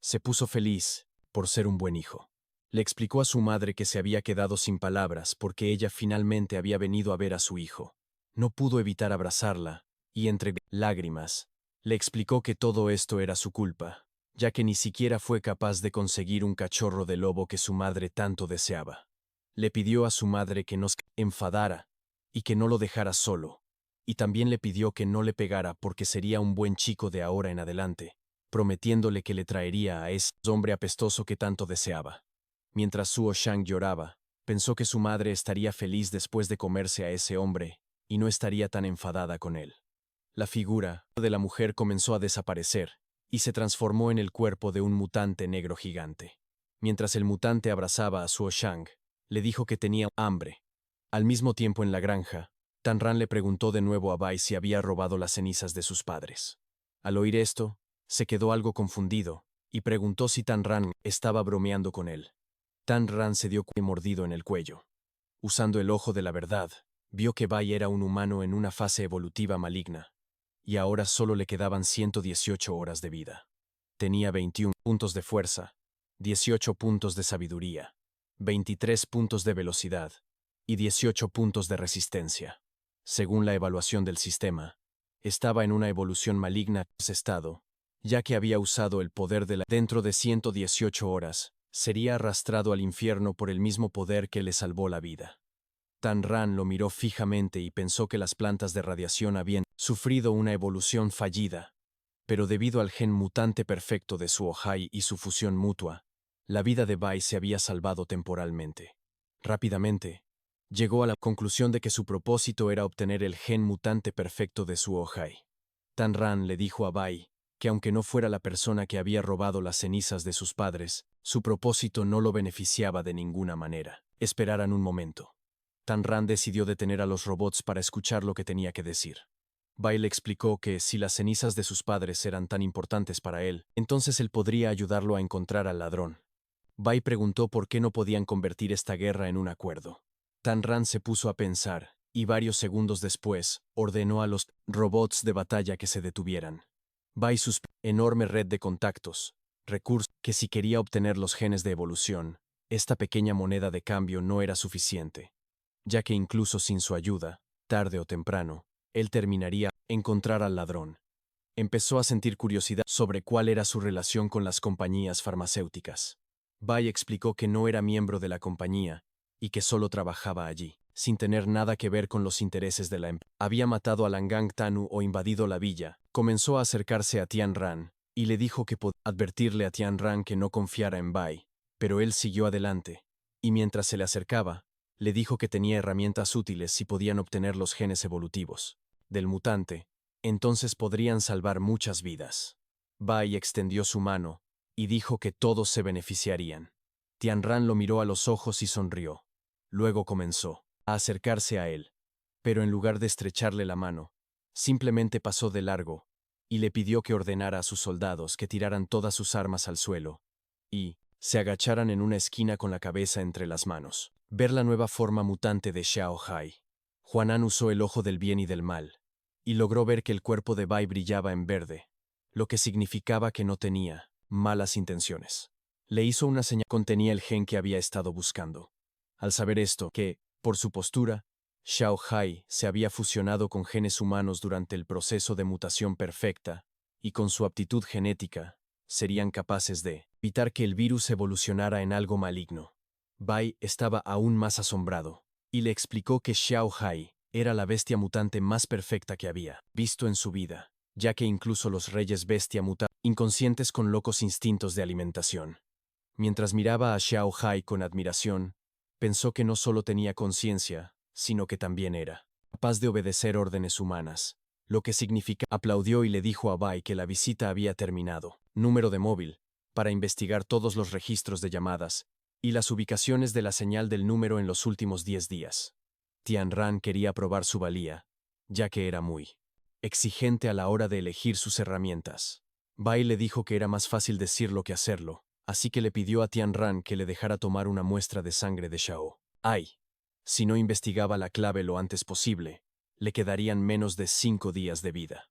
Se puso feliz por ser un buen hijo. Le explicó a su madre que se había quedado sin palabras porque ella finalmente había venido a ver a su hijo. No pudo evitar abrazarla, y entre lágrimas, le explicó que todo esto era su culpa, ya que ni siquiera fue capaz de conseguir un cachorro de lobo que su madre tanto deseaba. Le pidió a su madre que no se enfadara y que no lo dejara solo, y también le pidió que no le pegara porque sería un buen chico de ahora en adelante, prometiéndole que le traería a ese hombre apestoso que tanto deseaba. Mientras Suo Shang lloraba, pensó que su madre estaría feliz después de comerse a ese hombre, y no estaría tan enfadada con él. La figura de la mujer comenzó a desaparecer, y se transformó en el cuerpo de un mutante negro gigante. Mientras el mutante abrazaba a Suo Shang, le dijo que tenía hambre. Al mismo tiempo en la granja, Tan Ran le preguntó de nuevo a Bai si había robado las cenizas de sus padres. Al oír esto, se quedó algo confundido, y preguntó si Tan Ran estaba bromeando con él. Tan Ran se dio mordido en el cuello. Usando el ojo de la verdad, vio que Bai era un humano en una fase evolutiva maligna, y ahora solo le quedaban 118 horas de vida. Tenía 21 puntos de fuerza, 18 puntos de sabiduría, 23 puntos de velocidad y 18 puntos de resistencia. Según la evaluación del sistema, estaba en una evolución maligna estado, ya que había usado el poder de la dentro de 118 horas, sería arrastrado al infierno por el mismo poder que le salvó la vida. Tan Ran lo miró fijamente y pensó que las plantas de radiación habían sufrido una evolución fallida, pero debido al gen mutante perfecto de su Ojai y su fusión mutua, la vida de Bai se había salvado temporalmente. Rápidamente, llegó a la conclusión de que su propósito era obtener el gen mutante perfecto de su Ojai. Tan Ran le dijo a Bai que aunque no fuera la persona que había robado las cenizas de sus padres, su propósito no lo beneficiaba de ninguna manera. Esperaran un momento. Tan Ran decidió detener a los robots para escuchar lo que tenía que decir. Bai le explicó que si las cenizas de sus padres eran tan importantes para él, entonces él podría ayudarlo a encontrar al ladrón. Bai preguntó por qué no podían convertir esta guerra en un acuerdo. Tan Ran se puso a pensar, y varios segundos después, ordenó a los robots de batalla que se detuvieran. Bai sus enorme red de contactos, recursos que si quería obtener los genes de evolución, esta pequeña moneda de cambio no era suficiente, ya que incluso sin su ayuda, tarde o temprano, él terminaría encontrar al ladrón. Empezó a sentir curiosidad sobre cuál era su relación con las compañías farmacéuticas. Bai explicó que no era miembro de la compañía y que solo trabajaba allí, sin tener nada que ver con los intereses de la empresa. Había matado a Langang Tanu o invadido la villa. Comenzó a acercarse a Tian Ran y le dijo que podía advertirle a Tian Ran que no confiara en Bai, pero él siguió adelante, y mientras se le acercaba, le dijo que tenía herramientas útiles si podían obtener los genes evolutivos del mutante, entonces podrían salvar muchas vidas. Bai extendió su mano y dijo que todos se beneficiarían. Tian Ran lo miró a los ojos y sonrió. Luego comenzó a acercarse a él, pero en lugar de estrecharle la mano, simplemente pasó de largo y le pidió que ordenara a sus soldados que tiraran todas sus armas al suelo y se agacharan en una esquina con la cabeza entre las manos. Ver la nueva forma mutante de Xiao Hai. Huanan usó el ojo del bien y del mal, y logró ver que el cuerpo de Bai brillaba en verde, lo que significaba que no tenía malas intenciones. Le hizo una señal que contenía el gen que había estado buscando. Al saber esto, que, por su postura, Xiao Hai se había fusionado con genes humanos durante el proceso de mutación perfecta, y con su aptitud genética, serían capaces de evitar que el virus evolucionara en algo maligno. Bai estaba aún más asombrado, y le explicó que Xiao Hai era la bestia mutante más perfecta que había visto en su vida, ya que incluso los reyes bestia mutaban inconscientes con locos instintos de alimentación. Mientras miraba a Xiao Hai con admiración, pensó que no solo tenía conciencia, sino que también era capaz de obedecer órdenes humanas, lo que significa aplaudió y le dijo a Bai que la visita había terminado. Número de móvil, para investigar todos los registros de llamadas y las ubicaciones de la señal del número en los últimos 10 días. Tianran quería probar su valía, ya que era muy exigente a la hora de elegir sus herramientas. Bai le dijo que era más fácil decirlo que hacerlo, así que le pidió a Tianran que le dejara tomar una muestra de sangre de Xiao Ai. Si no investigaba la clave lo antes posible, le quedarían menos de 5 días de vida.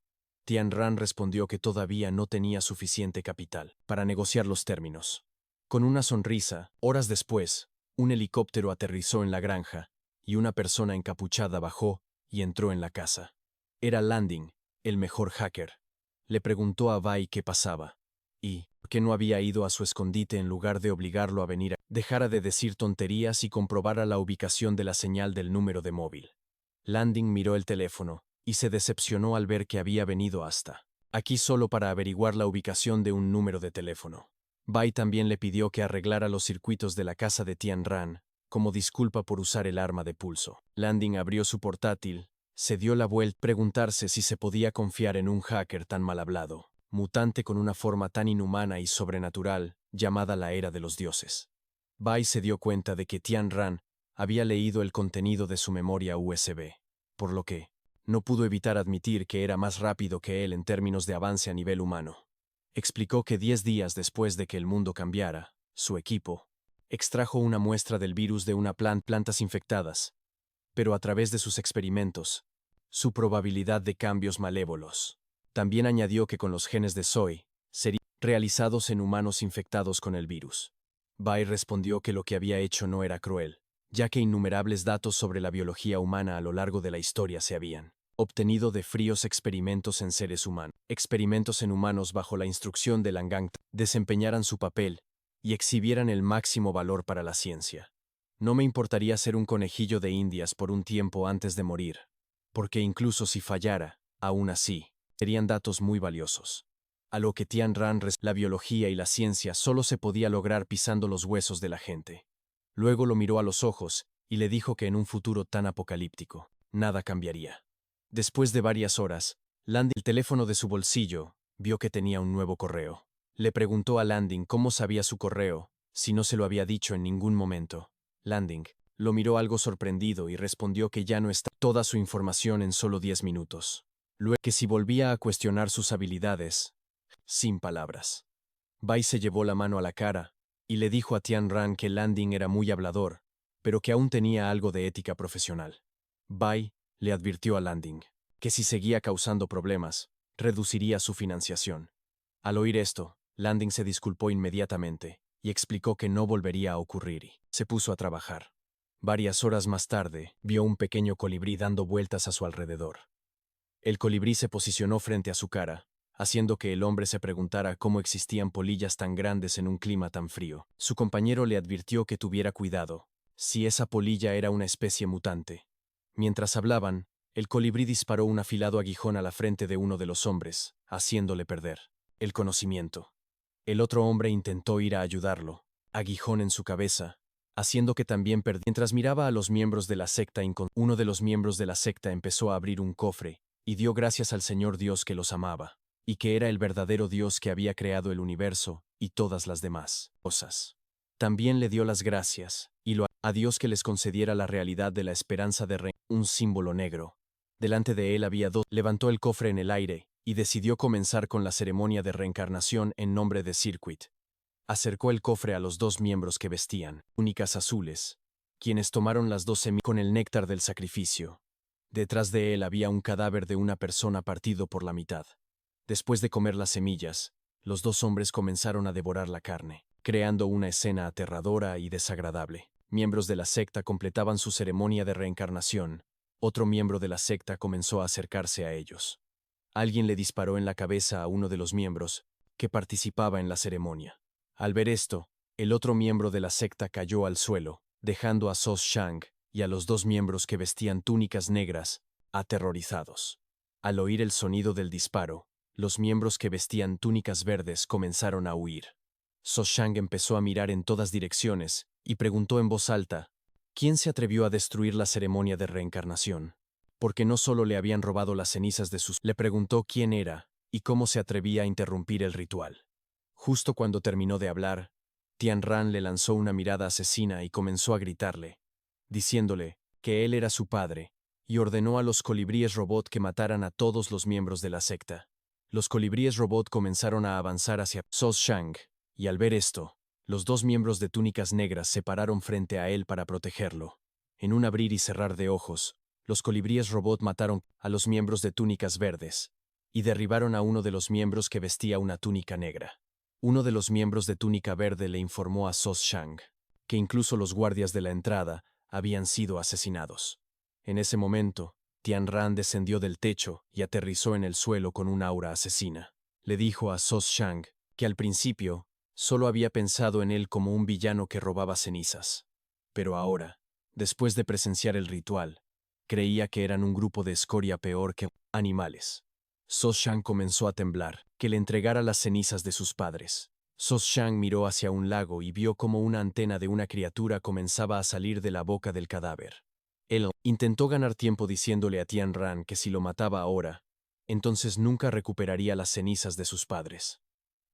Tianran respondió que todavía no tenía suficiente capital para negociar los términos. Con una sonrisa, horas después, un helicóptero aterrizó en la granja, y una persona encapuchada bajó y entró en la casa. Era Landing, el mejor hacker. Le preguntó a Bai qué pasaba, y por qué no había ido a su escondite en lugar de obligarlo a venir. Dejara de decir tonterías y comprobara la ubicación de la señal del número de móvil. Landing miró el teléfono, y se decepcionó al ver que había venido hasta aquí solo para averiguar la ubicación de un número de teléfono. Bai también le pidió que arreglara los circuitos de la casa de Tianran, como disculpa por usar el arma de pulso. Landing abrió su portátil, se dio la vuelta, preguntarse si se podía confiar en un hacker tan mal hablado, mutante con una forma tan inhumana y sobrenatural, llamada la Era de los Dioses. Bai se dio cuenta de que Tianran había leído el contenido de su memoria USB, por lo que no pudo evitar admitir que era más rápido que él en términos de avance a nivel humano. Explicó que 10 días después de que el mundo cambiara, su equipo extrajo una muestra del virus de una plantas infectadas, pero a través de sus experimentos, su probabilidad de cambios malévolos. También añadió que con los genes de Soy, serían realizados en humanos infectados con el virus. Bai respondió que lo que había hecho no era cruel, ya que innumerables datos sobre la biología humana a lo largo de la historia se habían obtenido de fríos experimentos en seres humanos. Experimentos en humanos bajo la instrucción de Langang desempeñaran su papel y exhibieran el máximo valor para la ciencia. No me importaría ser un conejillo de indias por un tiempo antes de morir, porque incluso si fallara, aún así, serían datos muy valiosos. A lo que Tianran la biología y la ciencia solo se podía lograr pisando los huesos de la gente. Luego lo miró a los ojos y le dijo que en un futuro tan apocalíptico, nada cambiaría. Después de varias horas, Landing, el teléfono de su bolsillo, vio que tenía un nuevo correo. Le preguntó a Landing cómo sabía su correo, si no se lo había dicho en ningún momento. Landing lo miró algo sorprendido y respondió que ya no estaba toda su información en solo 10 minutos. Luego que si volvía a cuestionar sus habilidades, sin palabras. Bai se llevó la mano a la cara y le dijo a Tianran que Landing era muy hablador, pero que aún tenía algo de ética profesional. Bai le advirtió a Landing que si seguía causando problemas, reduciría su financiación. Al oír esto, Landing se disculpó inmediatamente y explicó que no volvería a ocurrir y se puso a trabajar. Varias horas más tarde, vio un pequeño colibrí dando vueltas a su alrededor. El colibrí se posicionó frente a su cara, haciendo que el hombre se preguntara cómo existían polillas tan grandes en un clima tan frío. Su compañero le advirtió que tuviera cuidado, si esa polilla era una especie mutante. Mientras hablaban, el colibrí disparó un afilado aguijón a la frente de uno de los hombres, haciéndole perder el conocimiento. El otro hombre intentó ir a ayudarlo, aguijón en su cabeza, haciendo que también perdiera. Mientras miraba a los miembros de la secta, uno de los miembros de la secta empezó a abrir un cofre y dio gracias al Señor Dios que los amaba, y que era el verdadero Dios que había creado el universo y todas las demás cosas. También le dio las gracias y lo a Dios que les concediera la realidad de la esperanza de un símbolo negro. Delante de él había dos. Levantó el cofre en el aire y decidió comenzar con la ceremonia de reencarnación en nombre de Circuit. Acercó el cofre a los dos miembros que vestían túnicas azules, quienes tomaron las 2 semillas con el néctar del sacrificio. Detrás de él había un cadáver de una persona partido por la mitad. Después de comer las semillas, los dos hombres comenzaron a devorar la carne, creando una escena aterradora y desagradable. miembros de la secta completaban su ceremonia de reencarnación, otro miembro de la secta comenzó a acercarse a ellos. Alguien le disparó en la cabeza a uno de los miembros que participaba en la ceremonia. Al ver esto, el otro miembro de la secta cayó al suelo, dejando a Sos Shang y a los dos miembros que vestían túnicas negras aterrorizados. Al oír el sonido del disparo, los miembros que vestían túnicas verdes comenzaron a huir. Sos Shang empezó a mirar en todas direcciones y preguntó en voz alta, ¿quién se atrevió a destruir la ceremonia de reencarnación? Porque no solo le habían robado las cenizas de sus... Le preguntó quién era y cómo se atrevía a interrumpir el ritual. Justo cuando terminó de hablar, Tian Ran le lanzó una mirada asesina y comenzó a gritarle, diciéndole que él era su padre, y ordenó a los colibríes robot que mataran a todos los miembros de la secta. Los colibríes robot comenzaron a avanzar hacia Sos Shang, y al ver esto, los dos miembros de túnicas negras se pararon frente a él para protegerlo. En un abrir y cerrar de ojos, los colibríes robot mataron a los miembros de túnicas verdes, y derribaron a uno de los miembros que vestía una túnica negra. Uno de los miembros de túnica verde le informó a Sos Shang que incluso los guardias de la entrada habían sido asesinados. En ese momento, Tian Ran descendió del techo y aterrizó en el suelo con un aura asesina. Le dijo a Sos Shang que al principio solo había pensado en él como un villano que robaba cenizas. Pero ahora, después de presenciar el ritual, creía que eran un grupo de escoria peor que animales. Sos Shang comenzó a temblar, que le entregara las cenizas de sus padres. Sos Shang miró hacia un lago y vio cómo una antena de una criatura comenzaba a salir de la boca del cadáver. Él intentó ganar tiempo diciéndole a Tian Ran que si lo mataba ahora, entonces nunca recuperaría las cenizas de sus padres.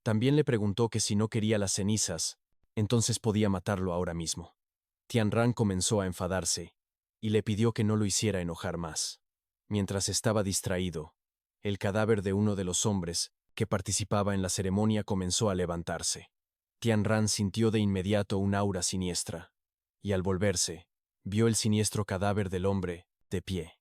También le preguntó que si no quería las cenizas, entonces podía matarlo ahora mismo. Tian Ran comenzó a enfadarse y le pidió que no lo hiciera enojar más. Mientras estaba distraído, el cadáver de uno de los hombres que participaba en la ceremonia comenzó a levantarse. Tian Ran sintió de inmediato un aura siniestra, y al volverse, vio el siniestro cadáver del hombre, de pie.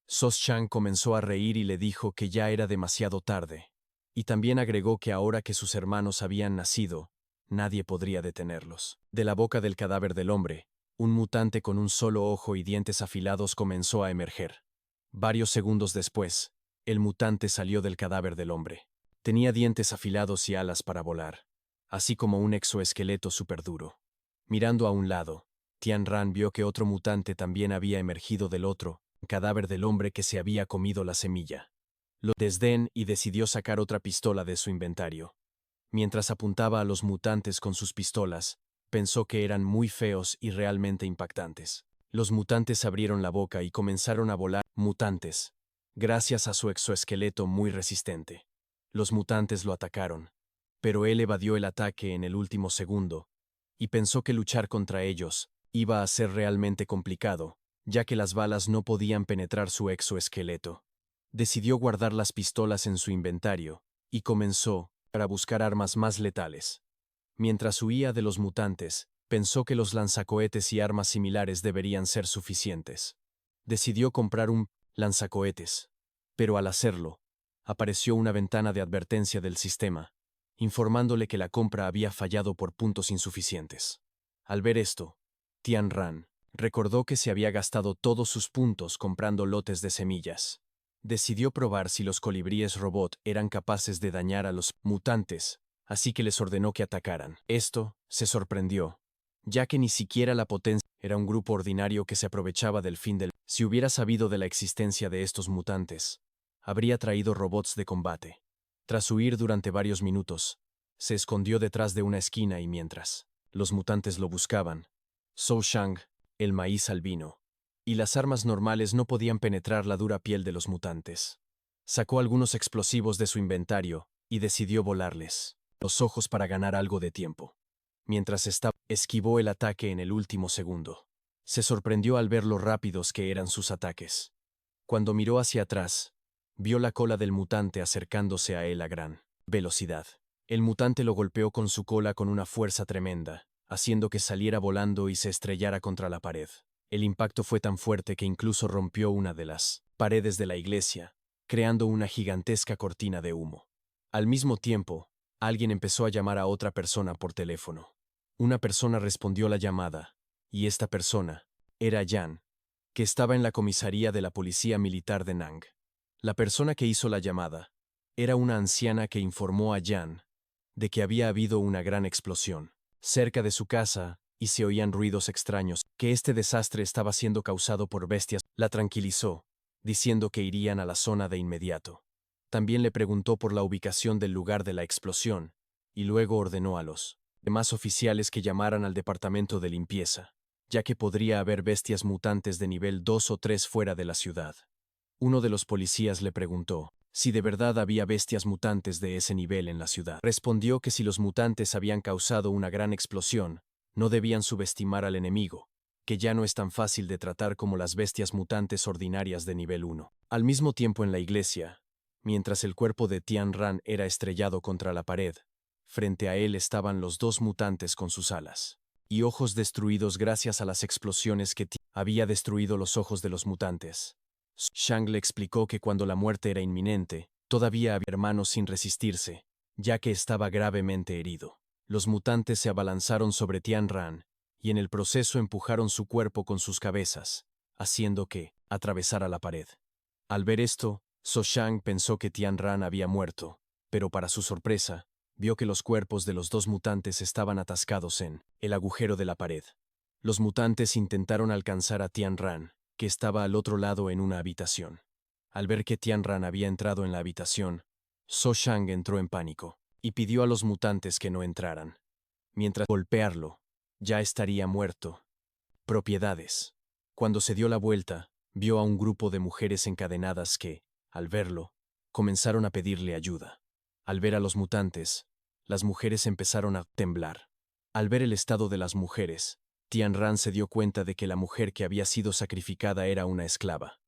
Sos Shang comenzó a reír y le dijo que ya era demasiado tarde, y también agregó que ahora que sus hermanos habían nacido, nadie podría detenerlos. De la boca del cadáver del hombre, un mutante con un solo ojo y dientes afilados comenzó a emerger. Varios segundos después, el mutante salió del cadáver del hombre. Tenía dientes afilados y alas para volar, así como un exoesqueleto superduro. Mirando a un lado, Tian Ran vio que otro mutante también había emergido del otro cadáver del hombre que se había comido la semilla. Lo desdén y decidió sacar otra pistola de su inventario. Mientras apuntaba a los mutantes con sus pistolas, pensó que eran muy feos y realmente impactantes. Los mutantes abrieron la boca y comenzaron a volar. Mutantes, gracias a su exoesqueleto muy resistente. Los mutantes lo atacaron, pero él evadió el ataque en el último segundo, y pensó que luchar contra ellos iba a ser realmente complicado, ya que las balas no podían penetrar su exoesqueleto. Decidió guardar las pistolas en su inventario, y comenzó a buscar armas más letales. Mientras huía de los mutantes, pensó que los lanzacohetes y armas similares deberían ser suficientes. Decidió comprar un lanzacohetes, pero al hacerlo, apareció una ventana de advertencia del sistema, informándole que la compra había fallado por puntos insuficientes. Al ver esto, Tian Ran recordó que se había gastado todos sus puntos comprando lotes de semillas. Decidió probar si los colibríes robot eran capaces de dañar a los mutantes, así que les ordenó que atacaran. Esto se sorprendió, ya que ni siquiera la potencia era un grupo ordinario que se aprovechaba del fin del... Si hubiera sabido de la existencia de estos mutantes, habría traído robots de combate. Tras huir durante varios minutos, se escondió detrás de una esquina y mientras los mutantes lo buscaban, Sos Shang, el maíz albino, y las armas normales no podían penetrar la dura piel de los mutantes. Sacó algunos explosivos de su inventario y decidió volarles los ojos para ganar algo de tiempo. Mientras esquivó el ataque en el último segundo. Se sorprendió al ver lo rápidos que eran sus ataques. Cuando miró hacia atrás, vio la cola del mutante acercándose a él a gran velocidad. El mutante lo golpeó con su cola con una fuerza tremenda, haciendo que saliera volando y se estrellara contra la pared. El impacto fue tan fuerte que incluso rompió una de las paredes de la iglesia, creando una gigantesca cortina de humo. Al mismo tiempo, alguien empezó a llamar a otra persona por teléfono. Una persona respondió la llamada, Y esta persona era Yan, que estaba en la comisaría de la policía militar de Nang. La persona que hizo la llamada era una anciana que informó a Yan de que había habido una gran explosión cerca de su casa y se oían ruidos extraños, que este desastre estaba siendo causado por bestias. La tranquilizó, diciendo que irían a la zona de inmediato. También le preguntó por la ubicación del lugar de la explosión, y luego ordenó a los demás oficiales que llamaran al departamento de limpieza, ya que podría haber bestias mutantes de nivel 2 o 3 fuera de la ciudad. Uno de los policías le preguntó si de verdad había bestias mutantes de ese nivel en la ciudad. Respondió que si los mutantes habían causado una gran explosión, no debían subestimar al enemigo, que ya no es tan fácil de tratar como las bestias mutantes ordinarias de nivel 1. Al mismo tiempo en la iglesia, mientras el cuerpo de Tian Ran era estrellado contra la pared, frente a él estaban los dos mutantes con sus alas y ojos destruidos gracias a las explosiones que había destruido los ojos de los mutantes. Shang le explicó que cuando la muerte era inminente, todavía había hermanos sin resistirse, ya que estaba gravemente herido. Los mutantes se abalanzaron sobre Tian Ran, y en el proceso empujaron su cuerpo con sus cabezas, haciendo que atravesara la pared. Al ver esto, So Shang pensó que Tian Ran había muerto, pero para su sorpresa, vio que los cuerpos de los dos mutantes estaban atascados en el agujero de la pared. Los mutantes intentaron alcanzar a Tian Ran, que estaba al otro lado en una habitación. Al ver que Tian Ran había entrado en la habitación, So Shang entró en pánico y pidió a los mutantes que no entraran. Mientras golpearlo, ya estaría muerto. Propiedades. Cuando se dio la vuelta, vio a un grupo de mujeres encadenadas que, al verlo, comenzaron a pedirle ayuda. Al ver a los mutantes, las mujeres empezaron a temblar. Al ver el estado de las mujeres, Tian Ran se dio cuenta de que la mujer que había sido sacrificada era una esclava.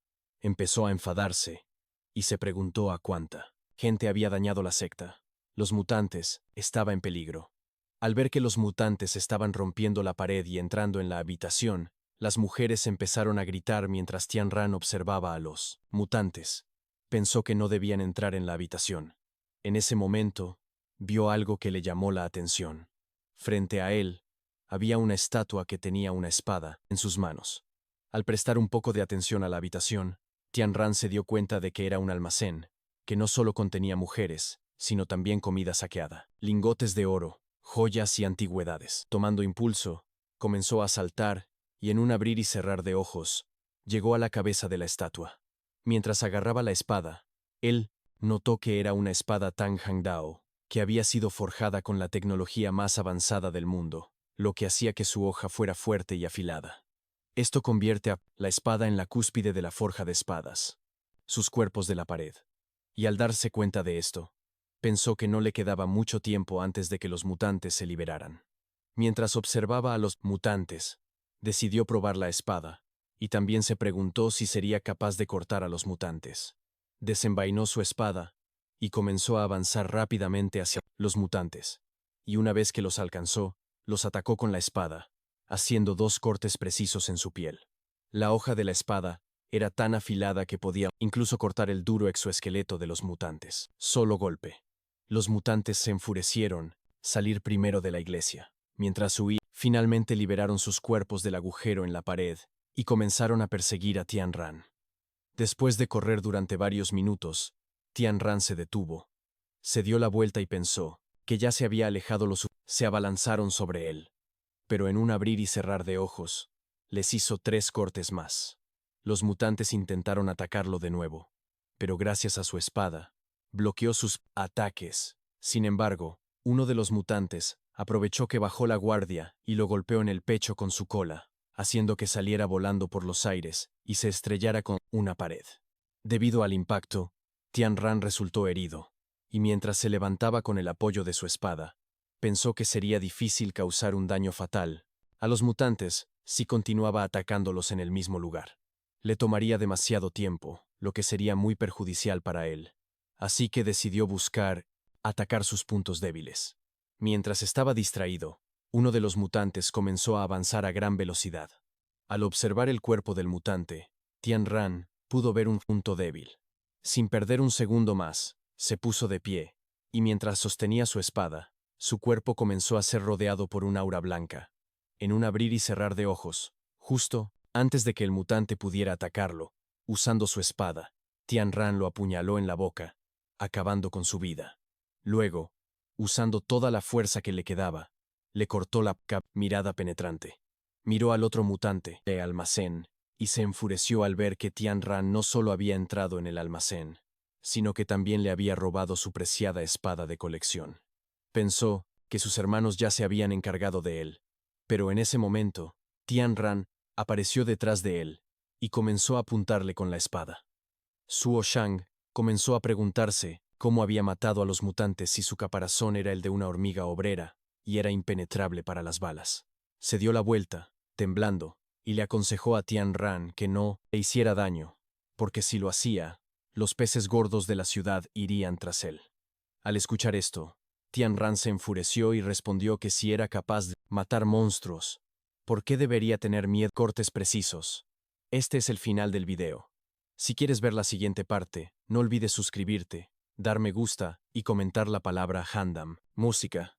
Empezó a enfadarse y se preguntó a cuánta gente había dañado la secta. Los mutantes estaba en peligro. Al ver que los mutantes estaban rompiendo la pared y entrando en la habitación, las mujeres empezaron a gritar mientras Tian Ran observaba a los mutantes. Pensó que no debían entrar en la habitación. En ese momento, vio algo que le llamó la atención. Frente a él, había una estatua que tenía una espada en sus manos. Al prestar un poco de atención a la habitación, Tian Ran se dio cuenta de que era un almacén, que no solo contenía mujeres, sino también comida saqueada, lingotes de oro, joyas y antigüedades. Tomando impulso, comenzó a saltar y en un abrir y cerrar de ojos, llegó a la cabeza de la estatua. Mientras agarraba la espada, él notó que era una espada Tang Hangdao, que había sido forjada con la tecnología más avanzada del mundo, lo que hacía que su hoja fuera fuerte y afilada. Esto convierte a la espada en la cúspide de la forja de espadas, sus cuerpos de la pared. Y al darse cuenta de esto, pensó que no le quedaba mucho tiempo antes de que los mutantes se liberaran. Mientras observaba a los mutantes, decidió probar la espada, y también se preguntó si sería capaz de cortar a los mutantes. Desenvainó su espada y comenzó a avanzar rápidamente hacia los mutantes, y una vez que los alcanzó, los atacó con la espada, haciendo 2 cortes precisos en su piel. La hoja de la espada era tan afilada que podía incluso cortar el duro exoesqueleto de los mutantes. Solo golpe. Los mutantes se enfurecieron, salir primero de la iglesia. Mientras huían, finalmente liberaron sus cuerpos del agujero en la pared y comenzaron a perseguir a Tian Ran. Después de correr durante varios minutos, Tian Ran se detuvo. Se dio la vuelta y pensó que ya se había alejado se abalanzaron sobre él. Pero en un abrir y cerrar de ojos, les hizo 3 cortes más. Los mutantes intentaron atacarlo de nuevo, pero gracias a su espada, bloqueó sus ataques. Sin embargo, uno de los mutantes aprovechó que bajó la guardia y lo golpeó en el pecho con su cola, haciendo que saliera volando por los aires y se estrellara con una pared. Debido al impacto, Tian Ran resultó herido, y mientras se levantaba con el apoyo de su espada, pensó que sería difícil causar un daño fatal a los mutantes si continuaba atacándolos en el mismo lugar. Le tomaría demasiado tiempo, lo que sería muy perjudicial para él. Así que decidió atacar sus puntos débiles. Mientras estaba distraído, uno de los mutantes comenzó a avanzar a gran velocidad. Al observar el cuerpo del mutante, Tian Ran pudo ver un punto débil. Sin perder un segundo más, se puso de pie, y mientras sostenía su espada, su cuerpo comenzó a ser rodeado por un aura blanca. en un abrir y cerrar de ojos, justo antes de que el mutante pudiera atacarlo, usando su espada, Tian Ran lo apuñaló en la boca, acabando con su vida. Luego, usando toda la fuerza que le quedaba, le cortó la mirada penetrante. Miró al otro mutante de almacén y se enfureció al ver que Tian Ran no solo había entrado en el almacén, sino que también le había robado su preciada espada de colección. Pensó que sus hermanos ya se habían encargado de él, pero en ese momento, Tian Ran apareció detrás de él y comenzó a apuntarle con la espada. Suo Shang comenzó a preguntarse cómo había matado a los mutantes si su caparazón era el de una hormiga obrera y era impenetrable para las balas. Se dio la vuelta, temblando, y le aconsejó a Tian Ran que no le hiciera daño, porque si lo hacía, los peces gordos de la ciudad irían tras él. Al escuchar esto, Tian Ran se enfureció y respondió que si era capaz de matar monstruos, ¿por qué debería tener miedo? Cortes precisos. Este es el final del video. Si quieres ver la siguiente parte, no olvides suscribirte, dar me gusta y comentar la palabra Handam, música.